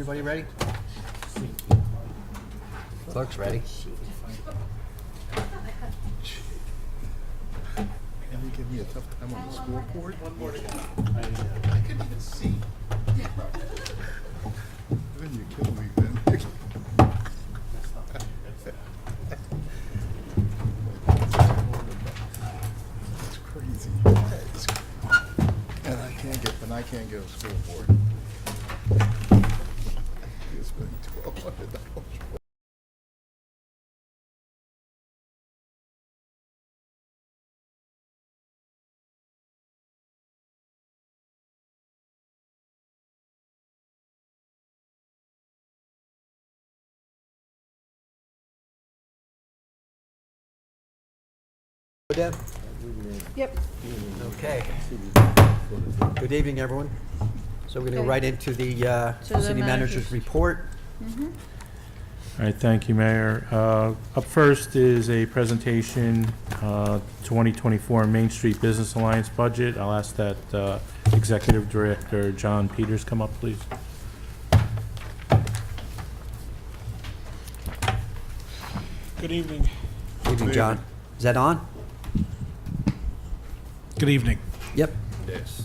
Everybody ready? Clerk's ready. And you give me a tough time on the scoreboard? One more to go. I couldn't even see. Then you kill me, Ben. That's crazy. That is crazy. And I can't get a scoreboard. You're spending $1,200. Deb? Yep. Okay. Good evening, everyone. So we're going to Okay. go right into the To the city manager's manager's. report. Mm-hmm. All right, thank you, Mayor. Up first is a presentation, 2024 Main Street Business Alliance budget. I'll ask that Executive Director John Peters come up, please. Good evening. Evening, John. Is that on? Good evening. Yep. Yes.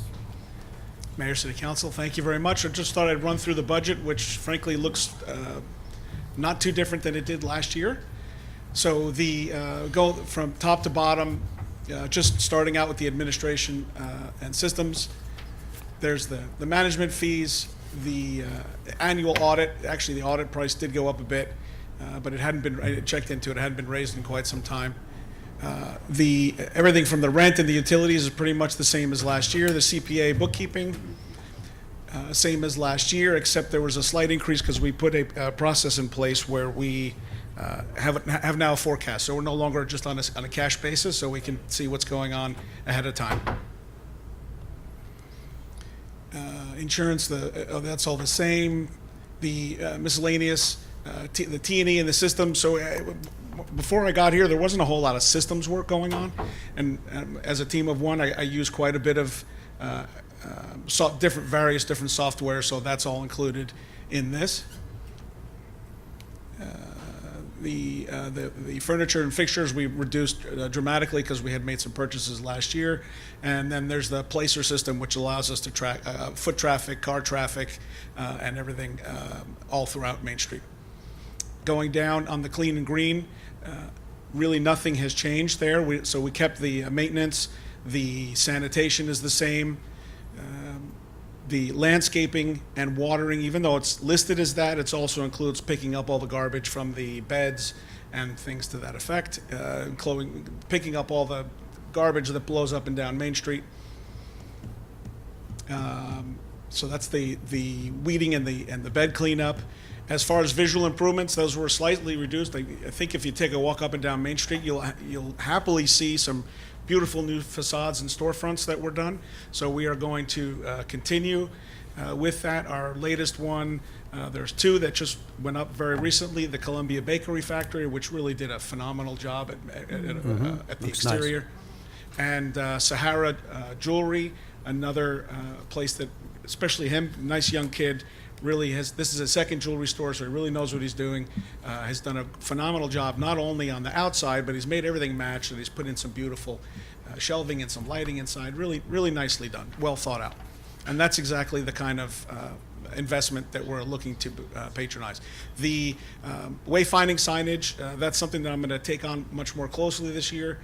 Mayor, City Council, thank you very much. I just thought I'd run through the budget, which frankly looks not too different than it did last year. So the go from top to bottom, just starting out with the administration and systems. There's the management fees, the annual audit. Actually, the audit price did go up a bit, but it hadn't been, I checked into it, it hadn't been raised in quite some time. Everything from the rent and the utilities is pretty much the same as last year. The CPA bookkeeping, same as last year, except there was a slight increase because we put a process in place where we have now a forecast. So we're no longer just on a cash basis, so we can see what's going on ahead of time. Insurance, that's all the same. The miscellaneous, the T&E in the system. So before I got here, there wasn't a whole lot of systems work going on, and as a team of one, I use quite a bit of various different software. So that's all included in this. The furniture and fixtures we reduced dramatically because we had made some purchases last year, and then there's the placer system, which allows us to track foot traffic, car traffic, and everything all throughout Main Street. Going down on the clean and green, really nothing has changed there. So we kept the maintenance, the sanitation is the same. The landscaping and watering, even though it's listed as that, it also includes picking up all the garbage from the beds and things to that effect, including picking up all the garbage that blows up and down Main Street. So that's the weeding and the bed cleanup. As far as visual improvements, those were slightly reduced. I think if you take a walk up and down Main Street, you'll happily see some beautiful new facades and storefronts that were done. So we are going to continue with that. Our latest one, there's two that just went up very recently. The Columbia Bakery Factory, which really did a phenomenal job at the Looks exterior. Nice. And Sahara Jewelry, another place that, especially him, nice young kid, really has, this is his second jewelry store, so he really knows what he's doing, has done a phenomenal job, not only on the outside, but he's made everything match, and he's put in some beautiful shelving and some lighting inside, really, really nicely done, well thought out. And that's exactly the kind of investment that we're looking to patronize. The wayfinding signage, that's something that I'm gonna take on much more closely this year.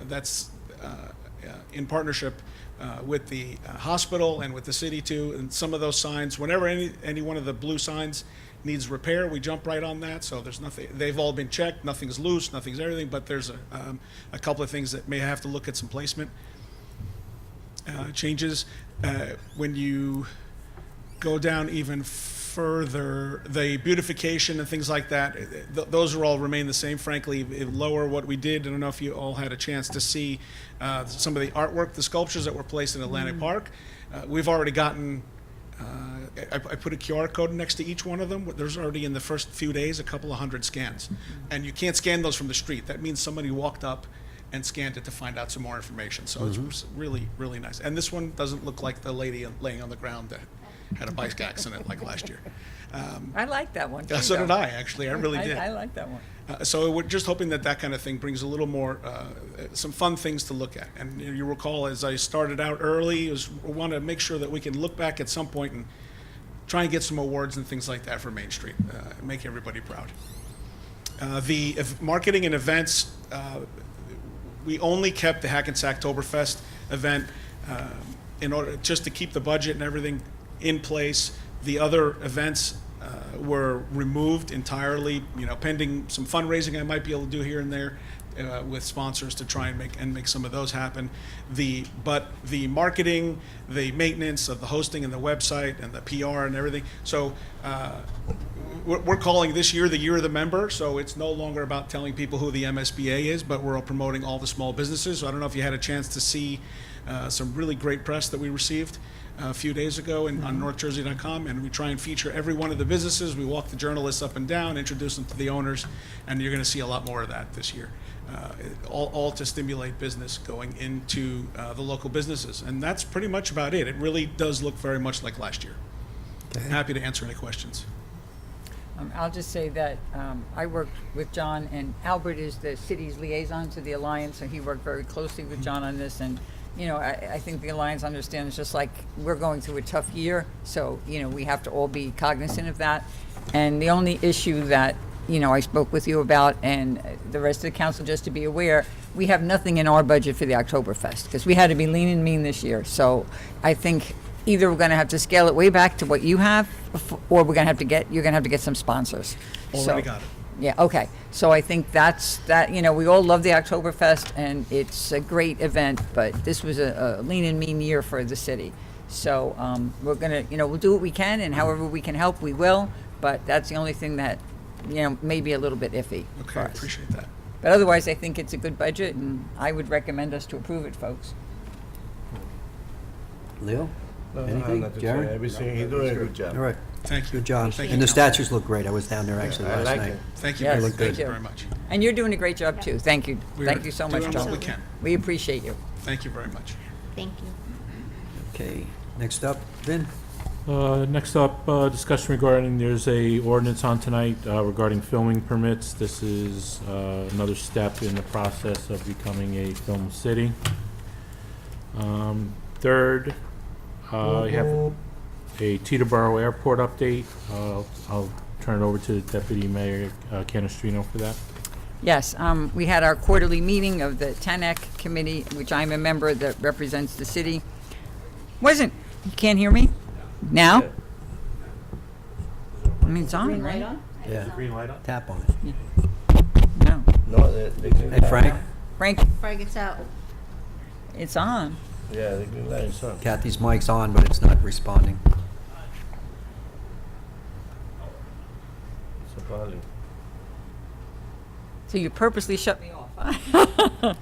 That's in partnership with the hospital and with the city too, and some of those signs, whenever any one of the blue signs needs repair, we jump right on that. So there's nothing, they've all been checked, nothing's loose, nothing's everything, but there's a couple of things that may have to look at some placement changes. When you go down even further, the beautification and things like that, those are all remain the same. Frankly, lower what we did. I don't know if you all had a chance to see some of the artwork, the sculptures that were placed in Atlantic Park. We've already gotten, I put a QR code next to each one of them. There's already in the first few days a couple of hundred scans. And you can't scan those from the street. That means somebody walked up and scanned it to find out some more information. So it's really, really nice. And this one doesn't look like the lady laying on the ground had a bike accident like last year. I like that one. So did I, actually. I really did. I like that one. So we're just hoping that that kind of thing brings a little more, some fun things to look at. And you recall, as I started out early, we want to make sure that we can look back at some point and try and get some awards and things like that for Main Street, and make everybody proud. Marketing and events, we only kept the Hackensack Oktoberfest event in order just to keep the budget and everything in place. The other events were removed entirely, pending some fundraising I might be able to do here and there with sponsors to try and make some of those happen. But the marketing, the maintenance of the hosting and the website and the PR and everything. So we're calling this year the Year of the Member. So it's no longer about telling people who the MSBA is, but we're promoting all the small businesses. So I don't know if you had a chance to see some really great press that we received a few days ago on northjersey.com, and we try and feature every one of the businesses. We walk the journalists up and down, introduce them to the owners, and you're going to see a lot more of that this year, all to stimulate business going into the local businesses. And that's pretty much about it. It really does look very much like last year. Happy to answer any questions. I'll just say that I worked with John, and Albert is the city's liaison to the Alliance, so he worked very closely with John on this. And I think the Alliance understands, just like we're going through a tough year, so we have to all be cognizant of that. And the only issue that I spoke with you about, and the rest of the council, just to be aware, we have nothing in our budget for the Oktoberfest because we had to be lean and mean this year. So I think either we're going to have to scale it way back to what you have, or you're going to have to get some sponsors. Already got it. Yeah, okay. So I think that's that. We all love the Oktoberfest, and it's a great event, but this was a lean and mean year for the city. So we're going to, we'll do what we can, and however we can help, we will. But that's the only thing that, may be a little bit iffy Okay, for I us. appreciate that. But otherwise, I think it's a good budget, and I would recommend us to approve it, folks. Leo? Anything? Jerry? Everything, he's doing a good job. All right. Thank you. Good job. Thank And you, the statues look great. I was down there actually I last like night. it. Thank you. Yes, very- thank Thank you you. very much. And you're doing a great job, too. Thank you. We Thank are you so much, doing John. what we can. We appreciate you. Thank you very much. Thank you. Okay, next up, Vin? Next up, discussion regarding, there's a ordinance on tonight regarding filming permits. This is another step in the process of becoming a film city. Third, you have a Teterboro Airport update. I'll turn it over to Deputy Mayor Canestrino for that. Yes, we had our quarterly meeting of the TANEC committee, which I'm a member that represents the city. You can't hear me? Now? I mean, it's on, right? Yeah. Green light on? Tap on it. No. No, the green Hey, Frank? Frank, Frank, it's out. it's on. Yeah, the green light is on. Kathy's mic's on, but it's not responding. So probably. So you purposely shut me off, huh?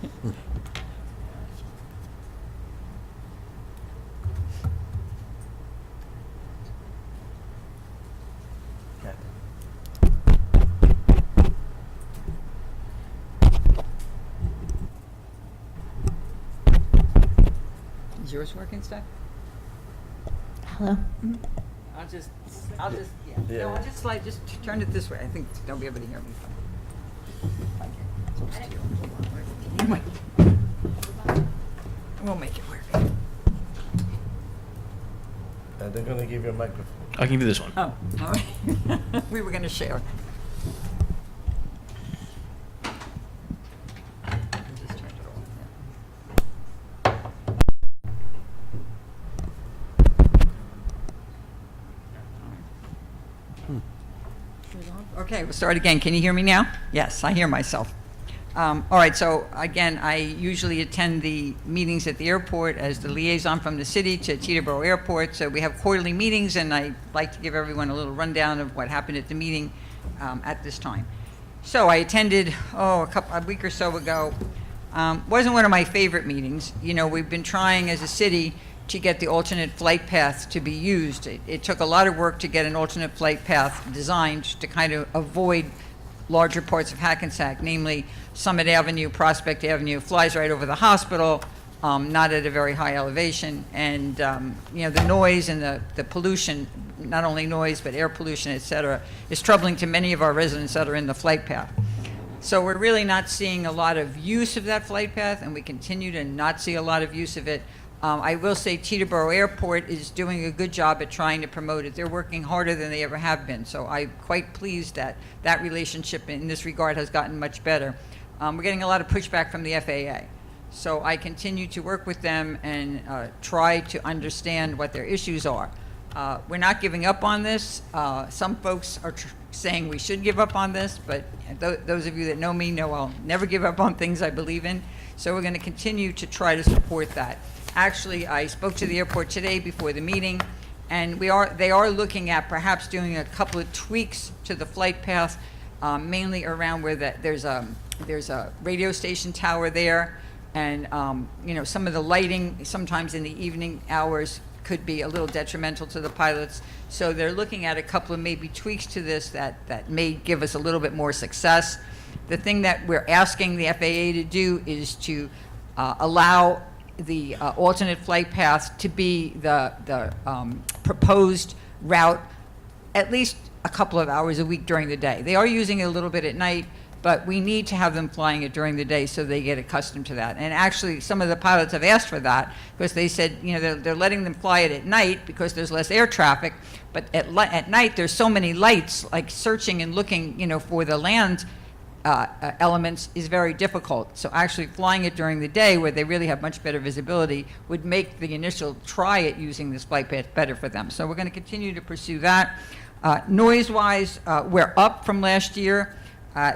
Is yours working, Steph? Hello? I'll just, Yeah. no, I'll just slide, just turn it this way. I think they'll be able to hear me. Thank you. Close to you. Anyway. We'll make it work. They're gonna give you a microphone. I'll give you this one. Oh, all right. We were gonna share. Just turned it off. Okay, we'll start again. Can you hear me now? Yes, I hear myself. All right, so again, I usually attend the meetings at the airport as the liaison from the city to Teterboro Airport. So we have quarterly meetings, and I like to give everyone a little rundown of what happened at the meeting at this time. So I attended, a week or so ago. Wasn't one of my favorite meetings. We've been trying as a city to get the alternate flight path to be used. It took a lot of work to get an alternate flight path designed to kind of avoid larger parts of Hackensack, namely Summit Avenue, Prospect Avenue, flies right over the hospital, not at a very high elevation. And, the noise and the pollution, not only noise, but air pollution, et cetera, is troubling to many of our residents that are in the flight path. So we're really not seeing a lot of use of that flight path, and we continue to not see a lot of use of it. I will say Teterboro Airport is doing a good job at trying to promote it. They're working harder than they ever have been. So I'm quite pleased that that relationship in this regard has gotten much better. We're getting a lot of pushback from the FAA. So I continue to work with them and try to understand what their issues are. We're not giving up on this. Some folks are saying we should give up on this, but those of you that know me know I'll never give up on things I believe in. So we're going to continue to try to support that. Actually, I spoke to the airport today before the meeting, and they are looking at perhaps doing a couple of tweaks to the flight path, mainly around where there's a radio station tower there, and some of the lighting sometimes in the evening hours could be a little detrimental to the pilots. So they're looking at a couple of maybe tweaks to this that may give us a little bit more success. The thing that we're asking the FAA to do is to allow the alternate flight path to be the proposed route at least a couple of hours a week during the day. They are using it a little bit at night, but we need to have them flying it during the day so they get accustomed to that. And actually, some of the pilots have asked for that because they said, they're letting them fly it at night because there's less air traffic, but at night there's so many lights, like searching and looking, for the land elements is very difficult. So actually flying it during the day where they really have much better visibility would make the initial try at using this flight path better for them. So we're going to continue to pursue that. Noise-wise, we're up from last year.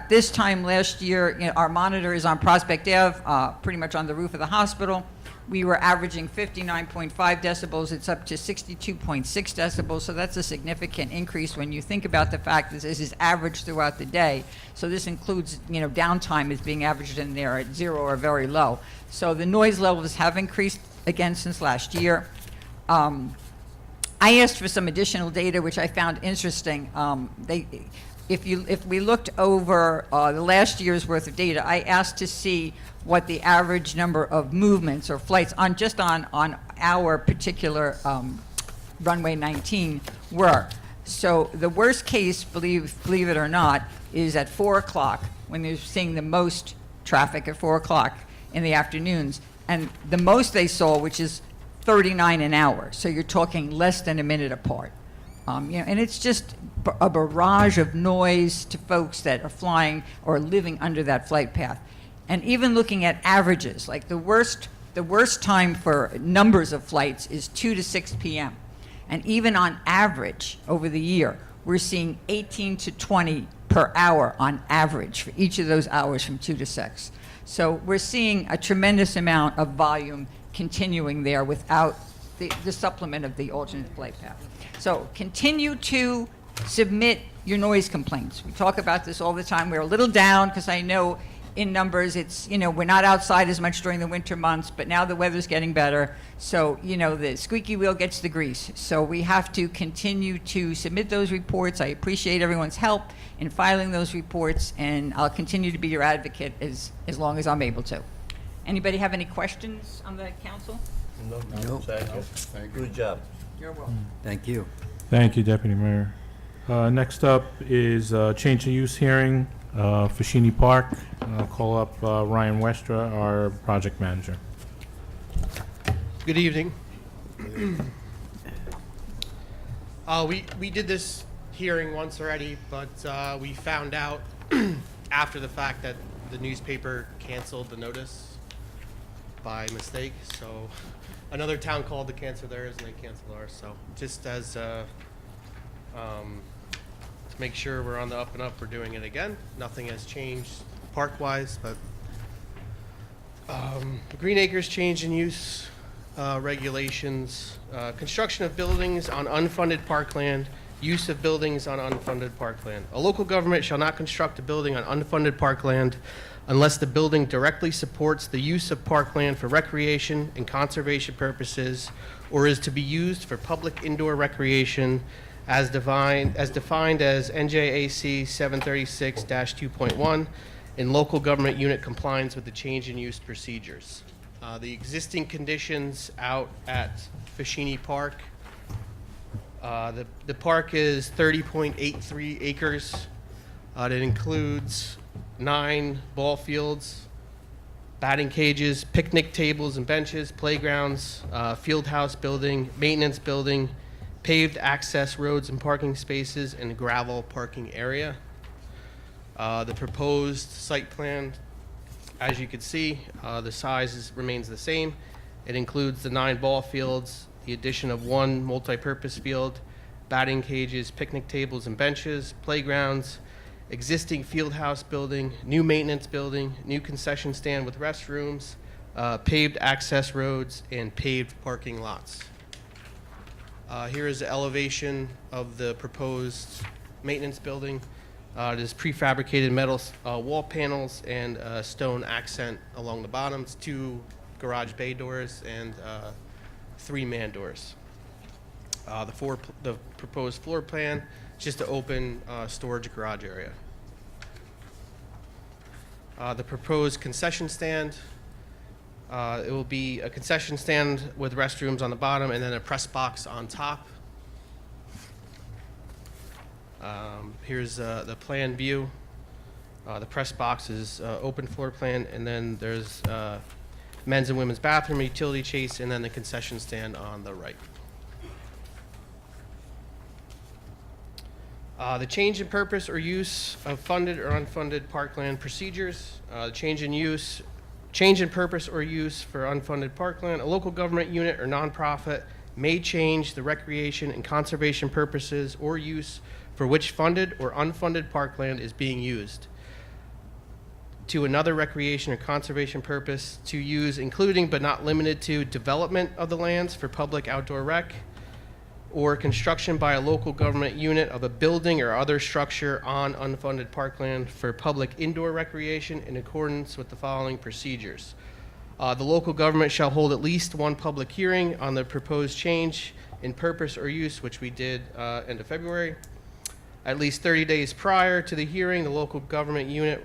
This time last year, our monitor is on Prospect Ave, pretty much on the roof of the hospital. We were averaging 59.5 decibels. It's up to 62.6 decibels, so that's a significant increase when you think about the fact that this is averaged throughout the day. So this includes, downtime is being averaged in there at 0 or very low. So the noise levels have increased again since last year. I asked for some additional data, which I found interesting. If we looked over the last year's worth of data, I asked to see what the average number of movements or flights on our particular runway 19 were. So the worst case, believe it or not, is at 4 o'clock when they're seeing the most traffic at 4 o'clock in the afternoons, and the most they saw, which is 39 an hour. So you're talking less than a minute apart. And it's just a barrage of noise to folks that are flying or living under that flight path. And even looking at averages, like the worst time for numbers of flights is 2 to 6 p.m. And even on average over the year, we're seeing 18 to 20 per hour on average for each of those hours from 2 to 6. So we're seeing a tremendous amount of volume continuing there without the supplement of the alternate flight path. So continue to submit your noise complaints. We talk about this all the time. We're a little down because I know in numbers it's, we're not outside as much during the winter months, but now the weather's getting better. So, the squeaky wheel gets the grease. So we have to continue to submit those reports. I appreciate everyone's help in filing those reports, and I'll continue to be your advocate as long as I'm able to. Anybody have any questions on the council? No. Thank you. Good job. You're welcome. Thank you. Thank you, Deputy Mayor. Next up is change of use hearing, Fashini Park. I'll call up Ryan Westra, our project manager. Good evening. We did this hearing once already, but we found out after the fact that the newspaper canceled the notice by mistake. So another town called to cancel theirs and they canceled ours. So just as to make sure we're on the up and up, we're doing it again. Nothing has changed park-wise, but the Green Acres change in use regulations, construction of buildings on unfunded parkland, use of buildings on unfunded parkland. A local government shall not construct a building on unfunded parkland unless the building directly supports the use of parkland for recreation and conservation purposes, or is to be used for public indoor recreation as defined as NJAC 736-2.1 in local government unit compliance with the change in use procedures. The existing conditions out at Fashini Park. The park is 30.83 acres. That includes 9 ball fields, batting cages, picnic tables and benches, playgrounds, field house building, maintenance building, paved access roads and parking spaces, and a gravel parking area. The proposed site plan, as you can see, the size remains the same. It includes the 9 ball fields, the addition of 1 multi-purpose field, batting cages, picnic tables and benches, playgrounds, existing field house building, new maintenance building, new concession stand with restrooms, paved access roads, and paved parking lots. Here is the elevation of the proposed maintenance building. It is prefabricated metal wall panels and stone accent along the bottoms, 2 garage bay doors, and 3 man doors. The proposed floor plan, just to open storage garage area. The proposed concession stand, it will be a concession stand with restrooms on the bottom and then a press box on top. Here's the plan view. The press box is open floor plan, and then there's men's and women's bathroom, utility chase, and then the concession stand on the right. The change in purpose or use of funded or unfunded parkland procedures. Change in purpose or use for unfunded parkland. A local government unit or nonprofit may change the recreation and conservation purposes or use for which funded or unfunded parkland is being used to another recreation or conservation purpose to use, including but not limited to, development of the lands for public outdoor rec, or construction by a local government unit of a building or other structure on unfunded parkland for public indoor recreation in accordance with the following procedures. The local government shall hold at least 1 public hearing on the proposed change in purpose or use, which we did end of February. At least 30 days prior to the hearing, the local government unit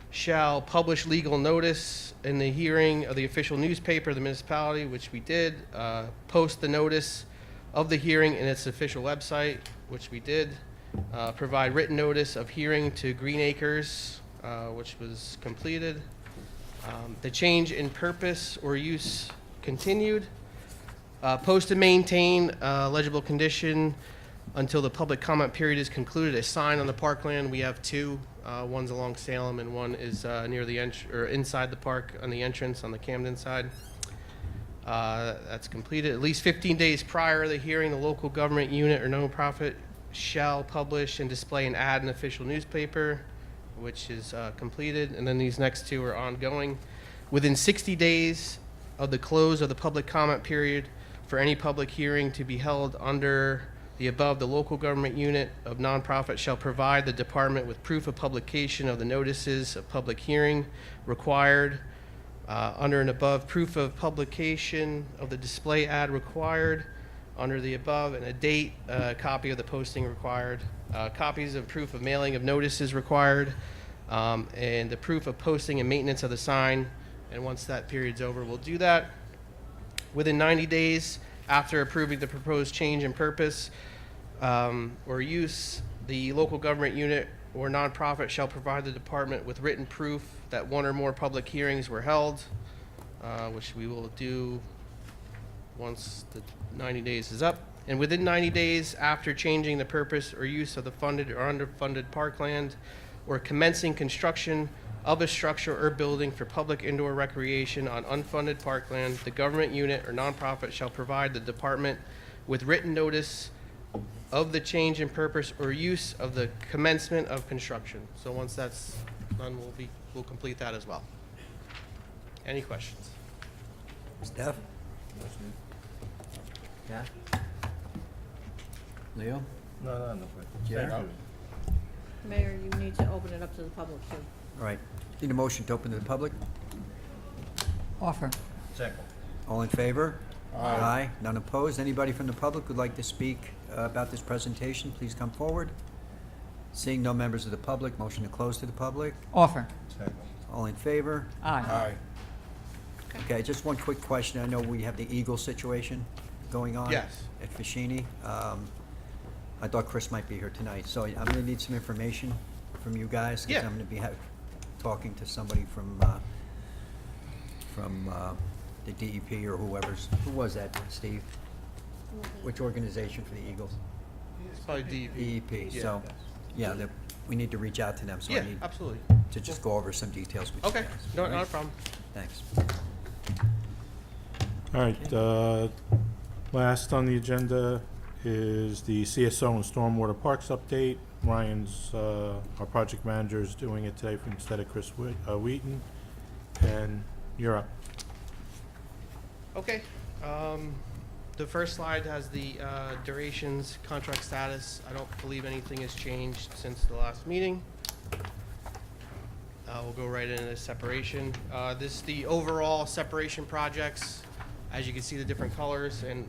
shall publish legal notice in the hearing of the official newspaper of the municipality, which we did, post the notice of the hearing in its official website, which we did, provide written notice of hearing to Green Acres, which was completed. The change in purpose or use continued. Post and maintain legible condition until the public comment period is concluded. A sign on the parkland. We have 2. One's along Salem, and one is near the inside the park on the entrance on the Camden side. That's completed. At least 15 days prior to the hearing, the local government unit or nonprofit shall publish and display an ad in the official newspaper, which is completed. And then these next 2 are ongoing. Within 60 days of the close of the public comment period for any public hearing to be held under the above, the local government unit of nonprofit shall provide the department with proof of publication of the notices of public hearing required. Under and above, proof of publication of the display ad required under the above, and a date, copy of the posting required, copies of proof of mailing of notices required, and the proof of posting and maintenance of the sign. And once that period's over, we'll do that. Within 90 days after approving the proposed change in purpose or use, the local government unit or nonprofit shall provide the department with written proof that 1 or more public hearings were held, which we will do once the 90 days is up. And within 90 days after changing the purpose or use of the funded or underfunded parkland or commencing construction of a structure or building for public indoor recreation on unfunded parkland, the government unit or nonprofit shall provide the department with written notice of the change in purpose or use of the commencement of construction. So once that's done, we'll complete that as well. Any questions? Steph? Yeah? Leo? No. Jerry? Mayor, you need to open it up to the public too. All right. Need a motion to open to the public? Offer. All in favor? Aye. None opposed? Anybody from the public who'd like to speak about this presentation, please come forward. Seeing no members of the public, motion to close to the public. Offer. All in favor? Aye. Okay, just one quick question. I know we have the Eagle situation going on. Yes. At Fashini. I thought Chris might be here tonight, so I'm gonna need some information from you guys. 'Cause Yeah. I'm gonna be talking to somebody from the DEP or who was that, Steve? Which organization for the Eagles? It's probably DEP. DEP, Yeah. so, yeah, we need to reach out to them, so I Yeah, need absolutely. to just go over some details with you Okay, guys. no, All not a right? problem. Thanks. All right, last on the agenda is the CSO and Stormwater Parks update. Ryan's, our project manager, is doing it today instead of Chris Wheaton, and you're up. Okay. The first slide has the durations, contract status. I don't believe anything has changed since the last meeting. We'll go right into separation. This is the overall separation projects. As you can see, the different colors, and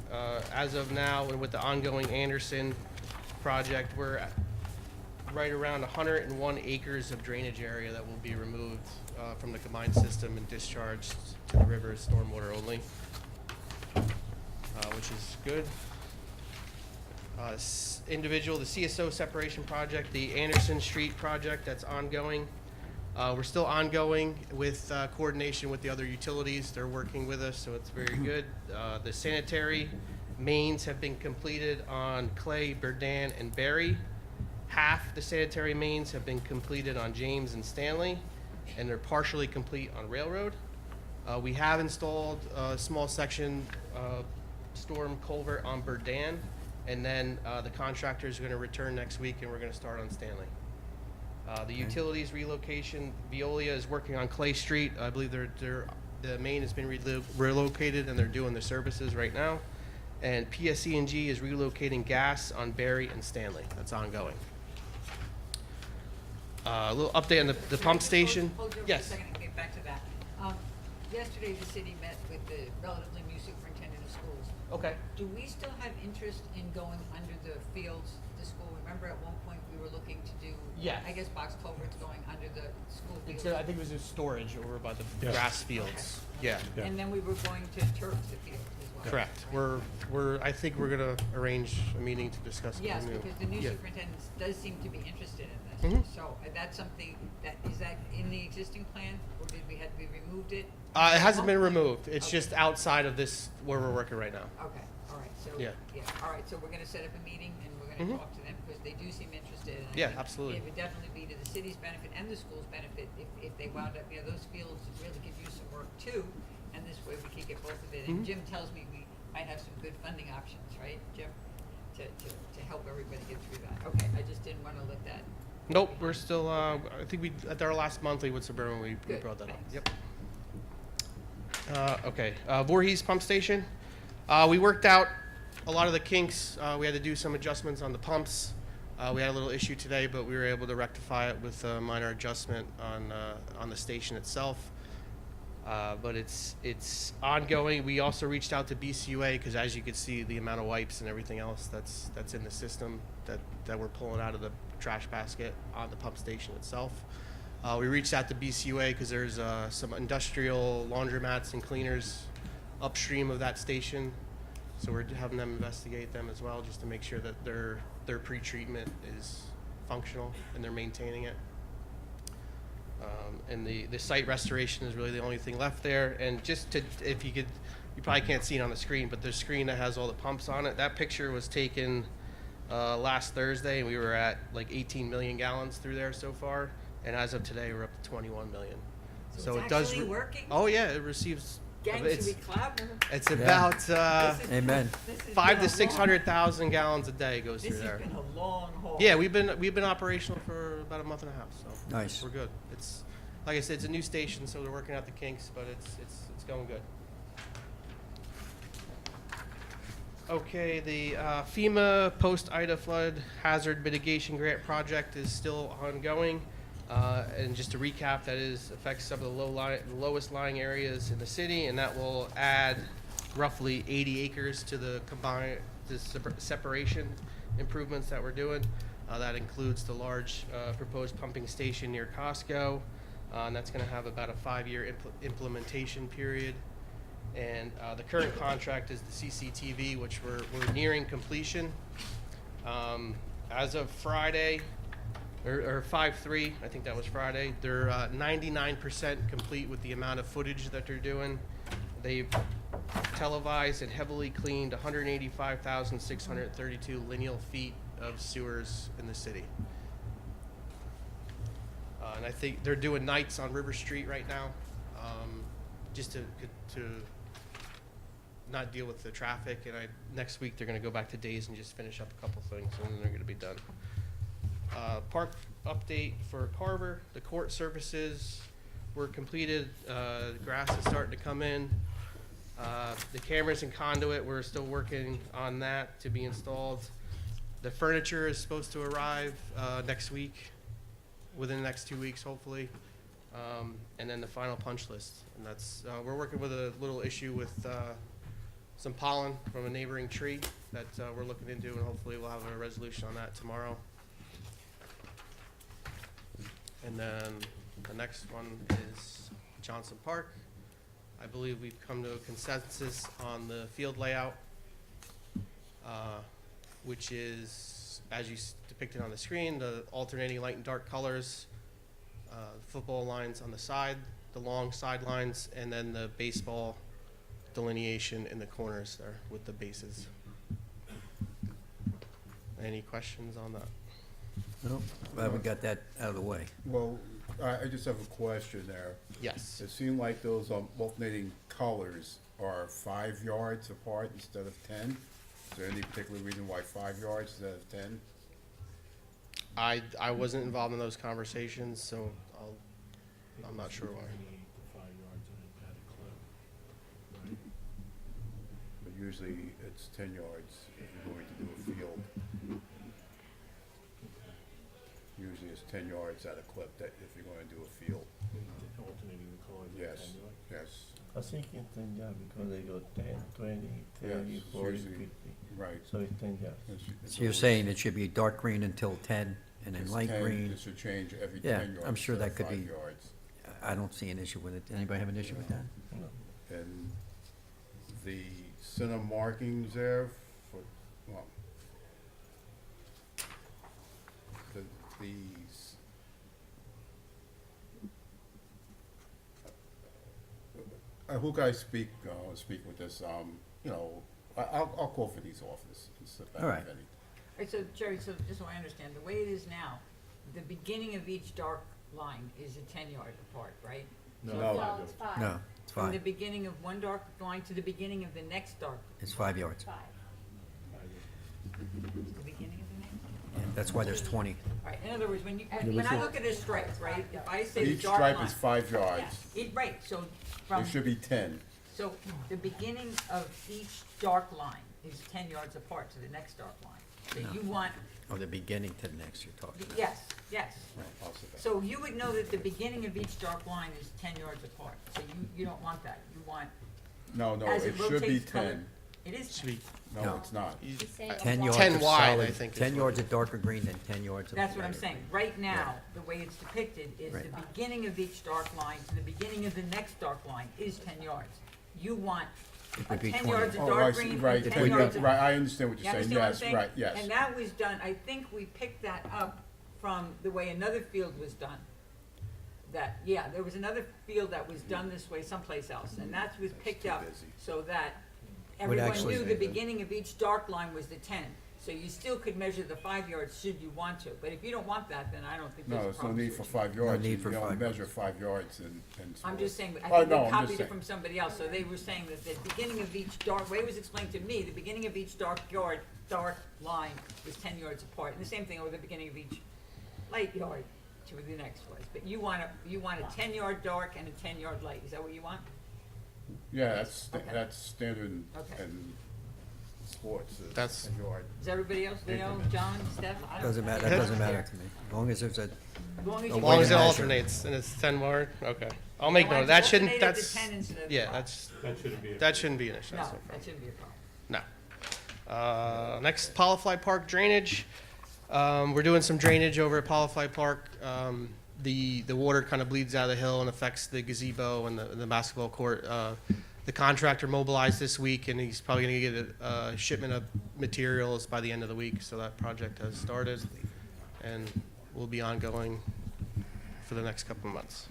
as of now, and with the ongoing Anderson project, we're at right around 101 acres of drainage area that will be removed from the combined system and discharged to the river as stormwater only, which is good. The CSO separation project, the Anderson Street project that's ongoing. We're still ongoing with coordination with the other utilities. They're working with us, so it's very good. The sanitary mains have been completed on Clay, Berdan, and Berry. Half the sanitary mains have been completed on James and Stanley, and they're partially complete on Railroad. We have installed a small section storm culvert on Berdan, and then the contractors are going to return next week, and we're going to start on Stanley. The utilities relocation, Veolia is working on Clay Street. I believe the main has been relocated, and they're doing the services right now. And PSE&G is relocating gas on Berry and Stanley. That's ongoing. A little update on the pump station. Hold you for a Yes. second and get back to that. Yesterday, the city met with the relatively new superintendent of schools. Okay. Do we still have interest in going under the fields, the school? Remember at one point we were looking to do, Yes. I guess box culverts going under the school fields. I think it was in storage over by the Yeah. grass fields. Yeah. Yeah. And then we were going to turf the field as well. Correct. right? I think we're gonna arrange a meeting to discuss. Yes, the new- because the new Yeah. superintendent does seem to be interested in this. Mhm. So that's something is that in the existing plan, or did we removed it? It hasn't been removed. It's just outside of this where we're working right now. Okay, all right, so, Yeah. all right, so we're gonna set up a meeting and we're gonna Mhm. talk to them because they do seem interested. And I Yeah, think absolutely. It would definitely be to the city's benefit and the school's benefit if they wound up, those fields really could use some work too. And this way we could get both of it. And Mhm. Jim tells me we might have some good funding options, right, Jim? To help everybody get through that. Okay, I just didn't wanna let that. Nope, we're still, I think at our last monthly with Suburban, we Good, brought that up. thanks. Yep. Okay, Voorhees Pump Station. We worked out a lot of the kinks. We had to do some adjustments on the pumps. We had a little issue today, but we were able to rectify it with a minor adjustment on the station itself. But it's ongoing. We also reached out to BCUA because, as you can see, the amount of wipes and everything else that's in the system that we're pulling out of the trash basket on the pump station itself. We reached out to BCUA because there's some industrial laundromats and cleaners upstream of that station, so we're having them investigate them as well, just to make sure that their pre-treatment is functional and they're maintaining it. And the site restoration is really the only thing left there. And just to, if you could, you probably can't see it on the screen, but the screen that has all the pumps on it, that picture was taken last Thursday, and we were at like 18 million gallons through there so far. And as of today, we're up to 21 million. So it's it does. actually working? Oh yeah, it receives. Gang, should we clap? It's Yeah. about This is- Amen. this has 5 been to a long- 600,000 gallons a day goes This through there. has been a long haul. Yeah, we've been operational for about a month and a half, so Nice. we're good. It's like I said, it's a new station, so they're working out the kinks, but it's going good. Okay, the FEMA post-Ida flood hazard mitigation grant project is still ongoing. And just to recap, that affects some of the lowest lying areas in the city, and that will add roughly 80 acres to the separation improvements that we're doing. That includes the large proposed pumping station near Costco, and that's going to have about a 5-year implementation period. And the current contract is the CCTV, which we're nearing completion. As of Friday, or 5/3, I think that was Friday, they're 99% complete with the amount of footage that they're doing. They've televised and heavily cleaned 185,632 lineal feet of sewers in the city. And I think they're doing nights on River Street right now, just to not deal with the traffic. And next week they're going to go back to days and just finish up a couple things, and then they're going to be done. Park update for Carver. The court surfaces were completed. The grass is starting to come in. The cameras and conduit, we're still working on that to be installed. The furniture is supposed to arrive next week, within the next 2 weeks, hopefully. And then the final punch list. And that's, we're working with a little issue with some pollen from a neighboring tree that we're looking into, and hopefully we'll have a resolution on that tomorrow. And then the next one is Johnson Park. I believe we've come to a consensus on the field layout, which is, as you depicted on the screen, the alternating light and dark colors, football lines on the side, the long sidelines, and then the baseball delineation in the corners there with the bases. Any questions on that? No, glad we got that out of the way. Well, I just have a question there. Yes. It seemed like those alternating colors are 5 yards apart instead of 10. Is there any particular reason why 5 yards instead of 10? I wasn't involved in those conversations, so I'm not sure why. But usually it's 10 yards if you're going to do a field. Usually it's 10 yards at a clip that if you're going to do a field. Alternating the colors. Yes, yes, I think it's 10 yards because they go 10, 20, 30, Yes, 40, usually- 50. right. So it's 10 yards. It's So you're always- saying it should be dark green until 10, and then it's light 10, green? It should change every Yeah, 10 yards. I'm sure instead that of could 5 be- yards. I don't see an issue with it. Anybody have an issue with that? No. And the center markings there for, well, these, who can I speak with this, you know, I'll call for these offices instead of All right. any. All right, so Jerry, so just so I understand, the way it is now, the beginning of each dark line is a 10-yard apart, right? No, No, it's 5. No, it's From the 5. beginning of one dark line to the beginning of the next dark, It's 5 yards. 5. the beginning of the next? Yeah, that's why there's 20. All right, in other words, when I look at a stripe, right, if I say the each dark stripe line. is 5 yards. Right, so There from, should be 10. so the beginning of each dark line is 10 yards apart to the next dark line. So you want, Oh, the beginning to the next you're talking about. yes, yes. I'll say that. So you would know that the beginning of each dark line is 10 yards apart. So you don't want that. You want, No, as it it should be rotates color. 10. It is Should 10. be No, No. it's not. 10 yards 10 of wide, solid, I think is 10 what- yards of darker green, then 10 yards of That's what I'm lighter saying. green. Right now, the way it's depicted is Right. the beginning of each dark line to the beginning of the next dark line is 10 yards. You want It a would be 10 20. yards of Oh, I dark see, green right, and when 10 you- yards of. right, I understand what You you're saying, understand what I'm yes, saying? right, yes. And that was done, I think we picked that up from the way another field was done. That, yeah, there was another field that was done this way someplace else, and that was picked too up busy. so that everyone actually- knew the beginning of each dark line was the 10. So you still could measure the 5 yards should you want to, but if you don't want that, then I don't think there's No, a there's no problem. need for 5 yards. need for You don't 5 measure yards. 5 yards and. I'm just saying, I Oh, think no, they I'm just copied it saying. from somebody else, so they were saying that the beginning of each dark, way it was explained to me, the beginning of each dark line was 10 yards apart, and the same thing over the beginning of each light yard to the next was. But you want a 10-yard dark and a 10-yard light, is that what you want? Yeah, that's, Okay. that's standard Okay. in sports. is That's- 10 yard. Does everybody else, Leo, John, Steph? I don't- Doesn't matter, that doesn't matter to me. As long as there's a, As long as As you. long as it measure. alternates and it's 10 wide, okay. I'll make Why note, don't that you shouldn't, alternate it to that's, 10 instead of yeah, 5? That shouldn't be. that shouldn't be an issue, No, that's no that problem. shouldn't be a problem. No. Next, Polyfly Park drainage. We're doing some drainage over at Polyfly Park. The water kind of bleeds out of the hill and affects the gazebo and the basketball court. the contractor mobilized this week, and he's probably going to get a shipment of materials by the end of the week. So that project has started and will be ongoing for the next couple of months.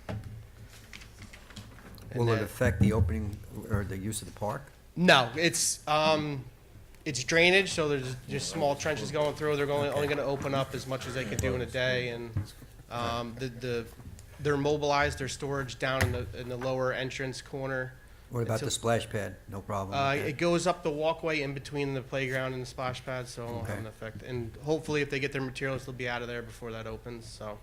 And Will it then- affect the opening or the use of the park? No, it's drainage, so there's just small trenches going through. They're only going to open up as much as they can do in a day, and they're mobilized. Their storage down in the lower entrance corner. What about the splash pad? No problem with that? It goes up the walkway in between the playground and the splash pad, so it won't have Okay. an effect. And hopefully, if they get their materials, they'll be out of there before that opens. So,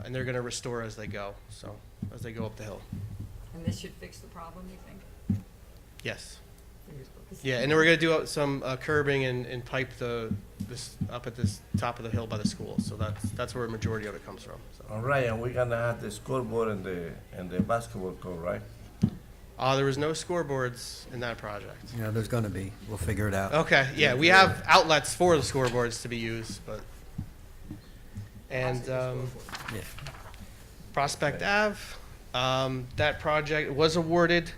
and they're going to restore as they go. So as they go up the hill. And this should fix the problem, you think? Yes. Fingers crossed. Yeah, and then we're gonna do some curbing and pipe this up at this top of the hill by the school. So that's where a majority of it comes from. So. All right, and we're gonna have the scoreboard and the basketball court, right? There was no scoreboards in that project. Yeah, there's gonna be. We'll figure it out. Okay, yeah, we have outlets for the scoreboards to be used, but and Yeah. Prospect Ave, that project was awarded.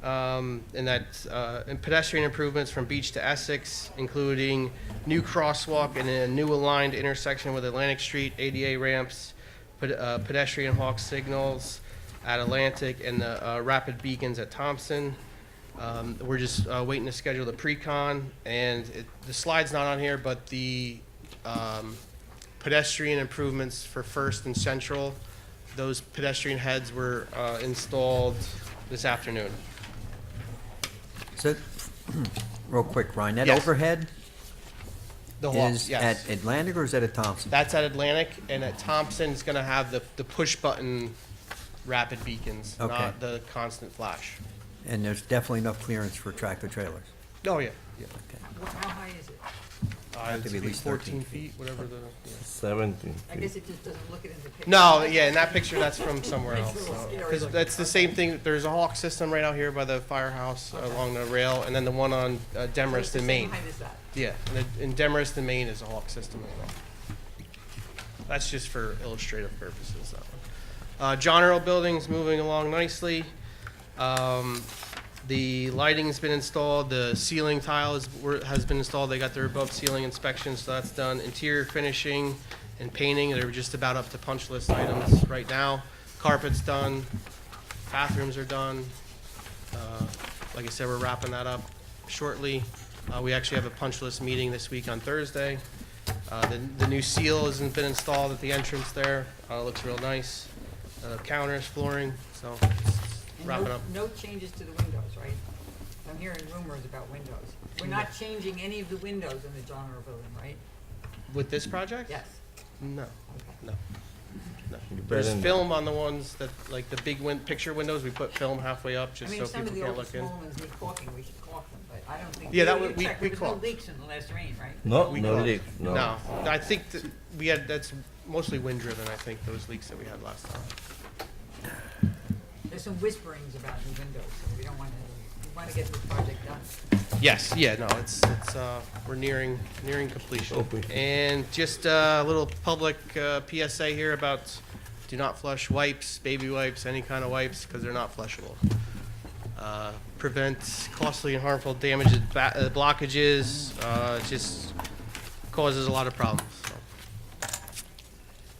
And that's and pedestrian improvements from Beach to Essex, including new crosswalk and a new aligned intersection with Atlantic Street, ADA ramps, pedestrian hawk signals at Atlantic, and the rapid beacons at Thompson. We're just waiting to schedule the pre-con, and the slide's not on here, but the pedestrian improvements for First and Central, those pedestrian heads were installed this afternoon. So, real quick, Ryan, that Yes. overhead The hawk, is yes. at Atlantic or is that at Thompson? That's at Atlantic, and at Thompson, it's gonna have the push button rapid beacons, Okay. not the constant flash. And there's definitely enough clearance for tractor trailers? Oh, yeah. Yeah. Okay. How high is it? Have to be at least 14 13 feet, whatever the. Yeah. 17. I guess it just doesn't look it in the picture. No, yeah, in that picture, that's from somewhere It's a else. little scary Because looking. that's the same thing, there's a hawk system right out here by the firehouse along the rail, and then the one on So it's Demarest the in same Maine. height as that. Yeah, and Demarest in Maine is a hawk system as well. That's just for illustrative purposes, that one. John Earl Building's moving along nicely. The lighting's been installed, the ceiling tile has been installed, they got their above ceiling inspection, so that's done. Interior finishing and painting, they're just about up to punch list items right now. Carpet's done, bathrooms are done. Like I said, we're wrapping that up shortly. We actually have a punch list meeting this week on Thursday. The new seal hasn't been installed at the entrance there. It looks real nice. Counters, flooring, so it's And wrapping no- up. No changes to the windows, right? I'm hearing rumors about windows. We're not changing any of the windows in the John Earl Building, right? With this project? Yes. No, no. No. You There's better- film on the ones that, like the big picture windows, we put film halfway up I just mean, so if some people of the can't old look in. small ones need caulking, we should caulk them, but I don't think. Yeah, that You would- we checked, there was no caulked. leaks in the last rain, right? No, We no caulked. leak, no. No, I think that we had, that's mostly wind driven, I think, those leaks that we had last time. There's some whisperings about new windows, so we want to get this project done. Yes, yeah, no, it's, we're nearing completion. Open. And just a little public PSA here about do not flush wipes, baby wipes, any kind of wipes, because they're not flushable. Prevent costly and harmful damages, blockages, it just causes a lot of problems. So.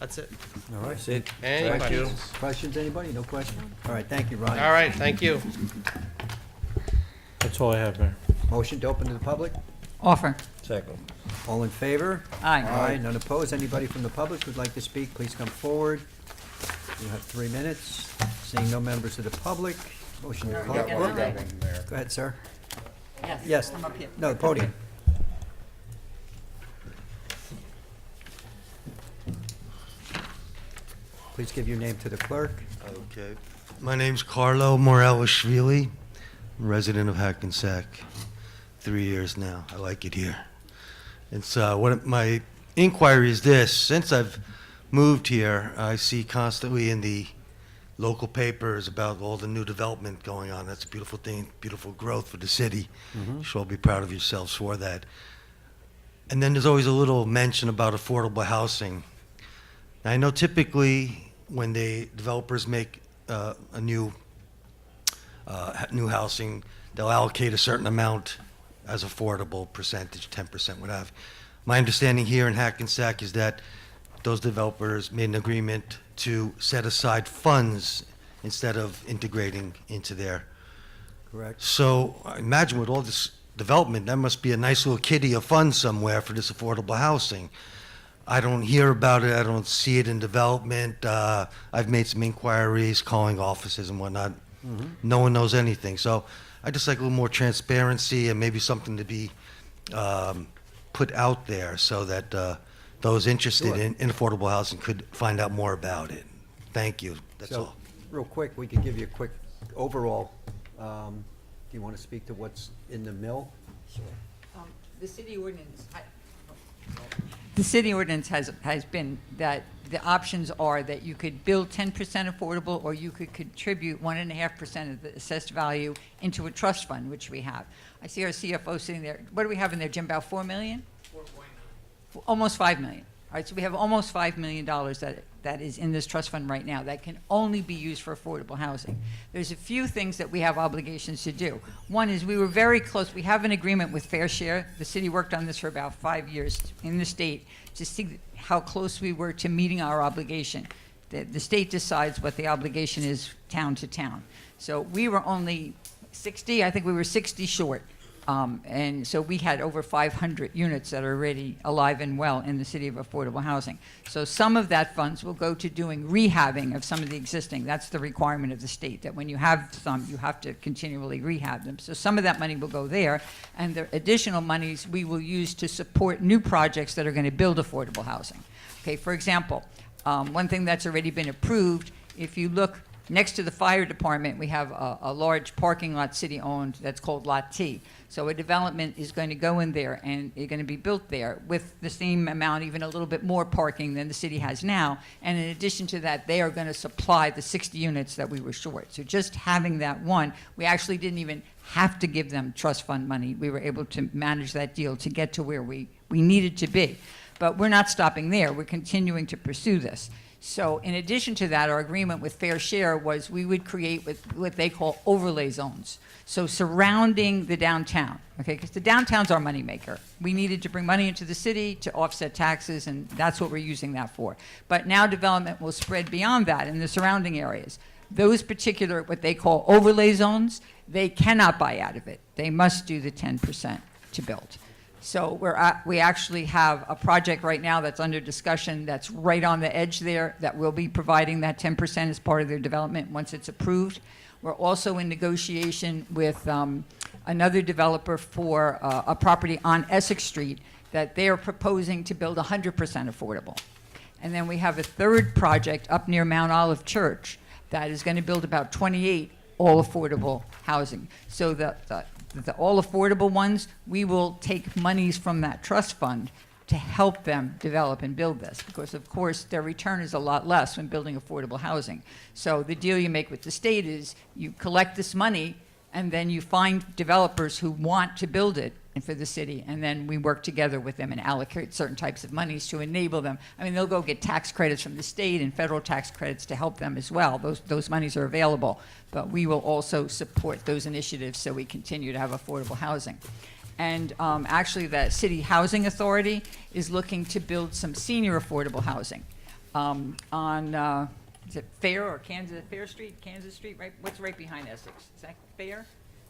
That's it. All right. That's it. Any Thank you. questions? Questions, anybody? No questions? All right, thank you, Ryan. All right, thank you. That's all I have, Mayor. Motion to open to the public? Offer. Second. All in favor? Aye. Aye, none opposed. Anybody from the public who'd like to speak, please come forward. You have 3 minutes. Seeing no members of the public, motion to No, close. we got one. Got one there. Go ahead, sir. Yes. Yes. Come up here. No, the podium. Please give your name to the clerk. Okay. My name's Carlo Morelishvili, I'm a resident of Hackensack, 3 years now. I like it here. It's my inquiry is this: since I've moved here, I see constantly in the local papers about all the new development going on. That's a beautiful thing, beautiful growth for the city. You should all be proud of yourselves for that. And then there's always a little mention about affordable housing. Now, I know typically when the developers make a new new housing, they'll allocate a certain amount as affordable percentage, 10%, what have. My understanding here in Hackensack is that those developers made an agreement to set aside funds instead of integrating into their. Correct. So I imagine with all this development, there must be a nice little kitty of funds somewhere for this affordable housing. I don't hear about it, I don't see it in development. I've made some inquiries, calling offices and whatnot. No one knows anything. So I just like a little more transparency and maybe something to be put out there so that those interested Sure. in affordable housing could find out more about it. Thank you, that's So, all. real quick, we could give you a quick overall. Do you want to speak to what's in the mill? The city ordinance, the city ordinance has been that the options are that you could build 10% affordable, or you could contribute 1.5% of the assessed value into a trust fund, which we have. I see our CFO sitting there. What do we have in there, Jim? About $4 million? 4.9. Almost $5 million. All right, so we have almost $5 million that is in this trust fund right now that can only be used for affordable housing. There's a few things that we have obligations to do. One is we were very close. We have an agreement with Fair Share. The city worked on this for about 5 years in the state to see how close we were to meeting our obligation. The state decides what the obligation is town to town. So we were only 60, I think we were 60 short. And so we had over 500 units that are already alive and well in the city of affordable housing. So some of that funds will go to doing rehabbing of some of the existing. That's the requirement of the state, that when you have some, you have to continually rehab them. So some of that money will go there, and the additional monies we will use to support new projects that are going to build affordable housing. Okay, for example, one thing that's already been approved, if you look next to the fire department, we have a large parking lot city-owned that's called Lot T. So a development is going to go in there, and it's going to be built there with the same amount, even a little bit more parking than the city has now. And in addition to that, they are going to supply the 60 units that we were short. So just having that one, we actually didn't even have to give them trust fund money. We were able to manage that deal to get to where we needed to be. But we're not stopping there. We're continuing to pursue this. So in addition to that, our agreement with Fair Share was we would create what they call overlay zones. So surrounding the downtown, okay, because the downtown's our moneymaker. We needed to bring money into the city to offset taxes, and that's what we're using that for. But now development will spread beyond that in the surrounding areas. Those particular, what they call overlay zones, they cannot buy out of it. They must do the 10% to build. So we actually have a project right now that's under discussion that's right on the edge there that will be providing that 10% as part of their development once it's approved. We're also in negotiation with another developer for a property on Essex Street that they are proposing to build 100% affordable. And then we have a third project up near Mount Olive Church that is going to build about 28 all affordable housing. So the all affordable ones, we will take monies from that trust fund to help them develop and build this, because of course their return is a lot less when building affordable housing. So the deal you make with the state is you collect this money and then you find developers who want to build it for the city, and then we work together with them and allocate certain types of monies to enable them. I mean, they'll go get tax credits from the state and federal tax credits to help them as well. Those monies are available, but we will also support those initiatives so we continue to have affordable housing. And actually, the City Housing Authority is looking to build some senior affordable housing on, is it Fair or Kansas, Fair Street, Kansas Street, right? What's right behind Essex? Is that Fair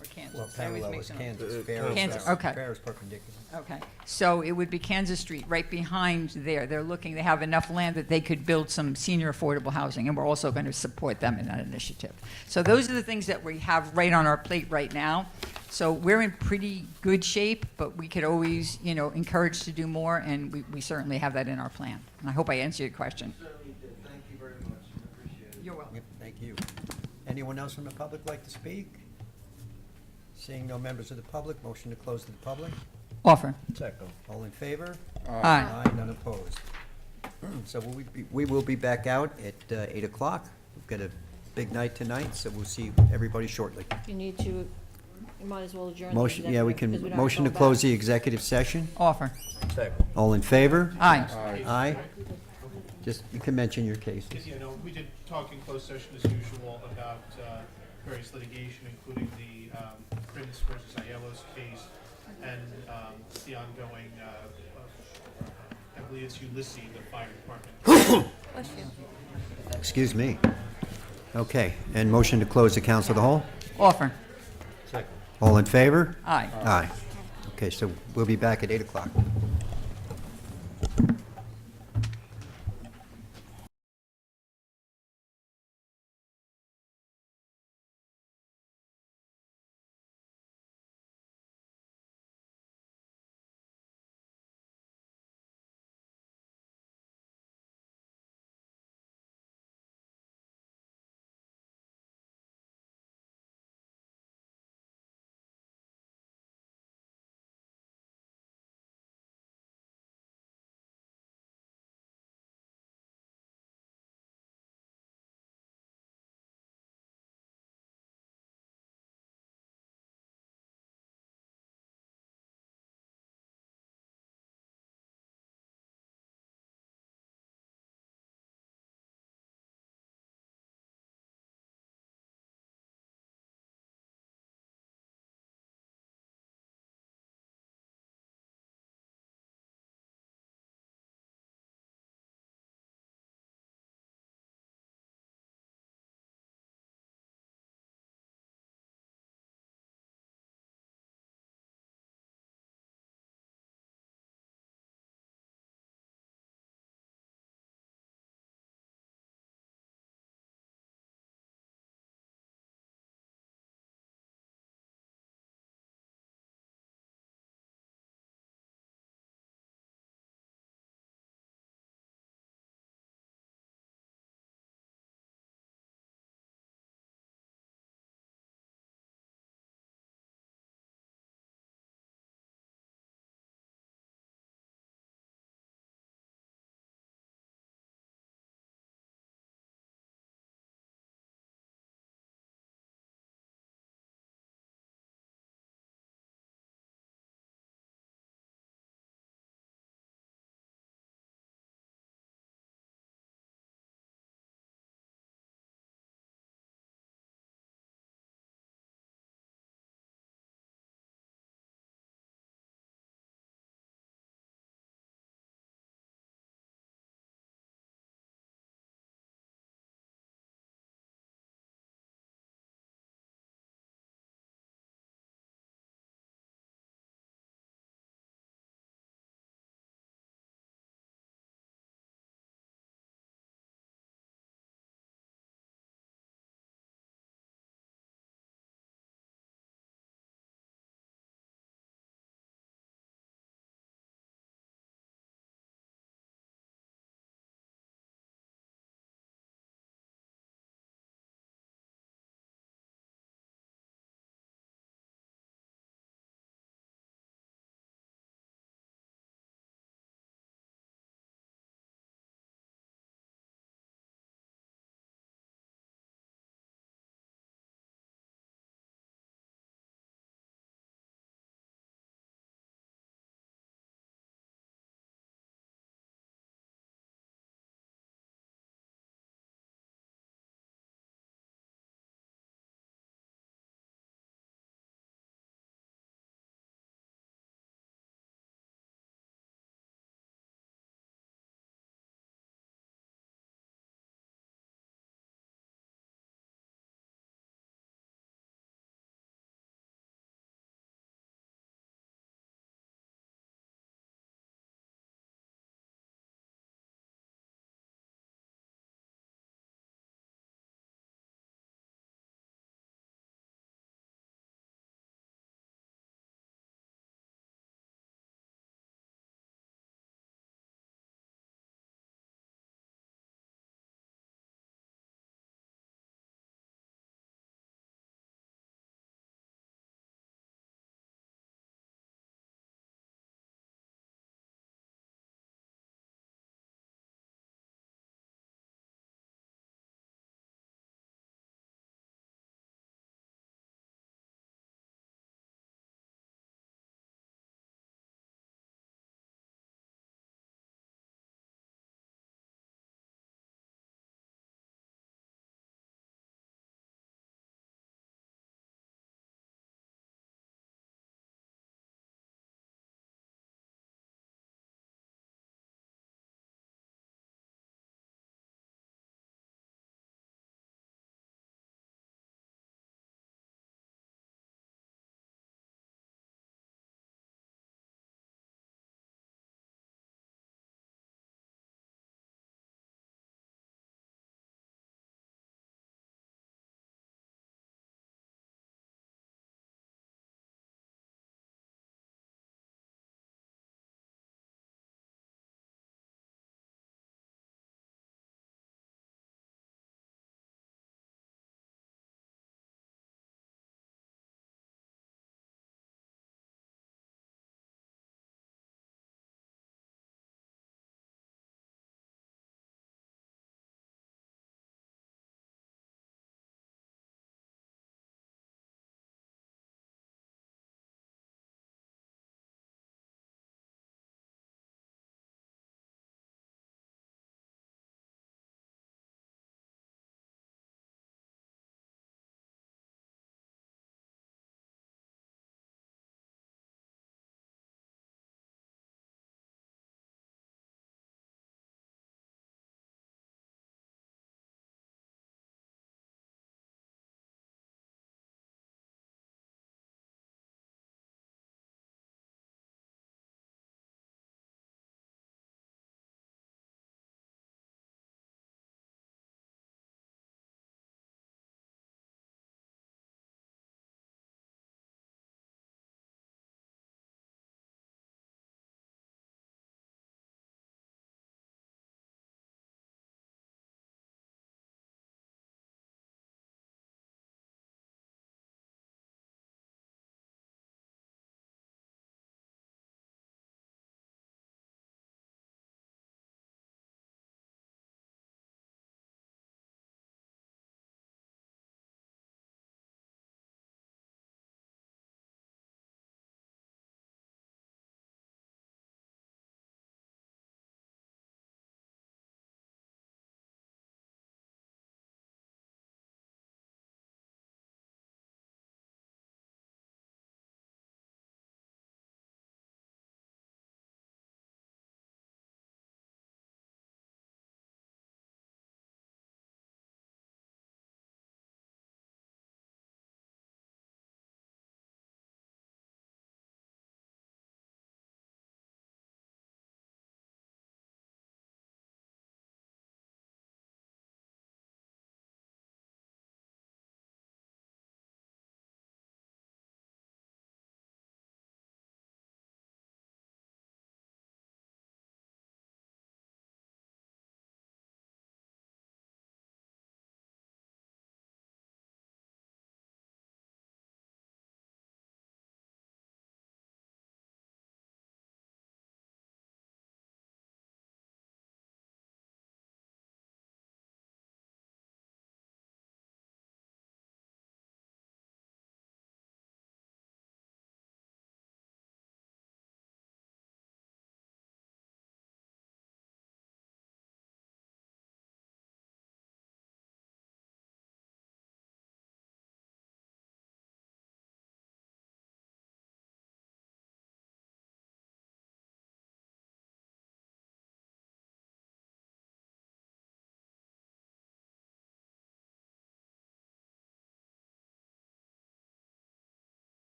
or Kansas? Well, I always parallel make is some- Kansas. Kansas, okay. Fair is perpendicular. Okay, so it would be Kansas Street, right behind there. They're looking, they have enough land that they could build some senior affordable housing, and we're also going to support them in that initiative. So those are the things that we have right on our plate right now. So we're in pretty good shape, but we could always, encourage to do more, and we certainly have that in our plan. And I hope I answered your question. Certainly did. Thank you very much. I appreciate it. You're welcome. Yep, thank you. Anyone else from the public like to speak? Seeing no members of the public, motion to close to the public. Offer. Second. All in favor? Aye. None opposed. So we will be back out at 8 o'clock. We've got a big night tonight, so we'll see everybody shortly. You need to, you might as well adjourn. the Motion, yeah, we executive, 'cause we can, don't motion to go close back. the executive session. Offer. Second. All in favor? Aye. Aye. Just, you can mention your cases. We did talk in closed session as usual about various litigation, including the Prince versus Aiello's case, and the ongoing, I believe it's Ulysses, the fire department. Excuse me. Okay, and motion to close the council of the whole? Offer. All in favor? Aye. Aye. Okay, so we'll be back at 8 o'clock.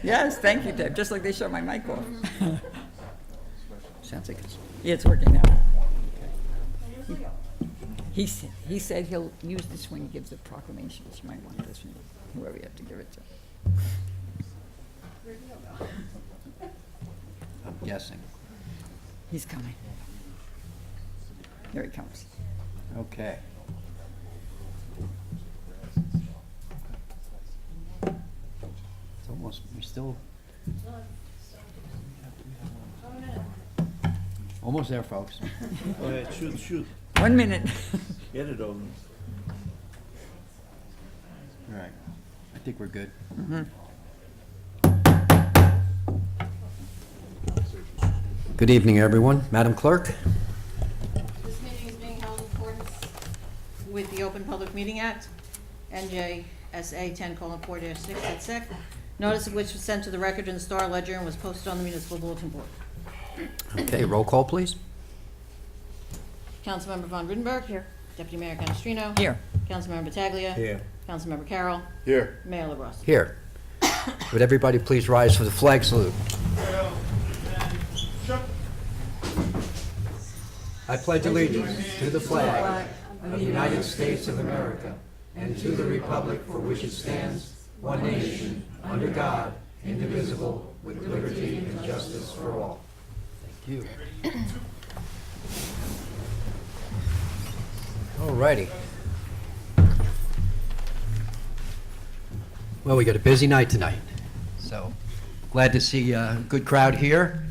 Yes, thank you, Deb, just like they shut my mic off. Sounds like it's, Yeah, it's working now. He said he'll use this when he gives the proclamations. You might want this one, whoever you have to give it to. I'm guessing. He's coming. Here he comes. Okay. It's almost, we're still. Almost there, folks. Go ahead, shoot. 1 minute. Get it over. All right. I think we're good. Good evening, everyone. Madam Clerk? This meeting is being held in accordance with the Open Public Meeting Act, NJSA 10:4-6 at SEC, notice of which was sent to the record in the Star Ledger and was posted on the municipal bulletin board. Okay, roll call, please. Councilmember Von Rudenberg. Here. Deputy Mayor Canestrino. Here. Councilmember Pataglia. Here. Councilmember Carroll. Here. Mayor LaBrus. Here. Would everybody please rise for the flag salute? I pledge allegiance to the flag of the United States of America and to the republic for which it stands, one nation, under God, indivisible, with liberty and justice for all. Thank you. All righty. Well, we got a busy night tonight, so glad to see a good crowd here.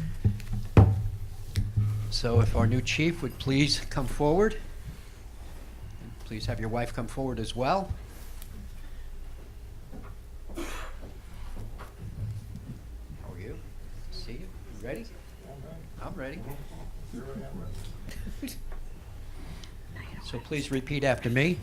So if our new chief would please come forward. And please have your wife come forward as well. How are you? See you. You ready? I'm ready. So please repeat after me.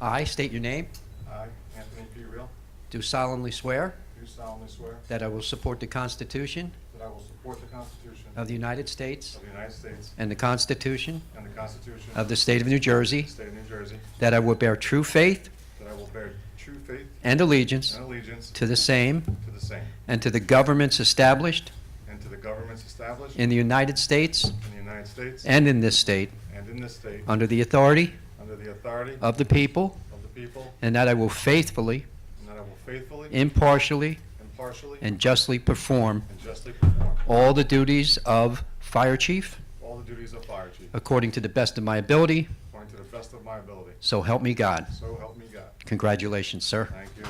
I state your name. I, Anthony P. Real, Do solemnly swear do solemnly swear that I will support the Constitution that I will support the Constitution of the United States of the United States and the Constitution and the Constitution of the State of New Jersey, of the State of New Jersey, that I will bear true faith that I will bear true faith and allegiance and allegiance to the same to the same, and to the governments established and to the governments established in the United States in the United States and in this state and in this state, under the authority under the authority of the people, of the people, and that I will faithfully, and that I will faithfully, impartially, impartially, and justly perform and justly perform all the duties of Fire Chief all the duties of Fire Chief according to the best of my ability, according to the best of my ability. so help me God. So help me God. Congratulations, sir. Thank you.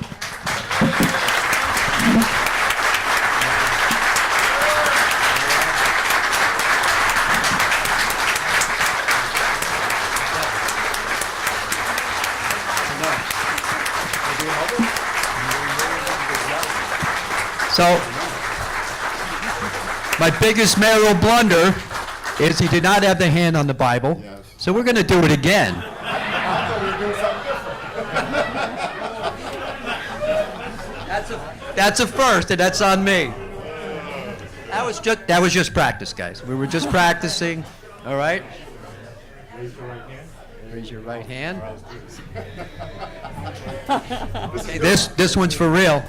So, my biggest mayoral blunder is he did not have the hand on the Bible. Yes. So we're going to do it again. That's a first, and that's on me. That was just practice, guys. We were just practicing. All right. Raise your right hand. Okay, this one's for real.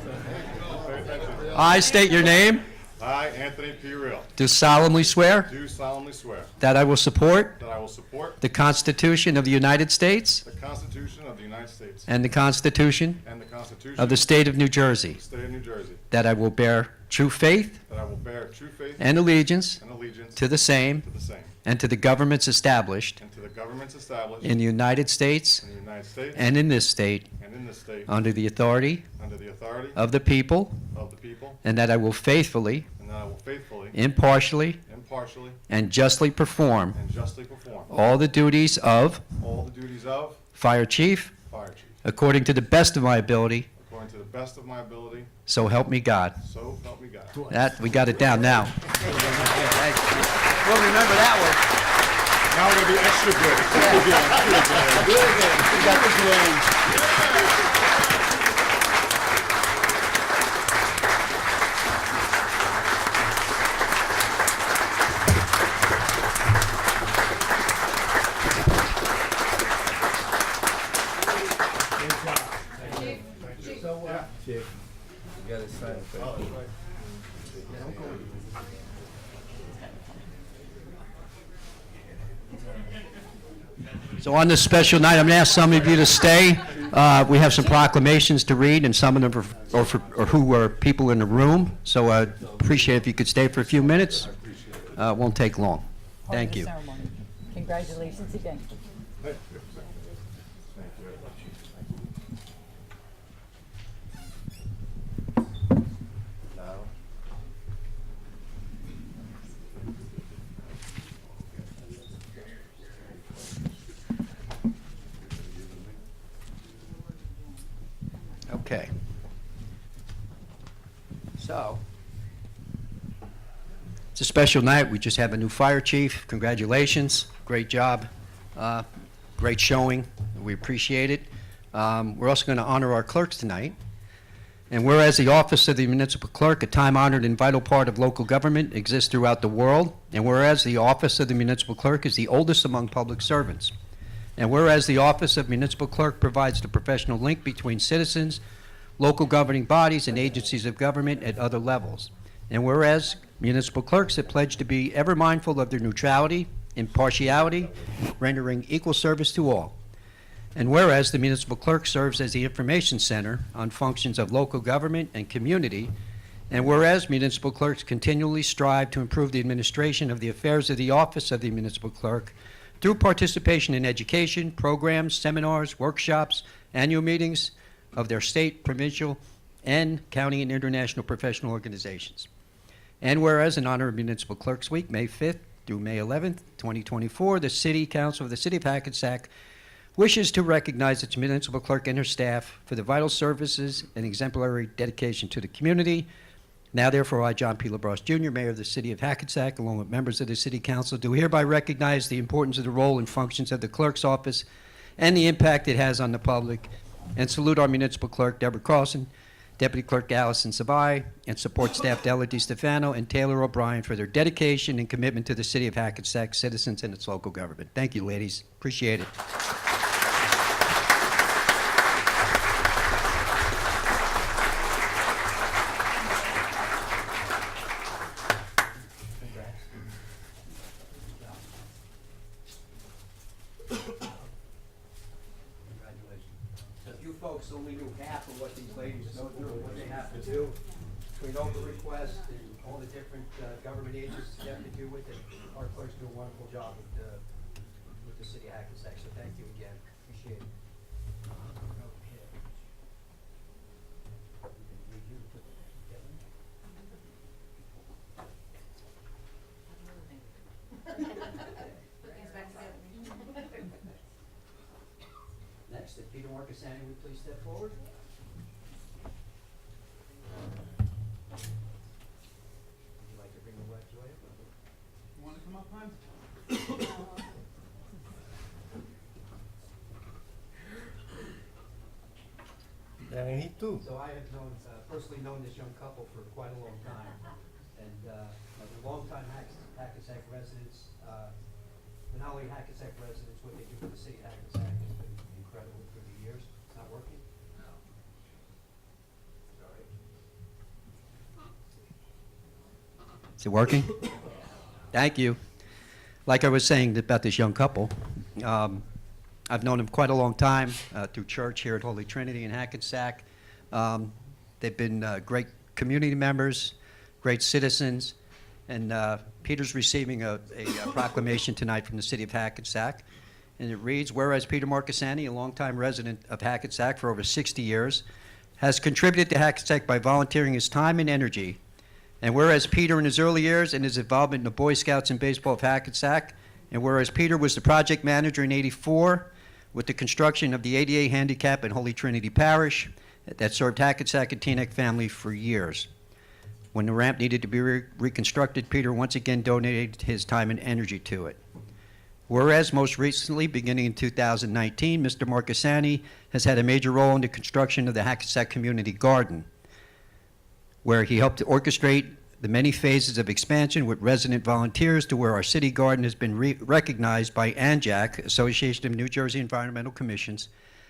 I state your name. I, Anthony P. Real, Do solemnly swear do solemnly swear that I will support that I will support the Constitution of the United States the Constitution of the United States and the Constitution and the Constitution of the State of New Jersey, of the State of New Jersey, that I will bear true faith that I will bear true faith and allegiance and allegiance to the same to the same, and to the governments established and to the governments established in the United States in the United States and in this state and in this state under the authority under the authority of the people, of the people, and that I will faithfully, and that I will faithfully, impartially, impartially, and justly perform and justly perform all the duties of all the duties of Fire Chief Fire Chief according to the best of my ability, according to the best of my ability, so help me God. so help me God. That, we got it down now. We'll remember that one. Now we're gonna be extra good. We got this one. So on this special night, I'm going to ask some of you to stay. We have some proclamations to read, and some of them are who are people in the room. So I'd appreciate if you could stay for a few minutes. It won't take long. Thank you. Congratulations again. Okay. So, it's a special night. We just have a new fire chief. Congratulations. Great job. Great showing. We appreciate it. We're also going to honor our clerks tonight. And whereas the office of the municipal clerk, a time-honored and vital part of local government, exists throughout the world, and whereas the office of the municipal clerk is the oldest among public servants, and whereas the office of municipal clerk provides the professional link between citizens, local governing bodies, and agencies of government at other levels, and whereas municipal clerks have pledged to be ever mindful of their neutrality, impartiality, rendering equal service to all. And whereas the municipal clerk serves as the information center on functions of local government and community, and whereas municipal clerks continually strive to improve the administration of the affairs of the office of the municipal clerk through participation in education, programs, seminars, workshops, annual meetings of their state, provincial, and county and international professional organizations. And whereas in honor of Municipal Clerks Week, May 5th through May 11th, 2024, the City Council of the City of Hackensack wishes to recognize its municipal clerk and her staff for the vital services and exemplary dedication to the community. Now, therefore, I, John P. LaBrosse Jr., Mayor of the City of Hackensack, along with members of the City Council, do hereby recognize the importance of the role and functions of the clerk's office and the impact it has on the public, and salute our municipal clerk, Deborah Carlson, Deputy Clerk Allison Savai, and support staff Della DiStefano and Taylor O'Brien for their dedication and commitment to the City of Hackensack, citizens, and its local government. Thank you, ladies. Appreciate it. Folks only knew half of what these ladies go through and what they have to do between open requests and all the different government agencies they have to do with it. Our clerks do a wonderful job with the City of Hackensack, so thank you again. Appreciate it. Next, if Peter Marcassani would please step forward. Would you like to bring the wet joy up? You want to come up, hon? Yeah, me too. So I have known, personally known this young couple for quite a long time, and they're longtime Hackensack residents. But not only Hackensack residents, what they do for the city of Hackensack has been incredible through the years. It's not working? No. Sorry. Is it working? Thank you. Like I was saying about this young couple, I've known them quite a long time through church here at Holy Trinity in Hackensack. They've been great community members, great citizens, and Peter's receiving a proclamation tonight from the City of Hackensack, and it reads, whereas Peter Marcassani, a longtime resident of Hackensack for over 60 years, has contributed to Hackensack by volunteering his time and energy, and whereas Peter in his early years and his involvement in the Boy Scouts and Baseball of Hackensack, and whereas Peter was the project manager in '84 with the construction of the ADA handicap in Holy Trinity Parish that served Hackensack and Teaneck family for years. When the ramp needed to be reconstructed, Peter once again donated his time and energy to it. Whereas most recently, beginning in 2019, Mr. Marcassani has had a major role in the construction of the Hackensack Community Garden, where he helped to orchestrate the many phases of expansion with resident volunteers to where our city garden has been recognized by ANJAC, Association of New Jersey Environmental Commissions.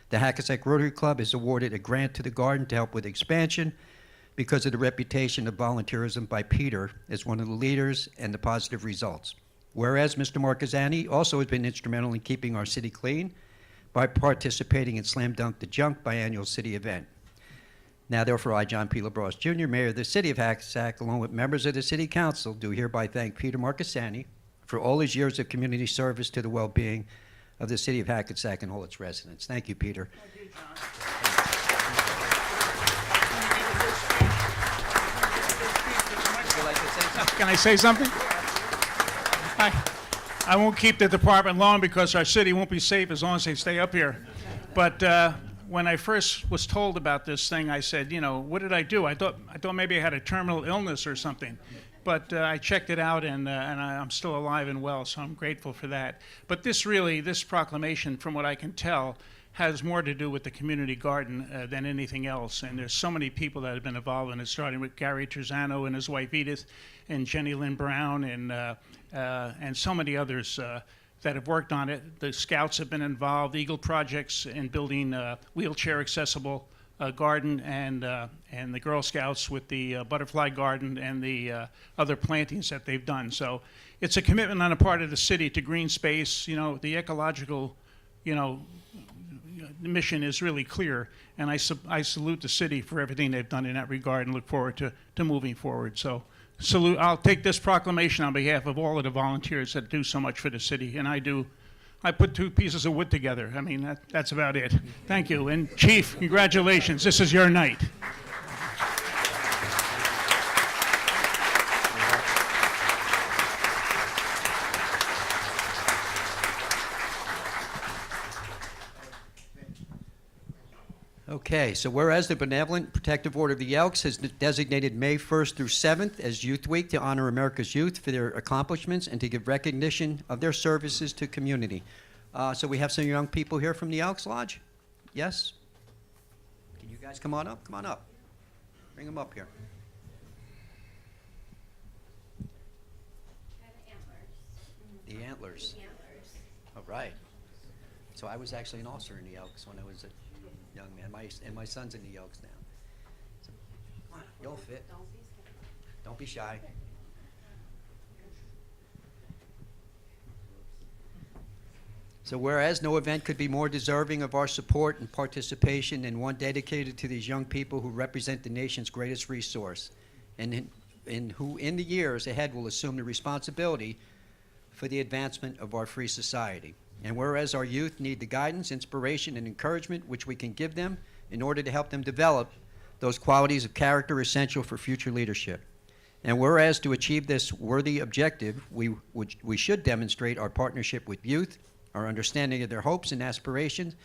The Hackensack Rotary Club has awarded a grant to the garden to help with expansion, because of the reputation of volunteerism by Peter as one of the leaders and the positive results. Whereas Mr. Marquezani also has been instrumental in keeping our city clean by participating in Slam Dunk the Junk biannual city event. Now, therefore, I, John P. LaBrosse Jr., Mayor of the City of Hackensack, along with members of the City Council, do hereby thank Peter Marquezani for all his years of community service to the well-being of the City of Hackensack and all its residents. Thank you, Peter. Can I say something? I won't keep the department long because our city won't be safe as long as they stay up here. But when I first was told about this thing, I said, you know, what did I do? I thought maybe I had a terminal illness or something. But I checked it out, and I'm still alive and well, so I'm grateful for that. But this proclamation, from what I can tell, has more to do with the community garden than anything else. And there's so many people that have been involved in it, starting with Gary Terzano and his wife Edith, and Jenny Lynn Brown, and so many others that have worked on it. The Scouts have been involved, Eagle Projects in building wheelchair accessible garden, and the Girl Scouts with the butterfly garden and the other plantings that they've done. So it's a commitment on the part of the city to green space. You know, the ecological, the mission is really clear, and I salute the city for everything they've done in that regard and look forward to moving forward. So salute. I'll take this proclamation on behalf of all of the volunteers that do so much for the city, and I put two pieces of wood together. I mean, that's about it. Thank you. And Chief, congratulations. This is your night. Okay, so whereas the Benevolent Protective Order of the Elks has designated May 1st through 7th as Youth Week to honor America's youth for their accomplishments and to give recognition of their services to community. So we have some young people here from the Elks Lodge? Yes? Can you guys come on up? Come on up. Bring them up here. The Antlers. The Antlers. All right. So I was actually an officer in the Elks when I was a young man. My son's in the Elks now. So, come on, you'll fit. Don't be shy. So whereas no event could be more deserving of our support and participation than one dedicated to these young people who represent the nation's greatest resource, and who in the years ahead will assume the responsibility for the advancement of our free society. And whereas our youth need the guidance, inspiration, and encouragement which we can give them in order to help them develop those qualities of character essential for future leadership. And whereas to achieve this worthy objective, we should demonstrate our partnership with youth, our understanding of their hopes and aspirations,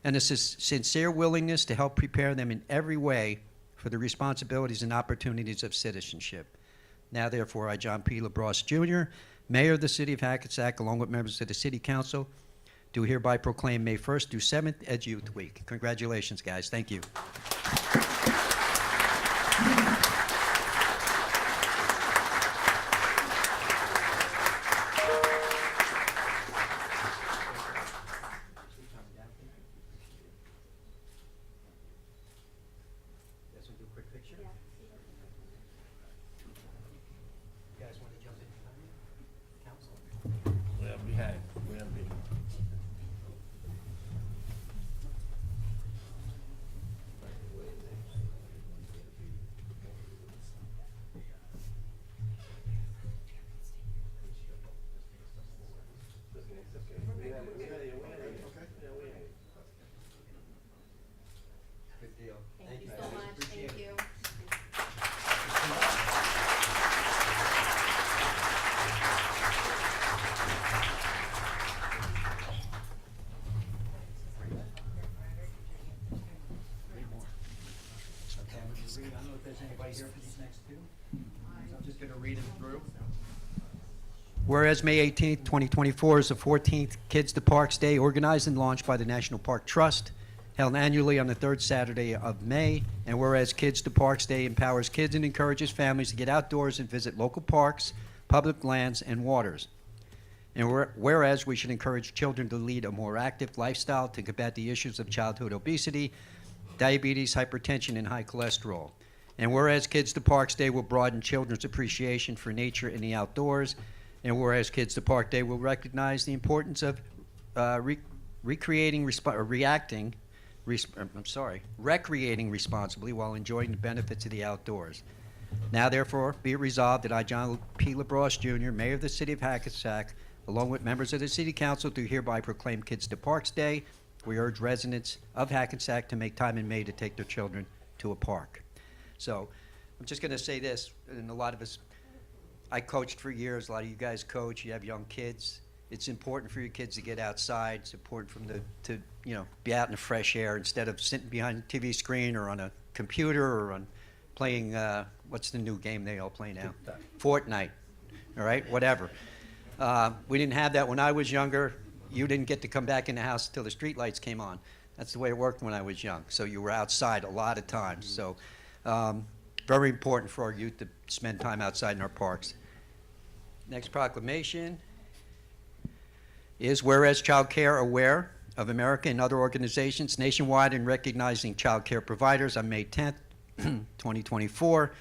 and a sincere willingness to help prepare them in every way for the responsibilities and opportunities of citizenship. Now, therefore, I, John P. LaBrosse Jr., Mayor of the City of Hackensack, along with members of the City Council, do hereby proclaim May 1st through 7th as Youth Week. Congratulations, guys. Thank you. We're behind. We're behind. Good deal. Thank you so much. Thank you. Okay, I'm going to read. I don't know if there's anybody here for these next two. So I'm just going to read them through. Whereas May 18th, 2024 is the 14th Kids to Parks Day organized and launched by the National Park Trust, held annually on the third Saturday of May. And whereas Kids to Parks Day empowers kids and encourages families to get outdoors and visit local parks, public lands, and waters. And whereas we should encourage children to lead a more active lifestyle to combat the issues of childhood obesity, diabetes, hypertension, and high cholesterol. And whereas Kids to Parks Day will broaden children's appreciation for nature and the outdoors, and whereas Kids to Park Day will recognize the importance of recreating responsibly while enjoying the benefits of the outdoors. Now therefore be it resolved that I, John P. LaBrosse Jr., Mayor of the City of Hackensack, along with members of the City Council, do hereby proclaim Kids to Parks Day. We urge residents of Hackensack to make time in May to take their children to a park. So I'm just going to say this, and a lot of us, I coached for years, a lot of you guys coach, you have young kids. It's important for your kids to get outside. It's important for them to be out in the fresh air instead of sitting behind a TV screen or on a computer or on playing, what's the new game they all play now? Fortnite, all right, whatever. We didn't have that when I was younger. You didn't get to come back in the house until the street lights came on. That's the way it worked when I was young. So you were outside a lot of times. So very important for our youth to spend time outside in our parks. Next proclamation is whereas Child Care Aware of America and other organizations nationwide in recognizing child care providers on May 10th, 2024.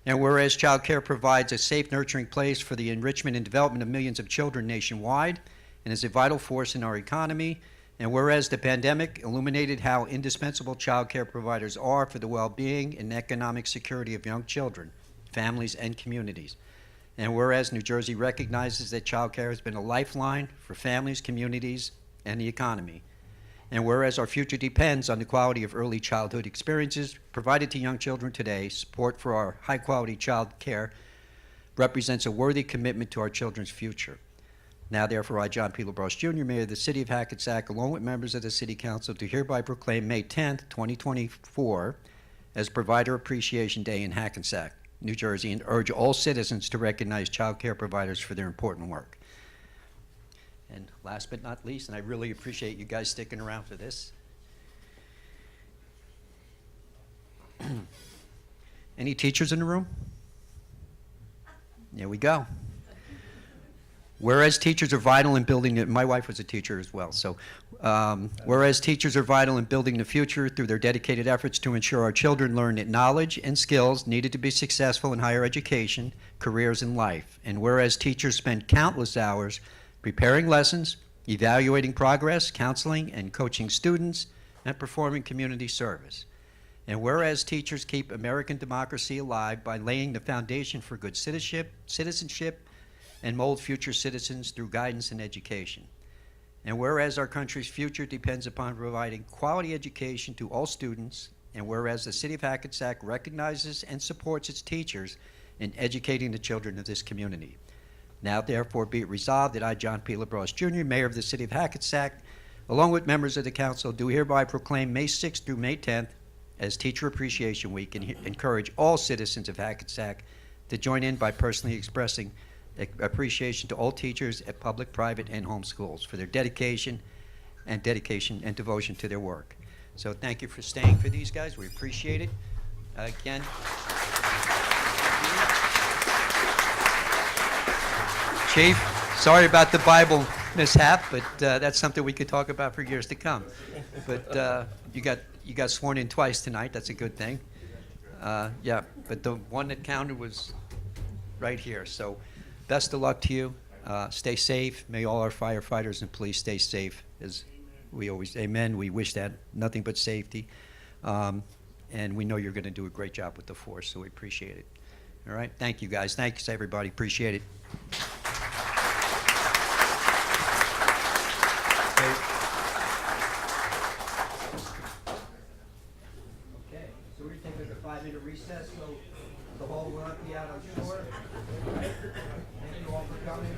And whereas child care provides a safe, nurturing place for the enrichment and development of millions of children nationwide and is a vital force in our economy. And whereas the pandemic illuminated how indispensable child care providers are for the well-being and economic security of young children, families, and communities. And whereas New Jersey recognizes that child care has been a lifeline for families, communities, and the economy. And whereas our future depends on the quality of early childhood experiences provided to young children today, support for our high-quality child care represents a worthy commitment to our children's future. Now, therefore, I, John P. LaBrosse Jr., Mayor of the City of Hackensack, along with members of the City Council, do hereby proclaim May 10th, 2024 as Provider Appreciation Day in Hackensack, New Jersey, and urge all citizens to recognize child care providers for their important work. And last but not least, and I really appreciate you guys sticking around for this. Any teachers in the room? There we go. Whereas teachers are vital in building, my wife was a teacher as well, so whereas teachers are vital in building the future through their dedicated efforts to ensure our children learn the knowledge and skills needed to be successful in higher education, careers, and life. And whereas teachers spend countless hours preparing lessons, evaluating progress, counseling and coaching students, and performing community service. And whereas teachers keep American democracy alive by laying the foundation for good citizenship, and mold future citizens through guidance and education. And whereas our country's future depends upon providing quality education to all students, and whereas the City of Hackensack recognizes and supports its teachers in educating the children of this community. Now therefore be it resolved that I, John P. LaBrosse Jr., Mayor of the City of Hackensack, along with members of the Council, do hereby proclaim May 6th through May 10th as Teacher Appreciation Week and encourage all citizens of Hackensack to join in by personally expressing appreciation to all teachers at public, private, and home schools for their dedication and devotion to their work. So thank you for staying for these guys. We appreciate it. Again, Chief, sorry about the Bible mishap, but that's something we could talk about for years to come. But you got sworn in twice tonight. That's a good thing. Yeah, but the one that counted was right here. So best of luck to you. Stay safe. May all our firefighters and police stay safe, as we always, amen. We wish that, nothing but safety. And we know you're going to do a great job with the force, so we appreciate it. All right, thank you guys. Thanks everybody, appreciate it. Okay, so we're taking a 5-minute recess, so the hall will not be out on shore. Thank you all for coming.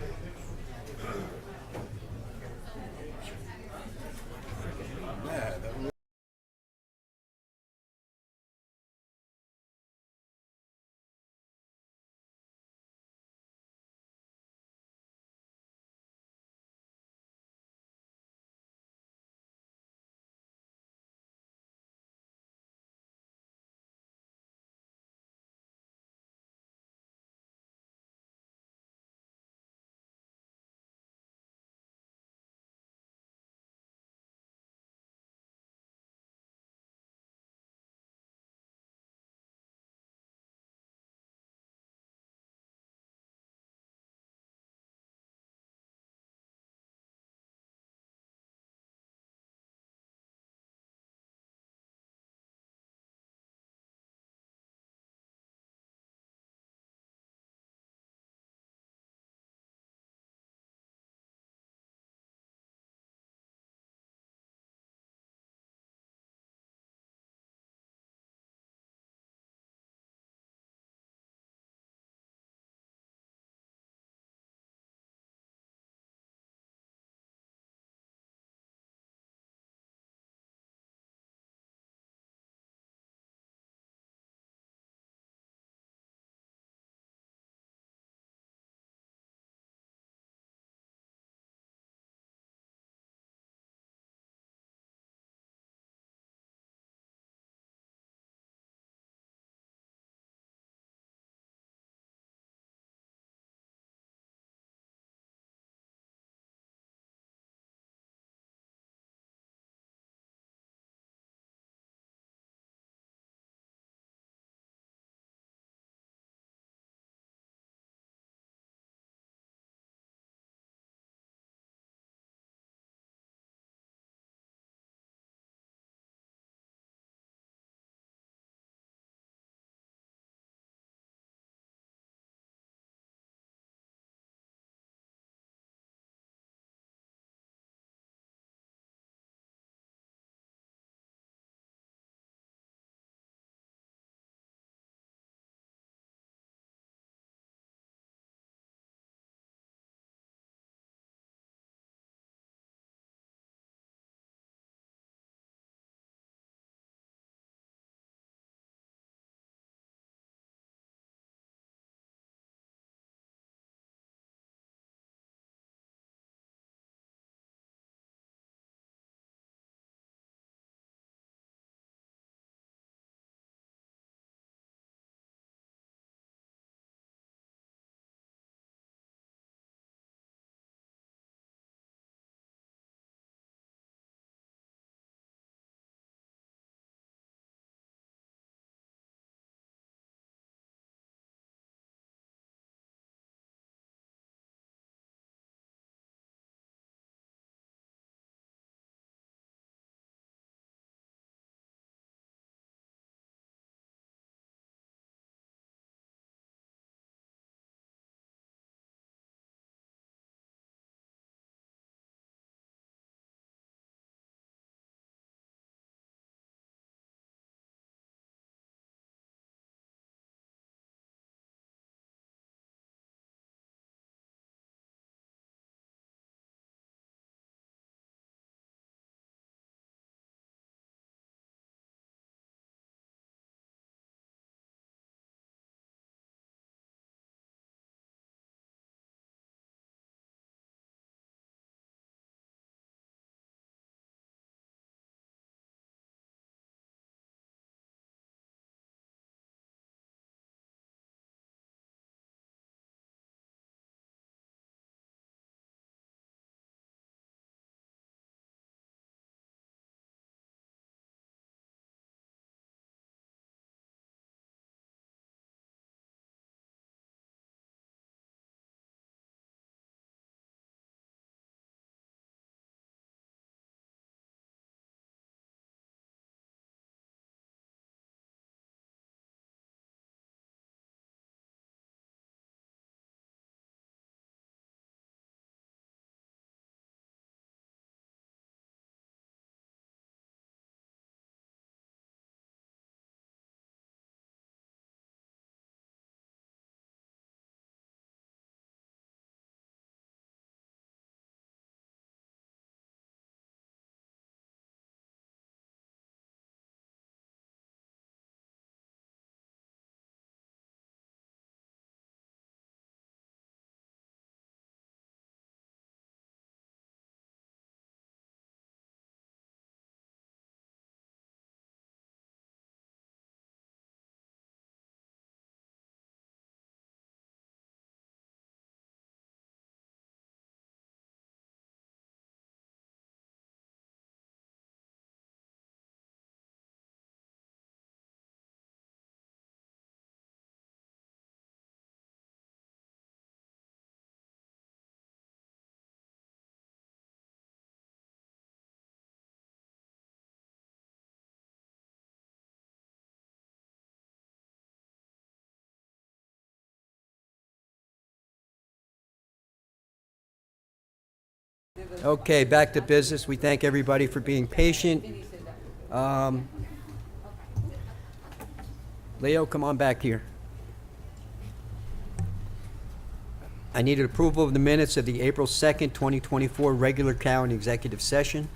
Okay, back to business. We thank everybody for being patient. Leo, come on back here. I need an approval of the minutes of the April 2nd, 2024 regular county executive session.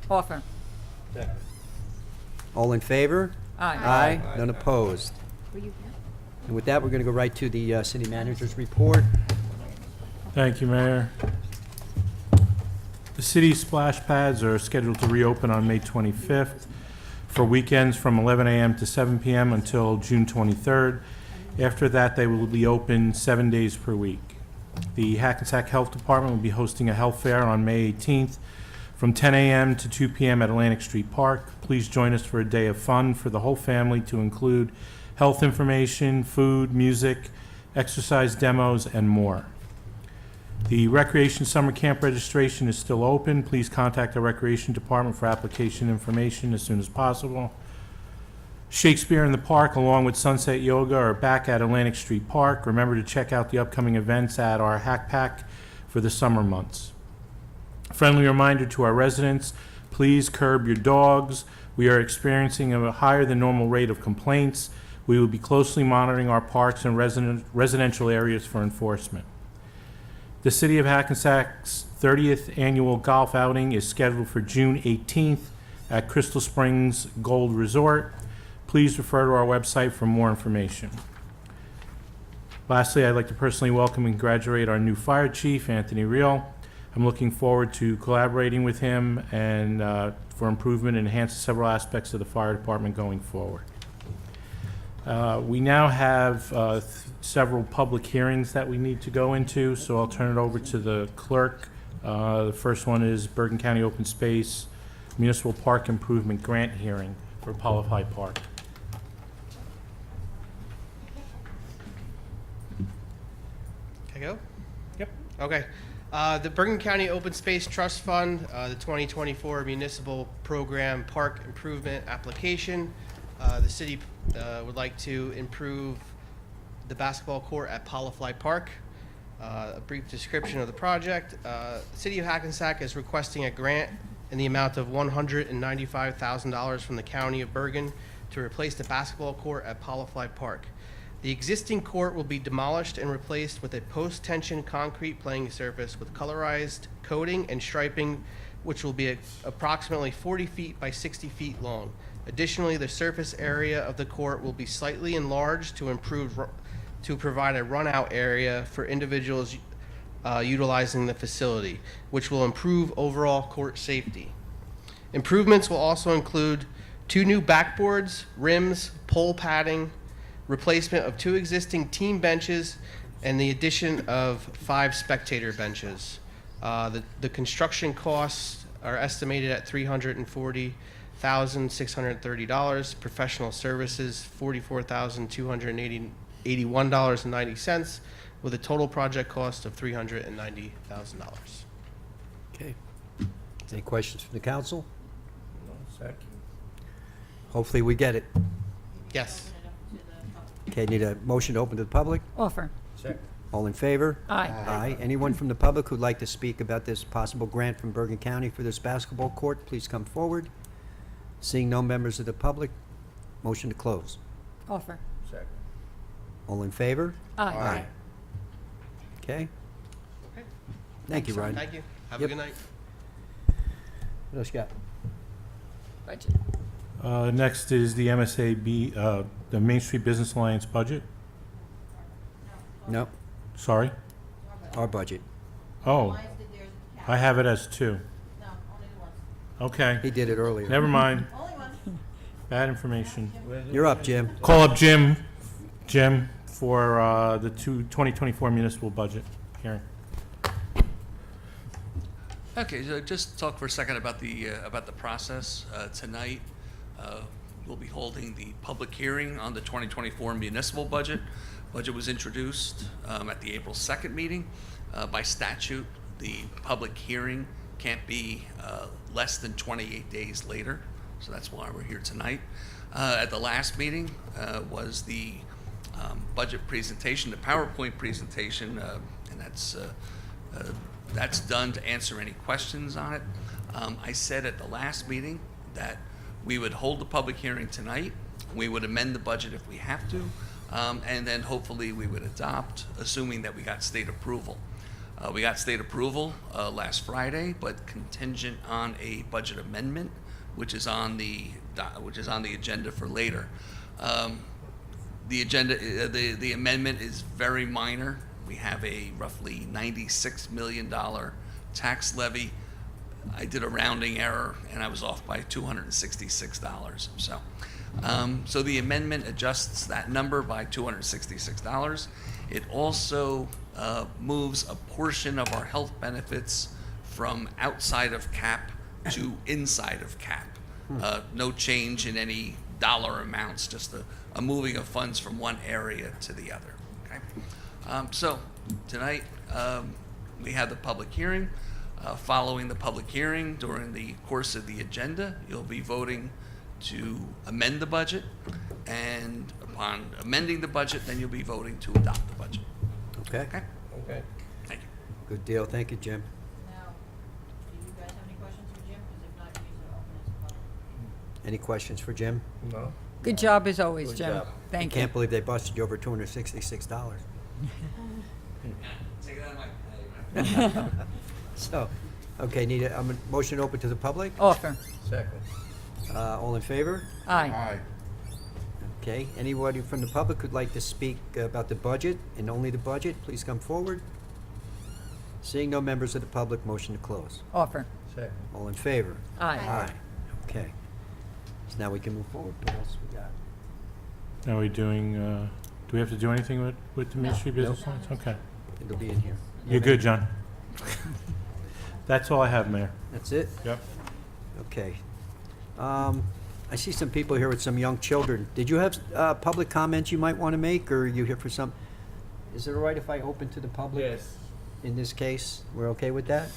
Offer. All in favor? Aye. Aye. None opposed. And with that, we're going to go right to the city manager's report. Thank you, Mayor. The city's splash pads are scheduled to reopen on May 25th for weekends from 11 a.m. to 7 p.m. until June 23rd. After that, they will be open 7 days per week. The Hackensack Health Department will be hosting a health fair on May 18th from 10 a.m. to 2 p.m. at Atlantic Street Park. Please join us for a day of fun for the whole family to include health information, food, music, exercise demos, and more. The Recreation Summer Camp registration is still open. Please contact the Recreation Department for application information as soon as possible. Shakespeare in the Park along with Sunset Yoga are back at Atlantic Street Park. Remember to check out the upcoming events at our Hack Pack for the summer months. A friendly reminder to our residents, please curb your dogs. We are experiencing a higher than normal rate of complaints. We will be closely monitoring our parks and residential areas for enforcement. The City of Hackensack's 30th annual golf outing is scheduled for June 18th at Crystal Springs Gold Resort. Please refer to our website for more information. Lastly, I'd like to personally welcome and congratulate our new fire chief, Anthony Reel. I'm looking forward to collaborating with him and for improvement and enhance several aspects of the fire department going forward. We now have several public hearings that we need to go into, so I'll turn it over to the clerk. The first one is Bergen County Open Space Municipal Park Improvement Grant Hearing for Polypi Park. Can I go? Yep. Okay. The Bergen County Open Space Trust Fund, the 2024 Municipal Program Park Improvement Application. The city would like to improve the basketball court at Polyfly Park. A brief description of the project. The City of Hackensack is requesting a grant in the amount of $195,000 from the County of Bergen to replace the basketball court at Polyfly Park. The existing court will be demolished and replaced with a post-tension concrete playing surface with colorized coating and striping, which will be approximately 40 feet by 60 feet long. Additionally, the surface area of the court will be slightly enlarged to provide a run-out area for individuals utilizing the facility, which will improve overall court safety. Improvements will also include 2 new backboards, rims, pole padding, replacement of 2 existing team benches, and the addition of 5 spectator benches. The construction costs are estimated at $340,630. Professional services, $44,281.90, with a total project cost of $390,000. Okay. Any questions from the council? No, second. Hopefully we get it. Yes. Okay, need a motion to open to the public? Offer. Second. All in favor? Aye. Aye. Anyone from the public who'd like to speak about this possible grant from Bergen County for this basketball court, please come forward. Seeing no members of the public, motion to close. Offer. Second. All in favor? Aye. Okay. Okay. Thank you, Ryan. Thank you. Have Yep. a good night. What else you got? Budget. Next is the MSAB, the Main Street Business Alliance budget. No, Sorry. our budget. Oh, I have it as 2. No, only the ones. Okay, He did it earlier. never mind. Only one. Bad information. You're up, Jim. Call up Jim for the 2024 municipal budget hearing. Okay, so just talk for a second about the process. Tonight, we'll be holding the public hearing on the 2024 municipal budget. Budget was introduced at the April 2nd meeting. By statute, the public hearing can't be less than 28 days later, so that's why we're here tonight. At the last meeting was the budget presentation, the PowerPoint presentation, and that's that's done to answer any questions on it. I said at the last meeting that we would hold the public hearing tonight. We would amend the budget if we have to, and then hopefully we would adopt, assuming that we got state approval. We got state approval last Friday, but contingent on a budget amendment, which is on the agenda for later. The amendment is very minor. We have a roughly $96 million tax levy. I did a rounding error and I was off by $266. So the amendment adjusts that number by $266. It also moves a portion of our health benefits from outside of cap to inside of cap. No change in any dollar amounts, just a moving of funds from one area to the other. Okay? So tonight we have the public hearing. Following the public hearing, during the course of the agenda, you'll be voting to amend the budget, and upon amending the budget, then you'll be voting to adopt the budget. Okay, Okay? Okay. Thank you. good deal. Thank you, Jim. Now, do you guys have any questions for Jim? Because if not, you need to open it to public. Any questions for Jim? No? Good job as always, Good Jim. job. Thank you. Can't believe they busted you over $266. Take it out of my. So, okay, need a motion open to the public? Offer. Second. All in favor? Aye. Aye. Okay, anybody from the public who'd like to speak about the budget and only the budget, please come forward. Seeing no members of the public, motion to close. Offer. Second. All in favor? Aye. Aye. Okay. So now we can move forward. What else we got? Are we doing, do we have to do anything with the Main Street Business Alliance? Okay. It'll be in here. You're good, John. That's all I have, Mayor. That's it? Yep. Okay. I see some people here with some young children. Did you have public comments you might want to make, or are you here for some? Is it all right if I open to the public? Yes. In this case, we're okay with that?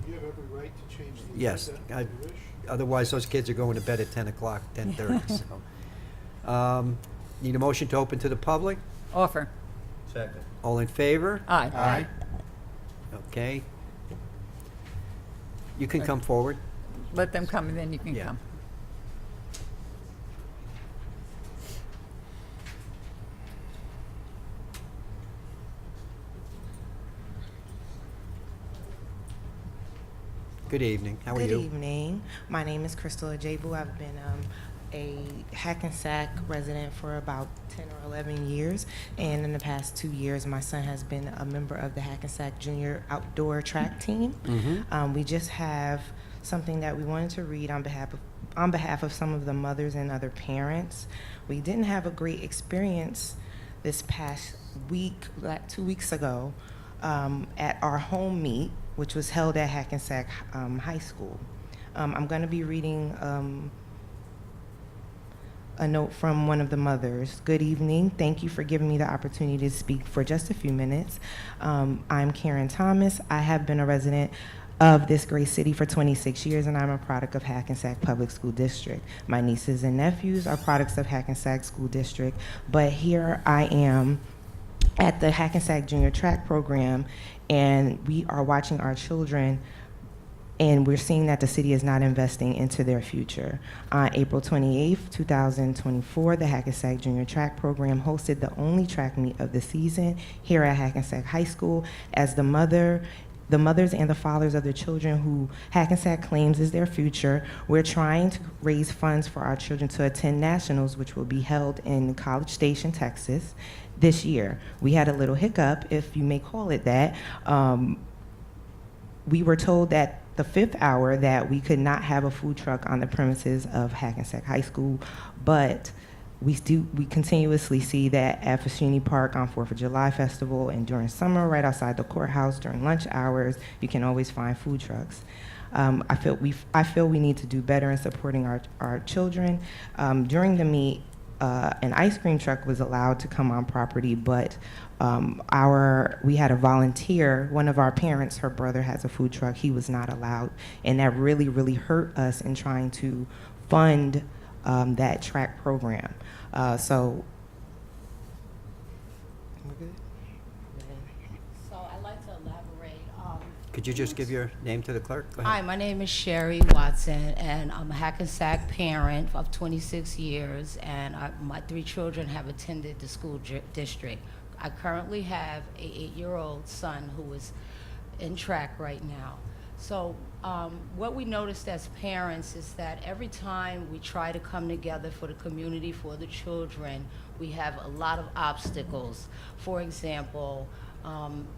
You have every right to change the Yes. agenda if you wish. Otherwise, those kids are going to bed at 10 o'clock, 10:30, so. Need a motion to open to the public? Offer. Second. All in favor? Aye. Aye. Okay. You can come forward. Let them come and then you can Yeah. come. Good evening. How are you? Good evening. My name is Crystal Ajebu. I've been a Hackensack resident for about 10 or 11 years, and in the past 2 years, my son has been a member of the Hackensack Junior Outdoor Track Team. We just have something that we wanted to read on behalf of some of the mothers and other parents. We didn't have a great experience this past week, like 2 weeks ago, at our home meet, which was held at Hackensack High School. I'm going to be reading a note from one of the mothers. Good evening. Thank you for giving me the opportunity to speak for just a few minutes. I'm Karen Thomas. I have been a resident of this great city for 26 years, and I'm a product of Hackensack Public School District. My nieces and nephews are products of Hackensack School District, but here I am at the Hackensack Junior Track Program, and we are watching our children, and we're seeing that the city is not investing into their future. On April 28th, 2024, the Hackensack Junior Track Program hosted the only track meet of the season here at Hackensack High School. As the mothers and the fathers of the children who Hackensack claims is their future, we're trying to raise funds for our children to attend nationals, which will be held in College Station, Texas, this year. We had a little hiccup, if you may call it that. We were told that the 5th hour that we could not have a food truck on the premises of Hackensack High School, but we continuously see that at Fashini Park on 4th of July Festival, and during summer, right outside the courthouse during lunch hours, you can always find food trucks. I feel we need to do better in supporting our children. During the meet, an ice cream truck was allowed to come on property, but we had a volunteer, one of our parents, her brother has a food truck, he was not allowed, and that really, really hurt us in trying to fund that track program. So we're good? So I'd like to elaborate. Could you just give your name to the clerk? Go ahead. Hi, my name is Sherry Watson, and I'm a Hackensack parent of 26 years, and my 3 children have attended the school district. I currently have a 8-year-old son who is in track right now. So what we noticed as parents is that every time we try to come together for the community, for the children, we have a lot of obstacles. For example,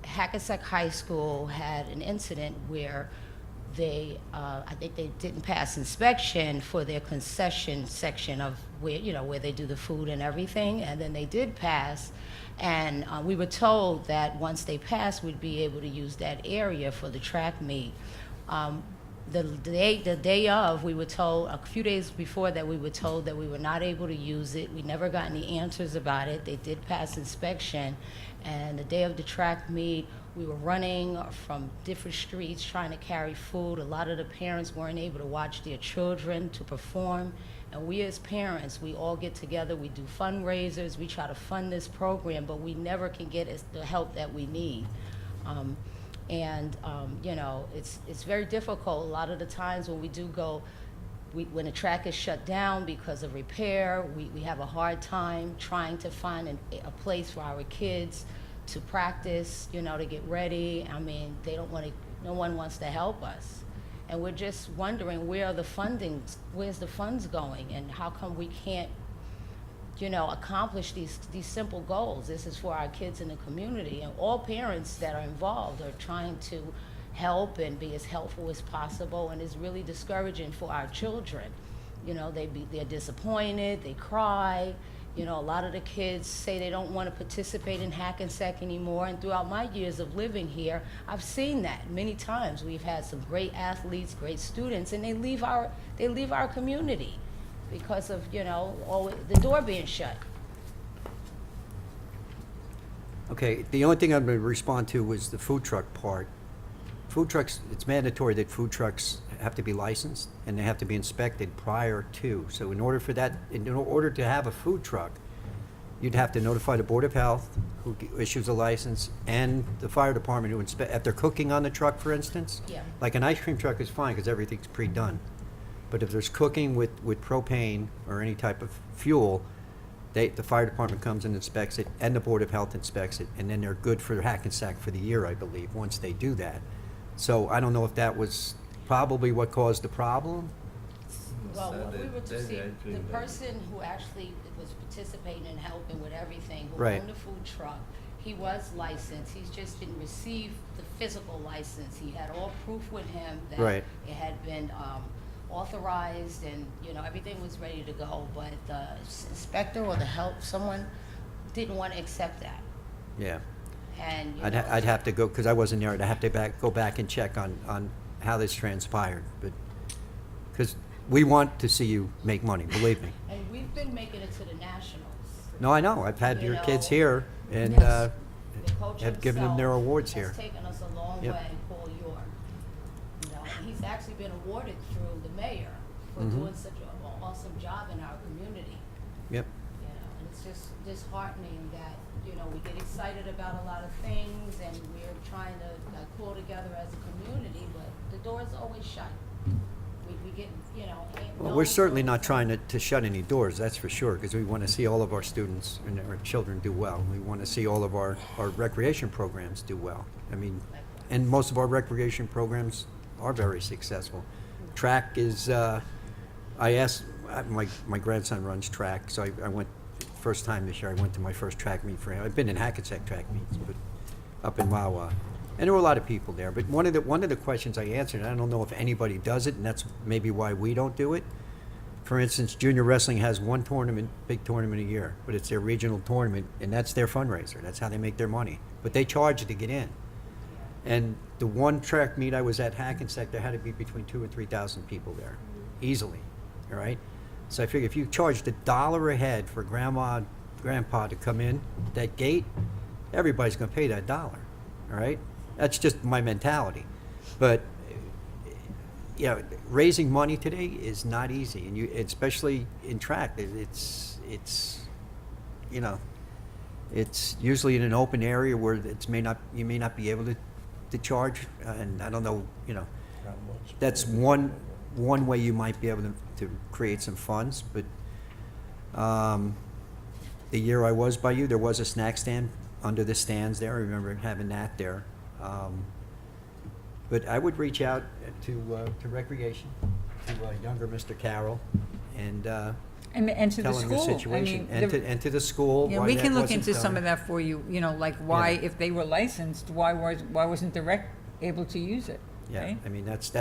Hackensack High School had an incident where they, I think they didn't pass inspection for their concession section of where, where they do the food and everything, and then they did pass, and we were told that once they passed, we'd be able to use that area for the track meet. The day of, we were told, a few days before that, we were told that we were not able to use it. We never got any answers about it. They did pass inspection, and the day of the track meet, we were running from different streets trying to carry food. A lot of the parents weren't able to watch their children to perform, and we as parents, we all get together, we do fundraisers, we try to fund this program, but we never can get the help that we need. It's very difficult. A lot of the times when we do go, when the track is shut down because of repair, we have a hard time trying to find a place for our kids to practice, to get ready. I mean, no one wants to help us. And we're just wondering where's the funds going, and how come we can't, accomplish these simple goals. This is for our kids in the community, and all parents that are involved are trying to help and be as helpful as possible, and it's really discouraging for our children. They're disappointed, they cry. A lot of the kids say they don't want to participate in Hackensack anymore, and throughout my years of living here, I've seen that many times. We've had some great athletes, great students, and they leave our community because of, the door being shut. Okay, the only thing I'm going to respond to was the food truck part. Food trucks, it's mandatory that food trucks have to be licensed and they have to be inspected prior to. So in order to have a food truck, you'd have to notify the Board of Health, who issues a license, and the fire department who inspect, if they're cooking on the truck, for instance. Yeah. Like an ice cream truck is fine because everything's pre-done. But if there's cooking with propane or any type of fuel, the fire department comes and inspects it, and the Board of Health inspects it, and then they're good for Hackensack for the year, I believe, once they do that. So I don't know if that was probably what caused the problem. Well, what we were to see, the person who actually was participating and helping with everything, who Right. owned the food truck, he was licensed. He just didn't receive the physical license. He had all proof with him that Right. it had been authorized, and everything was ready to go. But the inspector or someone didn't want to accept that. Yeah. And I'd have to go, because I wasn't there, I'd have to go back and check on how this transpired, but, because we want to see you make money, believe me. And we've been making it to the nationals. No, I know, I've had your kids here, and Yes. The coach have given them their himself awards here. has taken us a long Yep. way, Paul York. And he's actually been awarded through the mayor for Mhm. doing such an awesome job in our community. Yep. And it's just disheartening that, we get excited about a lot of things, and we're trying to pull together as a community, but the door's always shut. We get, Well, we're certainly not trying to shut any doors, that's for sure, because we want to see all of our students and our children do well. We want to see all of our recreation programs do well. I mean, and most of our recreation programs are very successful. Track is, my grandson runs track, so I went, first time this year, I went to my first track meet for him. I've been in Hackensack track meets, but up in Wawa. And there were a lot of people there, but one of the questions I answered, and I don't know if anybody does it, and that's maybe why we don't do it. For instance, junior wrestling has one tournament, big tournament a year, but it's their regional tournament, and that's their fundraiser. That's how they make their money. But they charge to get in. And the one track meet I was at Hackensack, there had to be between 2,000 and 3,000 people there, easily. All right. So I figure if you charged $1 a head for grandma, grandpa to come in that gate, everybody's going to pay that $1. All right. That's just my mentality. But raising money today is not easy, and especially in track, it's usually in an open area where you may not be able the charge, and I don't know, you know, that's one way you might be able to create some funds, but the year I was by you, there was a snack stand under the stands there. I remember having that there. But I would reach out to Recreation, to younger Mr. Carroll, and And to the tell him the school. I situation. mean, And to the school, Yeah, why we that can look wasn't into some done. of that for you, you know, like why, Yeah. if they were licensed, why wasn't the rec able to use it? Yeah, right? I mean, that's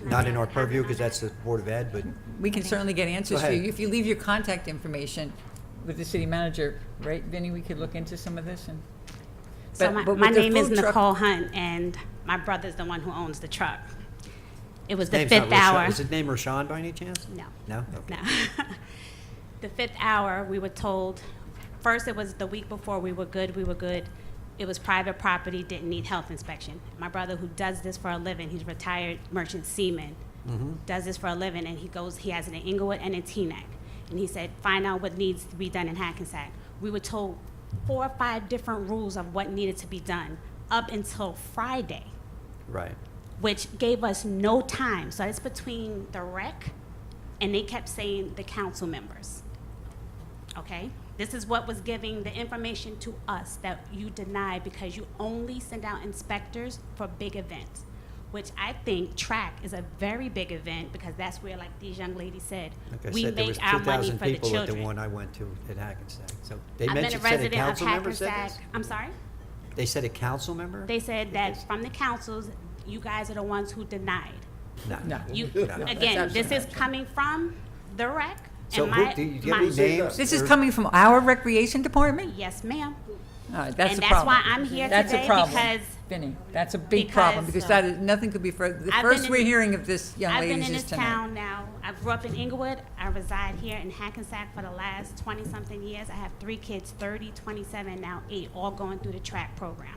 not in our purview, because that's the Board of Ed, but We can certainly get answers Go for you. ahead. If you leave your contact information with the city manager, right, Vinny, we could look into some of this and. So but my with the name is food truck- Nicole Hunt, and my brother's the one who owns the truck. It was the name's not fifth Rashawn. hour. Is his name Rashawn by any chance? No. No? Okay. No. The fifth hour, we were told, first it was the week before, we were good. It was private property, didn't need health inspection. My brother, who does this for a living, he's retired merchant seaman, does this for a living, and he has it in Inglewood and in Teaneck. And he said, find out what needs to be done in Hackensack. We were told 4 or 5 different rules of what needed to be done up until Friday, Right. which gave us no time. So it's between the rec, and they kept saying the council members. Okay? This is what was giving the information to us that you denied because you only send out inspectors for big events, which I think track is a very big event because that's where, like these young ladies said, Like I we said, there was make our money 2,000 for the people at the children. one I went to at Hackensack. So they I've been a mentioned, said a resident of council member said Hackensack. this? I'm sorry? They said a council member? They said that from the councils, you guys are the ones who denied. No. No. You, No. again, this is coming from the rec. So and who, my, do you my- have any names? This is or- coming from our recreation department? Yes, ma'am. All right, that's And a that's problem. why I'm here That's today a problem, because- Vinny, that's a big problem, because, because that is, nothing could be further, the I've first been we're in- hearing of this young I've been lady's in is this tonight. town now. I grew up in Inglewood. I reside here in Hackensack for the last 20-something years. I have 3 kids, 30, 27, now 8, all going through the track program.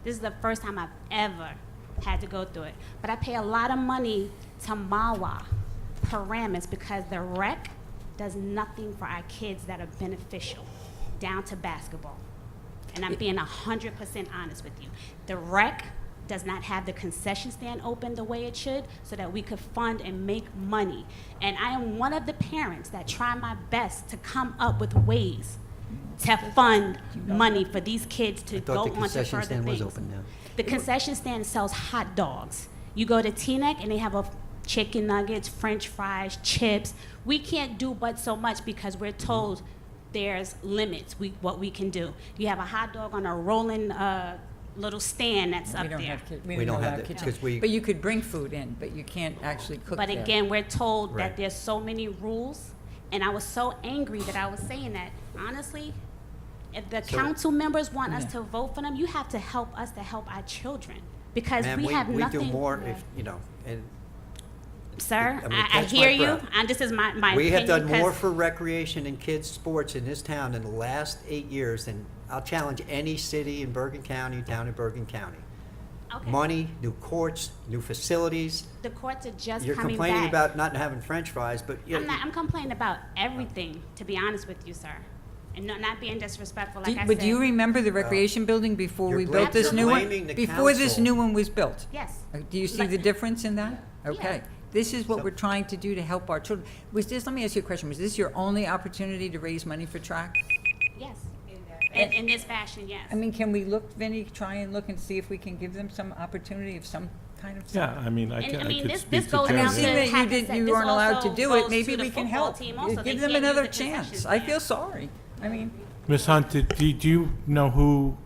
This is the first time I've ever had to go through it. But I pay a lot of money to MAWA, Paramus, because the rec does nothing for our kids that are beneficial, down to basketball. And I'm being 100% honest with you. The rec does not have the concession stand open the way it should so that we could fund and make money. And I am one of the parents that try my best to come up with ways to fund money for these kids to I go thought the on to concession further stand was things. open now. The concession stand sells hot dogs. You go to Teaneck and they have a chicken nuggets, french fries, chips. We can't do but so much because we're told there's limits, what we can do. You have a hot dog on a rolling little stand that's We up don't there. have, We we don't don't have allow that, kitchen. 'cause we- But you could bring food in, but you can't actually cook But there. again, we're told Right. that there's so many rules, and I was so angry that I was saying that, honestly, if the council members want us Yeah. to vote for them, you have to help us to help our children. Because Ma'am, we have we nothing. do more if, you know, and Sir, I mean, I catch my hear you, breath. and this is my opinion. we have done more 'cause- for recreation and kids' sports in this town in the last 8 years than I'll challenge any city in Bergen County, town in Bergen County. Okay. Money, new courts, new facilities. The courts are just You're coming complaining back. about not having french fries, but you I'm complaining about everything, to be honest with you, sir. And not being disrespectful, like I said. But do you remember the recreation building before we built this new one? blaming the Before this council. new one was built? Yes. Do you see Like- the difference in that? Okay. Yeah. This is what we're trying to do to help our children. Let me ask you a question. Was this your only opportunity to raise money for track? Yes. In this fashion, yes. I mean, can we look, Vinny, try and look and see if we can give them some opportunity of some kind of. Yeah, I mean, I And, could, I I mean, could this speak to goes I mean, down Jeremy. seeing that Hackensack. you This aren't allowed to also do it, goes maybe to the we can football help. team also. They Give them can't use another the concession chance. I feel stand. sorry. I mean, Ms. Hunt, do you know who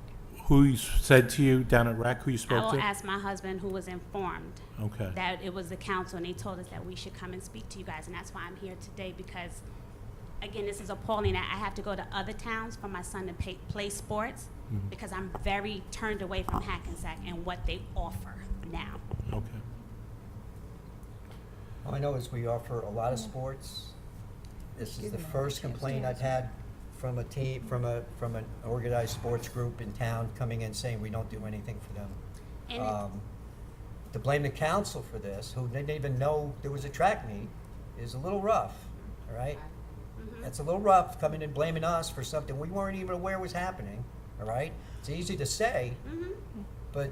you said to you down at RAC, who you I spoke will to? ask my husband, who was informed Okay. that it was the council, and they told us that we should come and speak to you guys, and that's why I'm here today, because, again, this is appalling that I have to go to other towns for my son to play sports, because I'm very turned away from Hackensack and what they offer now. Okay. All I know is we offer a lot of sports. This is the first complaint I've had from a team, from an organized sports group in town coming in saying we don't do anything for them. And To blame the council for this, who didn't even know there was a track meet, is a little rough, all right? That's a little rough, coming and blaming us for something we weren't even aware was happening, all right? It's easy to say, but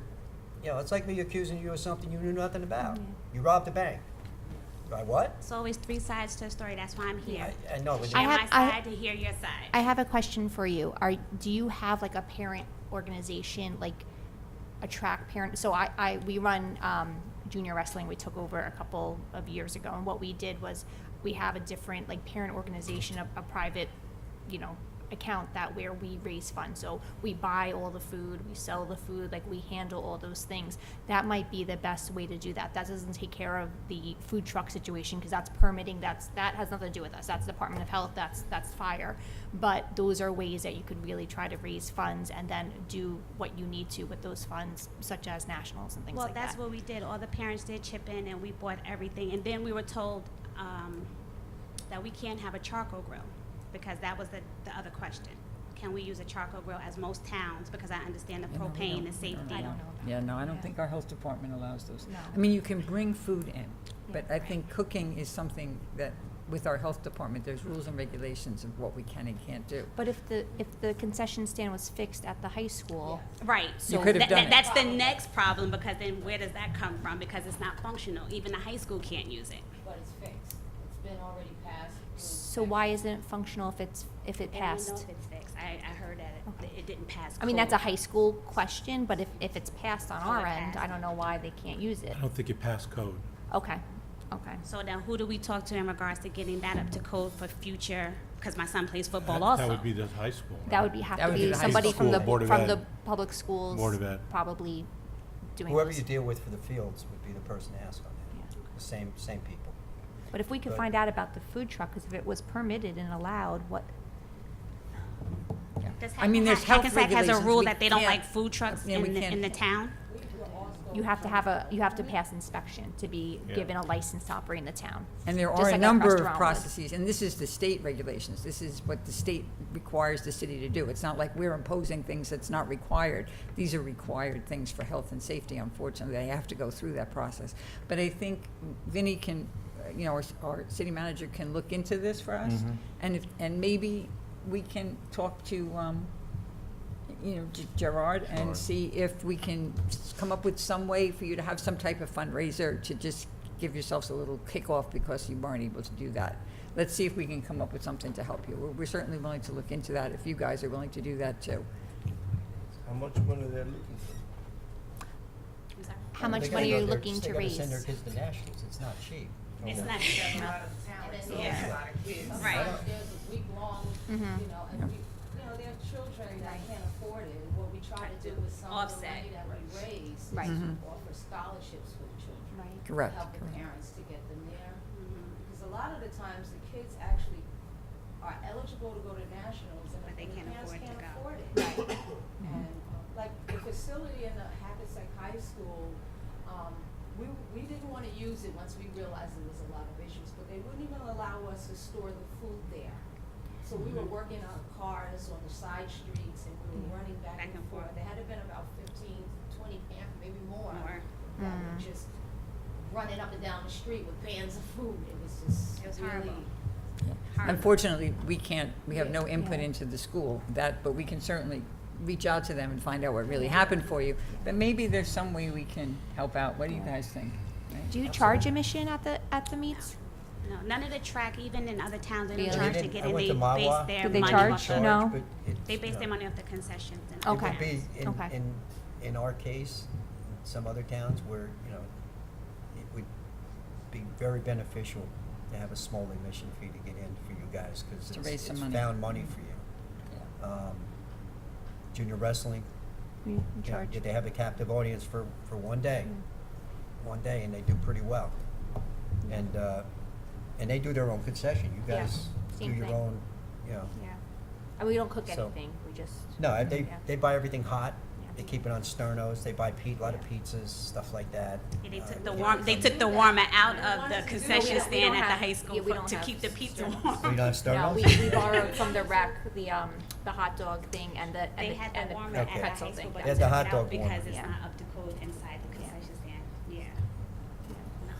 You know, it's like me accusing you of something you knew nothing about. You robbed a bank. By what? It's always three sides to a story. That's why I'm here. I know, but Share my I- side to hear your side. I have a question for you. Do you have like a parent organization, like a track parent? So we run junior wrestling. We took over a couple of years ago, and what we did was we have a different like parent organization, a private, account that where we raise funds. So we buy all the food, we sell the food, like we handle all those things. That might be the best way to do that. That doesn't take care of the food truck situation because that's permitting. That has nothing to do with us. That's Department of Health. That's fire. But those are ways that you could really try to raise funds and then do what you need to with those funds, such as nationals and things Well, like that's that. what we did. All the parents did chip in, and we bought everything. And then we were told that we can't have a charcoal grill, because that was the other question. Can we use a charcoal grill as most towns? Because I understand the propane and safety. I don't think our health department allows those. No. I mean, you can bring food in, but I think cooking is something that, with our health department, there's rules and regulations of what we can and can't do. But if the concession stand was fixed at the high school, Right. So You could have done it. That's the next problem, because then where does that come from? Because it's not functional. Even the high school can't use it. But it's fixed. It's been already passed. so why isn't it functional if it They don't know passed? if it's fixed. I heard that it didn't pass. I mean, that's a code. high school question, but if it's passed on Oh, our it end, passed. I don't know why they can't use it. I don't think it passed code. Okay. So then who do we talk to in regards to getting that up to code for future? Because my son plays football That also. would be the high school. That would have That to would be be the high somebody from school, Board of from Ed. the public schools. Board of Ed. Probably doing Whoever those. you deal with for the fields would be the person to ask on that. The same people. But if we could But- find out about the food truck, because if it was permitted and allowed, what? Does I mean, there's health Hackensack has a regulations. rule We that they don't can't- like food trucks Yeah, we in can't. the town? You have to pass inspection to be Yeah. given a license to operate in the town. And there Just are a like number of restaurant would. processes, and this is the state regulations. This is what the state requires the city to do. It's not like we're imposing things that's not required. These are required things for health and safety. Unfortunately, they have to go through that process. But I think Vinnie can, our city manager can look into this for us, and maybe we can talk to, Gerard and Sure. see if we can come up with some way for you to have some type of fundraiser to just give yourselves a little kickoff because you weren't able to do that. Let's see if we can come up with something to help you. We're certainly willing to look into that if you guys are willing to do that too. How much money they're looking for? I'm sorry. How much They gotta money go are you there- looking they to gotta raise? send their kids to nationals. It's not cheap. It's not. Yeah. Right. Sometimes there's a week-long, Mhm. and there are children that can't afford it. What we try to do is some of the Offset. money that we raise is Right. to offer scholarships for the children. Right. Correct, To help the correct. parents to get them there. Because a lot of the times, the kids actually are eligible to go to nationals, and But they the can't parents afford to can't go. afford it. And like the facility in the Hackensack High School, we didn't want to use it once we realized there was a lot of issues, but they wouldn't even allow us to store the food there. So we were working on cars on the side streets, and we were running back and forth. There had to been about 15, 20 parents, maybe more, that were just running up and down the street with pans of food. It was horrible. really. Unfortunately, we have no Yeah. input into the school, but we can certainly reach out to them and find out what really happened for you. But maybe there's some way we can help out. What do you guys think? Right? Do you charge admission at the meets? No, none of the track, even in other towns, they don't Really? charge to They get didn't- I in. went They to base Mawa. their Did they money charge? off the. No. But it's, They base you their know, money off the concessions. And Okay. It would be, Okay. in our case, some other towns where, it would be very beneficial to have a small admission fee to get in for you guys, because To raise it's some money. found money for you. Junior wrestling, We charge. they have a captive audience for one day. One day, and they do pretty well. And they do their own concession. You Yeah, guys do same your thing. own, Yeah. And we don't cook So- anything. We just. No, Yeah. they buy everything hot. Yeah. They keep it on sternos. They buy a lot of pizzas, stuff like that. Yeah, they took They took the warmer out of the No, concession we stand don't at the have- high school yeah, we don't to have keep the pizza sternos. warm. So you don't have No, sternos? we borrowed from the rec the hot dog thing and the They had the warmer Okay. at the pretzel high school, thing. but They they had the took hot it dog out because warmer. it's Yeah. not up to code inside the concession stand. Yeah. No,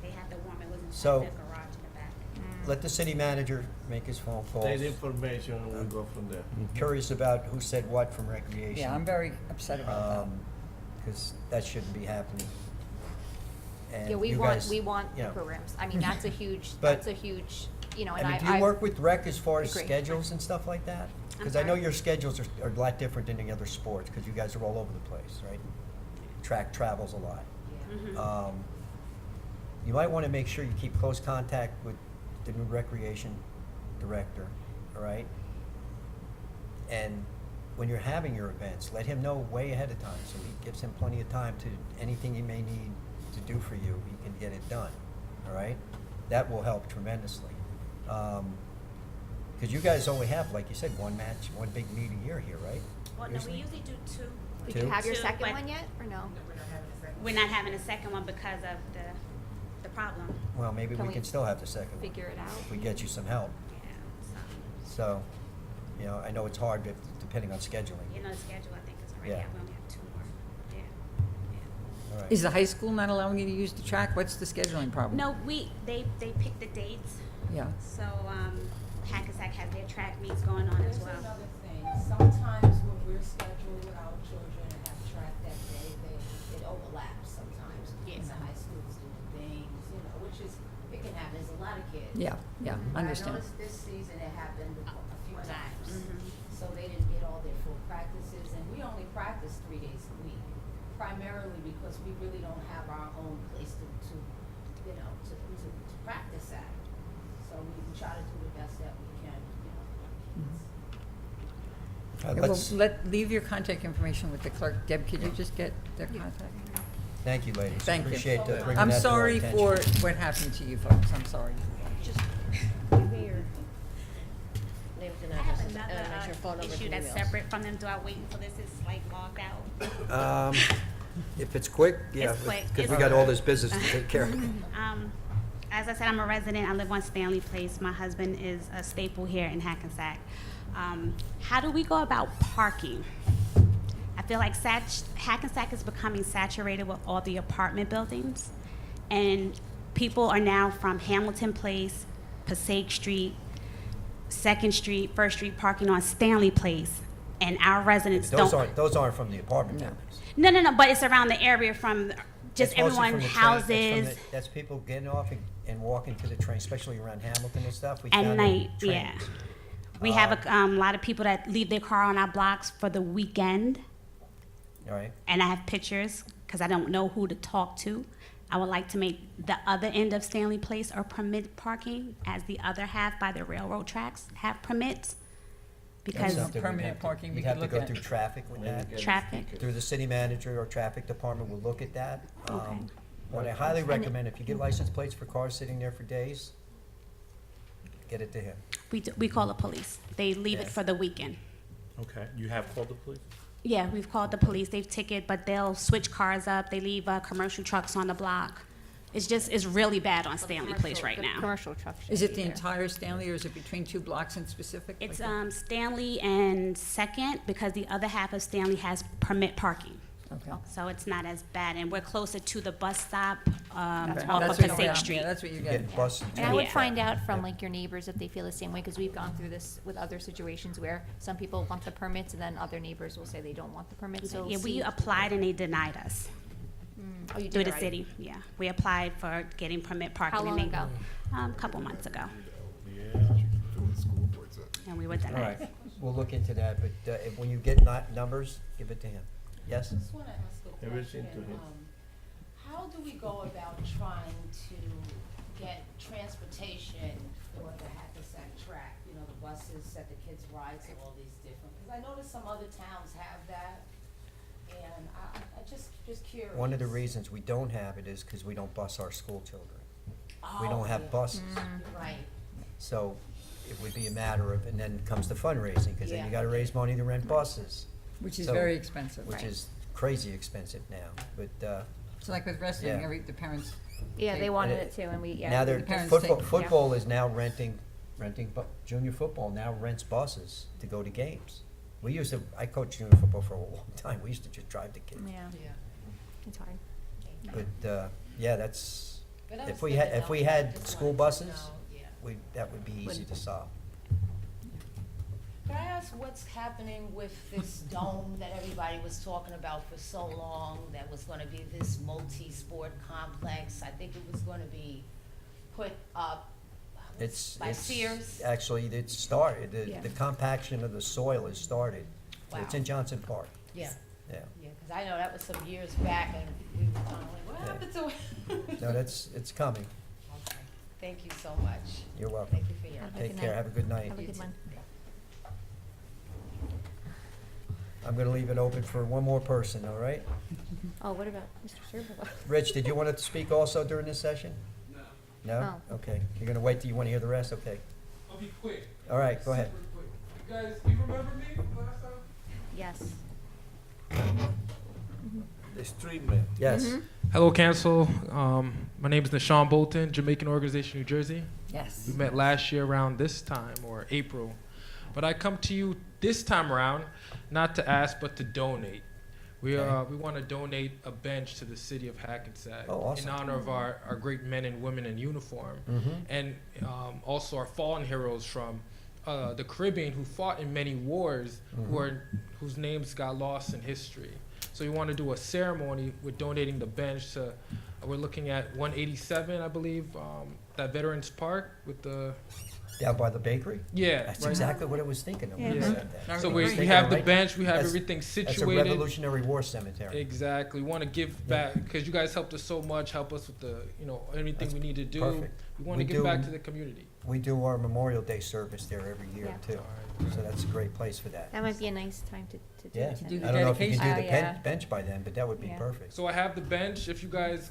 they had the warmer. It was inside So- the garage in the back. Let the city manager make his phone calls. Take the information and we'll go from there. Curious about who said what from recreation. Yeah, I'm very upset about that. because that shouldn't be happening. And Yeah, we you want, guys, we want you the know, programs. I mean, that's a huge, But- you know, and I mean, I. do you work with rec as far as agree. schedules and stuff like that? I'm Because I know sorry? your schedules are a lot different than the other sports, because you guys are all over the place, right? Track travels a lot. You might want to make sure you keep close contact with the new recreation director, all right? And when you're having your events, let him know way ahead of time, so he gives him plenty of time to, anything he may need to do for you, he can get it done, all right? That will help tremendously. Because you guys only have, like you said, one match, one big meeting here, right? Well, no, Usually? we usually do two. Did you have your Two, second but one yet, or no? We're not having a second one because of the problem. Well, maybe Can we we can still have the second one. Figure it out? If we get you some help. Yeah, So, you know, I know it's hard, depending on scheduling. you know, the schedule, I think, is already Yeah. out. We only have two more. Yeah. All right. Is the high school not allowing you to use the track? What's the scheduling problem? No, they pick the dates. Yeah. So, Hackensack has their track meets going on as well. There's another thing. Sometimes when we're scheduled with our children and have track that day, it overlaps sometimes. Yes. And the high schools do things, you know, which is, it can happen. There's a lot of kids. Yeah, yeah, But understand. I noticed this season it happened a few times. Mhm. So they didn't get all their full practices, and we only practice 3 days a week, primarily because we really don't have our own place to you know, to practice at. So we try to do the best that we can, you know. Yeah, well, Let's, leave your contact information with the clerk. Deb, could you just get their contact? thank you, ladies. Thank you. Appreciate bringing that to I'm our sorry for attention. what happened to you folks. I'm sorry. I have another issue that's separate from them. Do I wait until this is like logged out? If it's quick, yeah, It's quick. because we It's- got all this business to take care of. As I said, I'm a resident. I live on Stanley Place. My husband is a staple here in Hackensack. How do we go about parking? I feel like Hackensack is becoming saturated with all the apartment buildings, and people are now from Hamilton Place, Passaic Street, 2nd Street, 1st Street parking on Stanley Place, and our residents Those don't. those aren't from the apartment buildings. No, but it's around the area from just That's mostly everyone from the train- houses. That's people getting off and walking to the train, especially around Hamilton and stuff. We At found night, trains. yeah. We have a lot of people that leave their car on our blocks for the weekend, All right. and I have pictures because I don't know who to talk to. I would like to make the other end of Stanley Place or permit parking, as the other half by the railroad tracks have permits. That's Because something we'd permanent have to- parking we We'd have could to look go at. through traffic with that. traffic, Through the city manager or traffic department will look at that. Okay. What I highly recommend, if you get license plates for cars sitting there for days, get it to him. we call the police. They leave it Yeah. for the weekend. Okay, you have called the police? Yeah, we've called the police. They've ticketed, but they'll switch cars up. They leave commercial trucks on the block. It's really bad on Stanley Place right now. Commercial truck should Is it be the there. entire Stanley, or is it between two blocks in specific? It's Like- Stanley and 2nd, because the other half of Stanley has permit parking. Okay. So it's not as bad, and we're closer to the bus stop Okay. off That's of what you're Passaic getting- Street. Yeah, that's what you're You getting. get bus. And I would Yeah. find out from like your neighbors if they feel the same way, because we've gone through this with other situations where some people want the permits and then other neighbors will say they don't want the permits, so. Yeah, we see- applied and they denied us Oh, you through did the already. city. Yeah, we applied for getting permit parking. How long and they- ago? A couple months ago, and we were All denied. right, we'll look into that, but when you get numbers, give it to him. Yes? I just want to ask a Everything question. to him. How do we go about trying to get transportation for the Hackensack track? You know, the buses that the kids ride to all these different, because I noticed some other towns have that, and I just curious. One of the reasons we don't have it is because we don't bus our school children. We Oh, don't have yeah. buses. Right. So it would be a matter of, and then comes the fundraising, because then you Yeah. gotta raise money to rent buses. Which is So- very expensive. Which is crazy expensive now, but, So like with wrestling, Yeah. the parents. Yeah, they take- wanted And it too, and we, yeah. now the they're, parents football, take- football is now renting junior football now rents buses to go to games. We used to, I coached junior football for a long time, we used to just drive the kids. Yeah, it's hard. But, yeah, that's, But that if was we good had, to if we know. had Just school wanted to buses, know, yeah. that would be easy to solve. Can I ask what's happening with this dome that everybody was talking about for so long, that was gonna be this multi-sport complex? I think it was gonna be put up by Sears. Actually, it started, Yeah. the compaction of the soil has started. So it's Wow. in Johnson Park. Yeah. Yeah. Yeah, because I know that was some years back, and we were kind of like, what Yeah. happened to it? No, it's coming. Okay. Thank you so much. You're welcome. Thank you for your. Have a Take good care, night. have a good night. Have a You good too. one. I'm gonna leave it open for one more person, all right? Oh, what about Mr. Serbo? Rich, did you want to speak also during this session? No. No? Oh. Okay. You're gonna wait till you want to hear the rest? Okay. I'll be quick. All right, go ahead. Super quick. You guys, you remember me from last time? Yes. The street man. Yes. Hello, Council. My name is Nashawn Bolton, Jamaican Organization, New Jersey. Yes. We met last year around this time, or April. But I come to you this time around, not to ask, but to donate. We want to donate a bench to the city of Hackensack Oh, awesome. in honor of our great men and women in uniform, Mhm. and also our fallen heroes from the Caribbean who fought in many wars, whose names got lost in history. So we want to do a ceremony with donating the bench to. We're looking at 187, I believe, that Veterans Park with the. Down by the bakery? Yeah, That's right. exactly what I was thinking of when you Yeah. said that. So I we was thinking have it the right- bench, we have that's- everything That's a situated. Revolutionary War cemetery. Exactly. We want to give back because you guys helped us so much. Help us with the, anything That's we need to do. perfect. We want We to give back do- to the community. We do our Memorial Day service there every year Yeah. too. So that's a great place for that. That might be a nice time to do Yeah. it. do the I don't know if you can do dedication. the Oh, yeah. bench by then, but that would be Yeah. perfect. So I have the bench. If you guys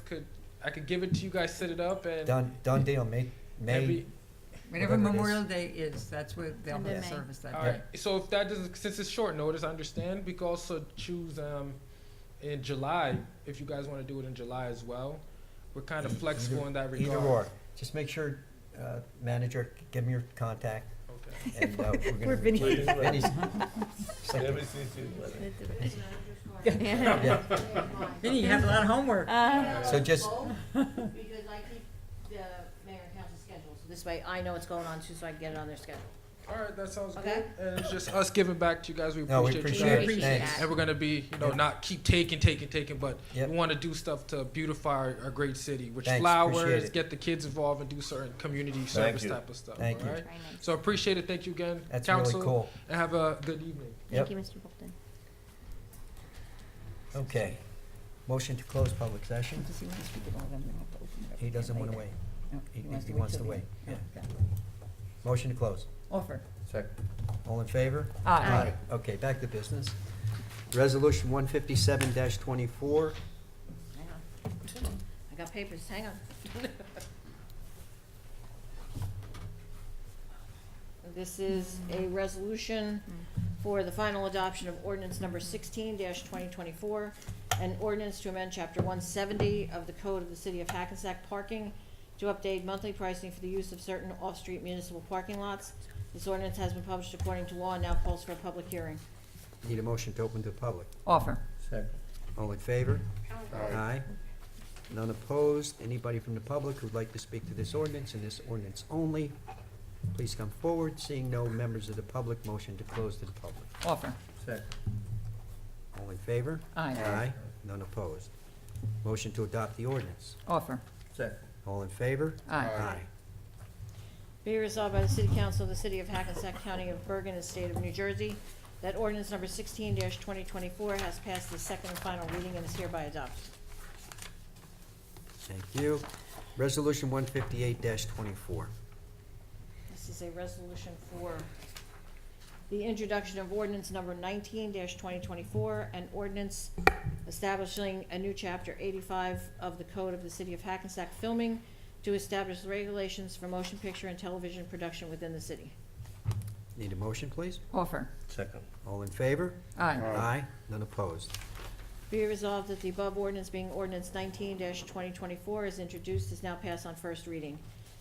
I could give it to you guys, set it up, and Done deal, May, every. Whenever whatever it is. Memorial Day is, that's where they'll End have of May. service that All day. right. So if that doesn't, since it's short notice, I understand. We could also choose in July if you guys want to do it in July as well. We're kind of flexible in that regard. Either or. Just make sure, manager, give me your contact. Okay. And we're gonna. We're Vinny. Vinny's- Every city. Yeah. Vinny, you have a lot of homework. So just, Because I keep the mayor and council schedule, so this way I know what's going on too, so I can get it on their schedule. All right, that sounds Okay. good. And it's just us giving back to you guys. We no, we appreciate you appreciate guys. it. Appreciate Thanks. that. And we're gonna be, Yeah. not keep taking, but Yep. we want to do stuff to beautify our great city, which Thanks, flowers, appreciate it. get the kids involved, and do certain community service you. type of stuff. Thank all you. right? Very nice. So appreciate it. Thank you again, That's council, really cool. and have a good evening. Yep. Thank you, Mr. Bolton. Okay. Motion to close public session. Does he want to speak at all? Then we don't have to open it up He doesn't want to later. wait. No, He wants he to wants to till wait, the- yeah. Okay. Motion to close. Offer. Second. All in favor? Aye. Okay, back to business. Resolution 157-24. Hang on. I got papers, hang on. This is a resolution for the final adoption of ordinance number 16-2024, an ordinance to amend chapter 170 of the Code of the City of Hackensack parking to update monthly pricing for the use of certain off-street municipal parking lots. This ordinance has been published according to law and now calls for a public hearing. Need a motion to open to the public. Offer. Second. All in favor? Aye. None opposed. Anybody from the public who'd like to speak to this ordinance and this ordinance only, please come forward. Seeing no members of the public, motion to close to the public. Offer. Second. All in favor? Aye. Aye. None opposed. Motion to adopt the ordinance. Offer. Second. All in favor? Aye. Aye. Be resolved by the City Council of the City of Hackensack County of Bergen and State of New Jersey that ordinance number 16-2024 has passed the second and final reading and is hereby adopted. Thank you. Resolution 158-24. This is a resolution for the introduction of ordinance number 19-2024, an ordinance establishing a new chapter 85 of the Code of the City of Hackensack filming to establish regulations for motion picture and television production within the city. Need a motion, please? Offer. Second. All in favor? Aye. Aye. None opposed. Be it resolved that the above ordinance being ordinance 19-2024 is introduced, is now passed on first reading,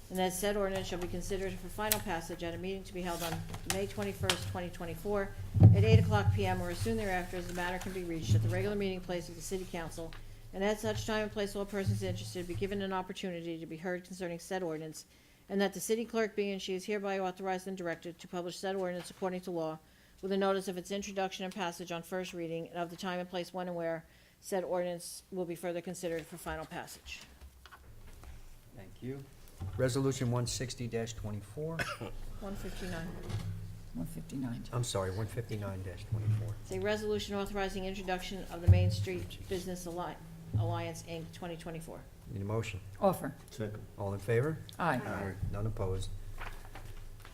and that said ordinance shall be considered for final passage at a meeting to be held on May 21st, 2024, at 8:00 p.m. or as soon thereafter as the matter can be reached at the regular meeting place of the City Council, and at such time and place all persons interested be given an opportunity to be heard concerning said ordinance, and that the city clerk be and she is hereby authorized and directed to publish said ordinance according to law with a notice of its introduction and passage on first reading and of the time and place when and where said ordinance will be further considered for final passage. Thank you. Resolution 160-24. 159. 159. I'm sorry, 159-24. It's a resolution authorizing introduction of the Main Street Business Alliance, Inc., 2024. Need a motion? Offer. Second. All in favor? Aye. None opposed.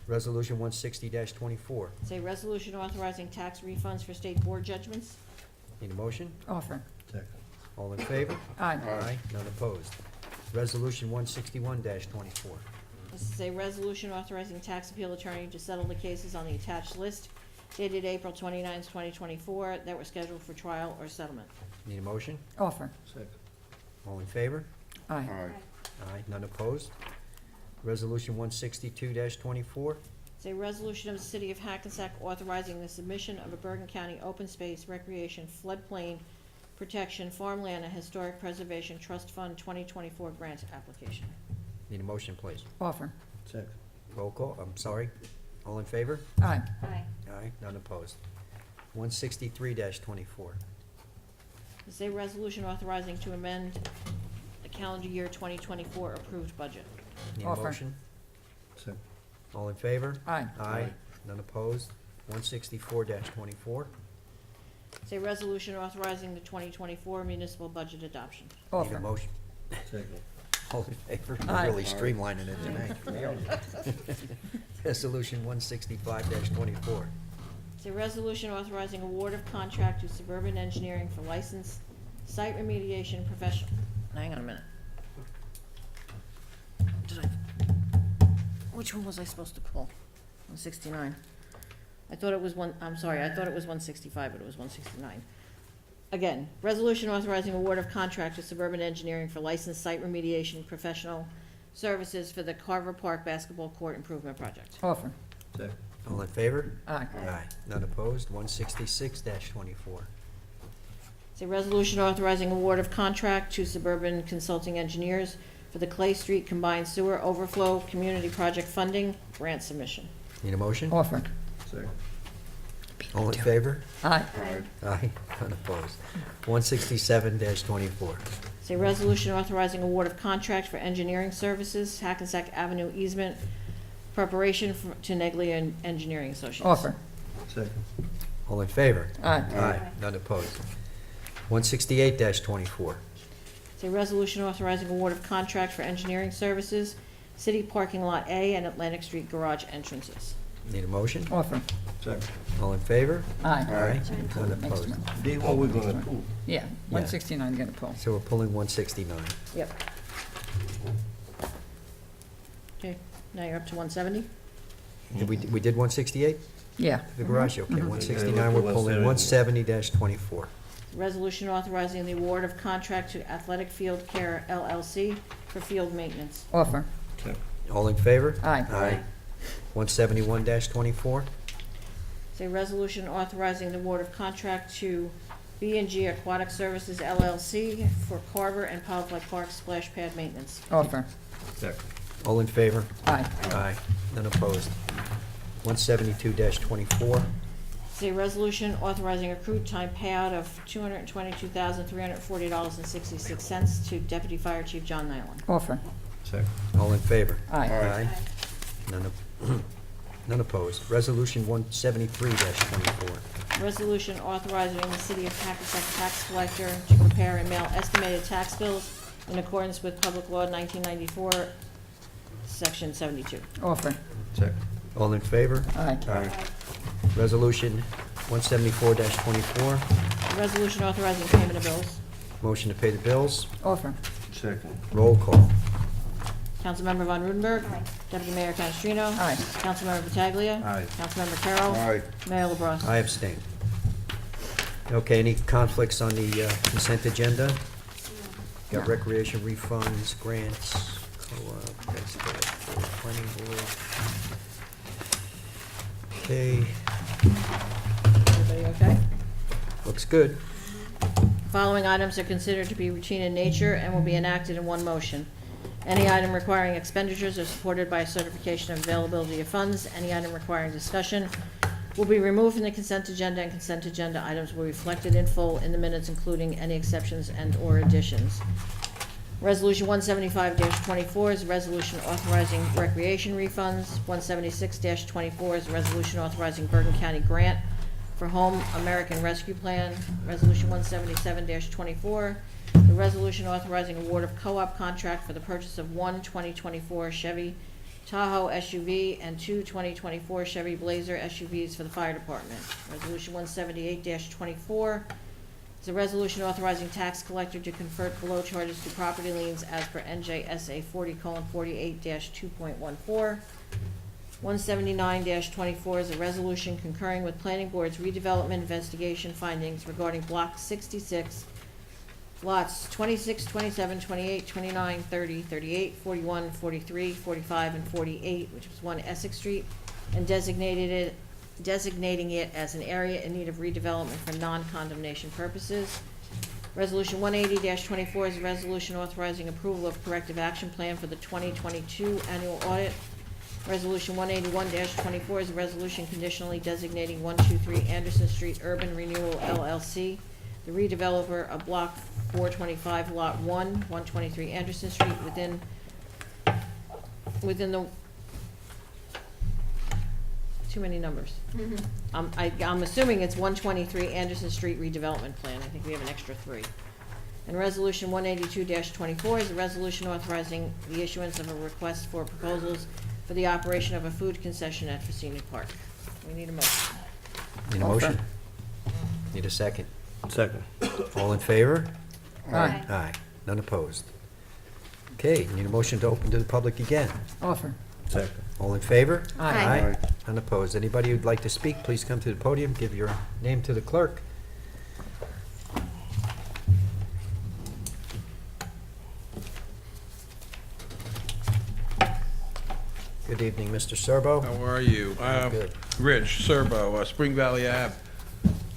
Resolution 160-24. It's a resolution authorizing tax refunds for state board judgments. Need a motion? Offer. Second. All in favor? Aye. None opposed. Resolution 161-24. This is a resolution authorizing tax appeal attorney to settle the cases on the attached list dated April 29, 2024, that were scheduled for trial or settlement. Need a motion? Offer. Second. All in favor? Aye. Aye. None opposed. Resolution 162-24. It's a resolution of the City of Hackensack authorizing the submission of a Bergen County Open Space Recreation Floodplain Protection Farmland and Historic Preservation Trust Fund 2024 grant application. Need a motion, please. Offer. Second. Roll call, I'm sorry. All in favor? Aye. Aye. Aye. None opposed. 163-24. This is a resolution authorizing to amend the calendar year 2024 approved budget. Need a Offer. motion? Second. All in favor? Aye. Aye. None opposed. 164-24. It's a resolution authorizing the 2024 municipal budget adoption. Need a Offer. motion? Second. All in favor? Aye. We're really streamlining it tonight. Resolution 165-24. It's a resolution authorizing award of contract to Suburban Engineering for licensed site remediation professional. Hang on a minute. Which one was I supposed to pull? 169. I thought it was I'm sorry, I thought it was 165, but it was 169. Again, resolution authorizing award of contract to Suburban Engineering for licensed site remediation professional services for the Carver Park Basketball Court Improvement Project. Offer. Second. All in favor? Aye. Aye. None opposed. 166-24. It's a resolution authorizing award of contract to Suburban Consulting Engineers for the Clay Street Combined Sewer Overflow Community Project Funding Grant Submission. Need a motion? Offer. Second. All in favor? Aye. Aye. None opposed. 167-24. It's a resolution authorizing award of contract for engineering services, Hackensack Avenue easement preparation to Neglia Engineering Associates. Offer. Second. All in favor? Aye. Aye. None opposed. 168-24. It's a resolution authorizing award of contract for engineering services, City Parking Lot A and Atlantic Street Garage entrances. Need a motion? Offer. Second. All in favor? Aye. None Next opposed. one. They what we're gonna pull. Yeah, 169 gonna pull. So we're pulling 169. Yep. Okay, now you're up to 170? We did 168? Yeah. The garage, okay. Mhm. 169, we're pulling 170-24. Resolution authorizing the award of contract to Athletic Field Care LLC for field maintenance. Offer. Second. All in favor? Aye. Aye. 171-24. It's a resolution authorizing the award of contract to B&G Aquatic Services LLC for Carver and Polyplay Park splash pad maintenance. Offer. Second. All in favor? Aye. Aye. None opposed. 172-24. It's a resolution authorizing accrued time payout of $222,340.66 to Deputy Fire Chief John Nyland. Offer. Second. All in favor? Aye. Aye. None opposed. Resolution 173-24. Resolution authorizing the City of Hackensack tax collector to prepare and mail estimated tax bills in accordance with Public Law 1994, Section 72. Offer. Second. All in favor? Aye. Aye. Resolution 174-24. Resolution authorizing payment of bills. Motion to pay the bills. Offer. Second. Roll call. Councilmember Von Rudenberg. Deputy Mayor Canestrino. Aye. Councilmember Pataglia. Aye. Councilmember Carroll. Aye. Mayor LaBrus. I abstain. Okay, any conflicts on the consent agenda? Got No. recreation refunds, grants, co-op, that's good. Planning board. Okay, Everybody okay? looks good. Following items are considered to be routine in nature and will be enacted in one motion. Any item requiring expenditures are supported by a certification of availability of funds. Any item requiring discussion will be removed from the consent agenda, and consent agenda items will be reflected in full in the minutes, including any exceptions and/or additions. Resolution 175-24 is a resolution authorizing recreation refunds. 176-24 is a resolution authorizing Bergen County grant for Home American Rescue Plan. Resolution 177-24, the resolution authorizing award of co-op contract for the purchase of one 2024 Chevy Tahoe SUV and two 2024 Chevy Blazer SUVs for the fire department. Resolution 178-24 is a resolution authorizing tax collector to convert below charges to property liens as per NJSA 40:48-2.14. 179-24 is a resolution concurring with Planning Board's redevelopment investigation findings regarding Block 66, lots 26, 27, 28, 29, 30, 38, 41, 43, 45, and 48, which was 1 Essex Street, and designating it as an area in need of redevelopment for non-condemnation purposes. Resolution 180-24 is a resolution authorizing approval of corrective action plan for the 2022 annual audit. Resolution 181-24 is a resolution conditionally designating 123 Anderson Street Urban Renewal LLC, the redeveloper of Block 425, Lot 1, 123 Anderson Street, within the, too many numbers. I'm assuming it's 123 Anderson Street redevelopment plan. I think we have an extra 3. And Resolution 182-24 is a resolution authorizing the issuance of a request for proposals for the operation of a food concession at Fresini Park. We need a motion. Need a motion? Need a second? Second. All in favor? Aye. Aye. None opposed. Okay, need a motion to open to the public again. Offer. Second. All in favor? Aye. Aye. None opposed. Anybody who'd like to speak, please come to the podium, give your name to the clerk. Good evening, Mr. Serbo. How are you? Good. Rich Serbo, Spring Valley Ave,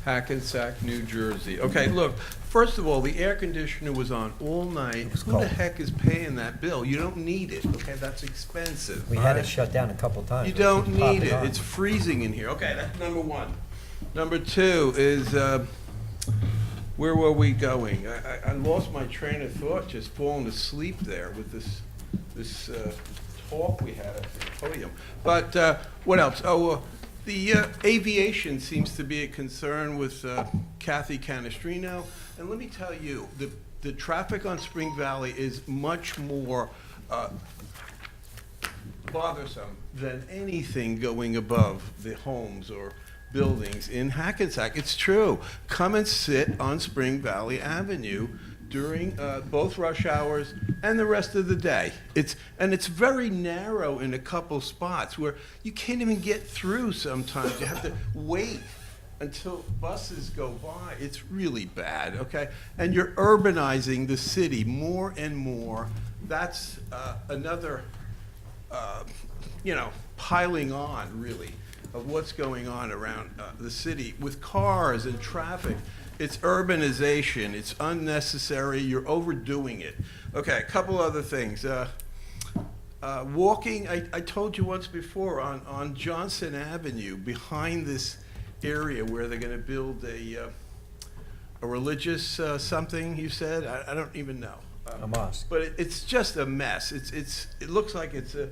Hackensack, New Jersey. Okay, look, first of all, the air conditioner was on all night. Who cold. the heck is paying that bill? You don't need it, okay? That's expensive. We all had right? it shut down a couple times. You We don't keep popping need it. on. It's freezing in here. Okay, that's number one. Number two is, where were we going? I lost my train of thought just falling asleep there with this talk we had at the podium. But what else? Oh, the aviation seems to be a concern with Kathy Canestrino. And let me tell you, the traffic on Spring Valley is much more bothersome than anything going above the homes or buildings in Hackensack. It's true. Come and sit on Spring Valley Avenue during both rush hours and the rest of the day. It's very narrow in a couple spots where you can't even get through sometimes. You have to wait until buses go by. It's really bad, okay? And you're urbanizing the city more and more. That's another, piling on, really, of what's going on around the city with cars and traffic. It's urbanization. It's unnecessary. You're overdoing it. Okay, a couple other things. Walking, I told you once before, on Johnson Avenue, behind this area where they're going to build a religious something, you said? I don't even know. A mosque. But it's just a mess. It looks like it's a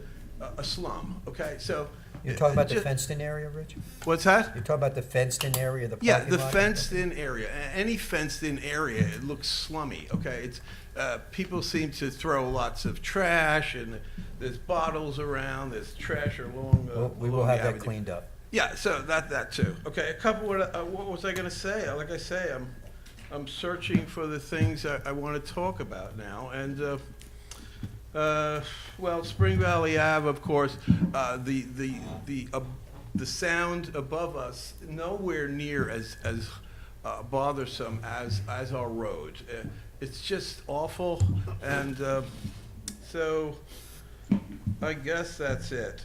slum, okay? So You're talking about the just- fenced-in area, Rich? What's that? You're talking about the fenced-in area, the Yeah, parking the lot? fenced-in area. Any fenced-in area, it looks slummy, okay? It's, people seem to throw lots of trash, and there's bottles around, there's trash along We will along have the that avenue. cleaned up. Yeah, so that too. Okay, a couple, what was I gonna say? Like I say, I'm searching for the things I wanna talk about now, and, well, Spring Valley Ave, of course, the sound above us, nowhere near as bothersome as our road. It's just awful, and so I guess that's it.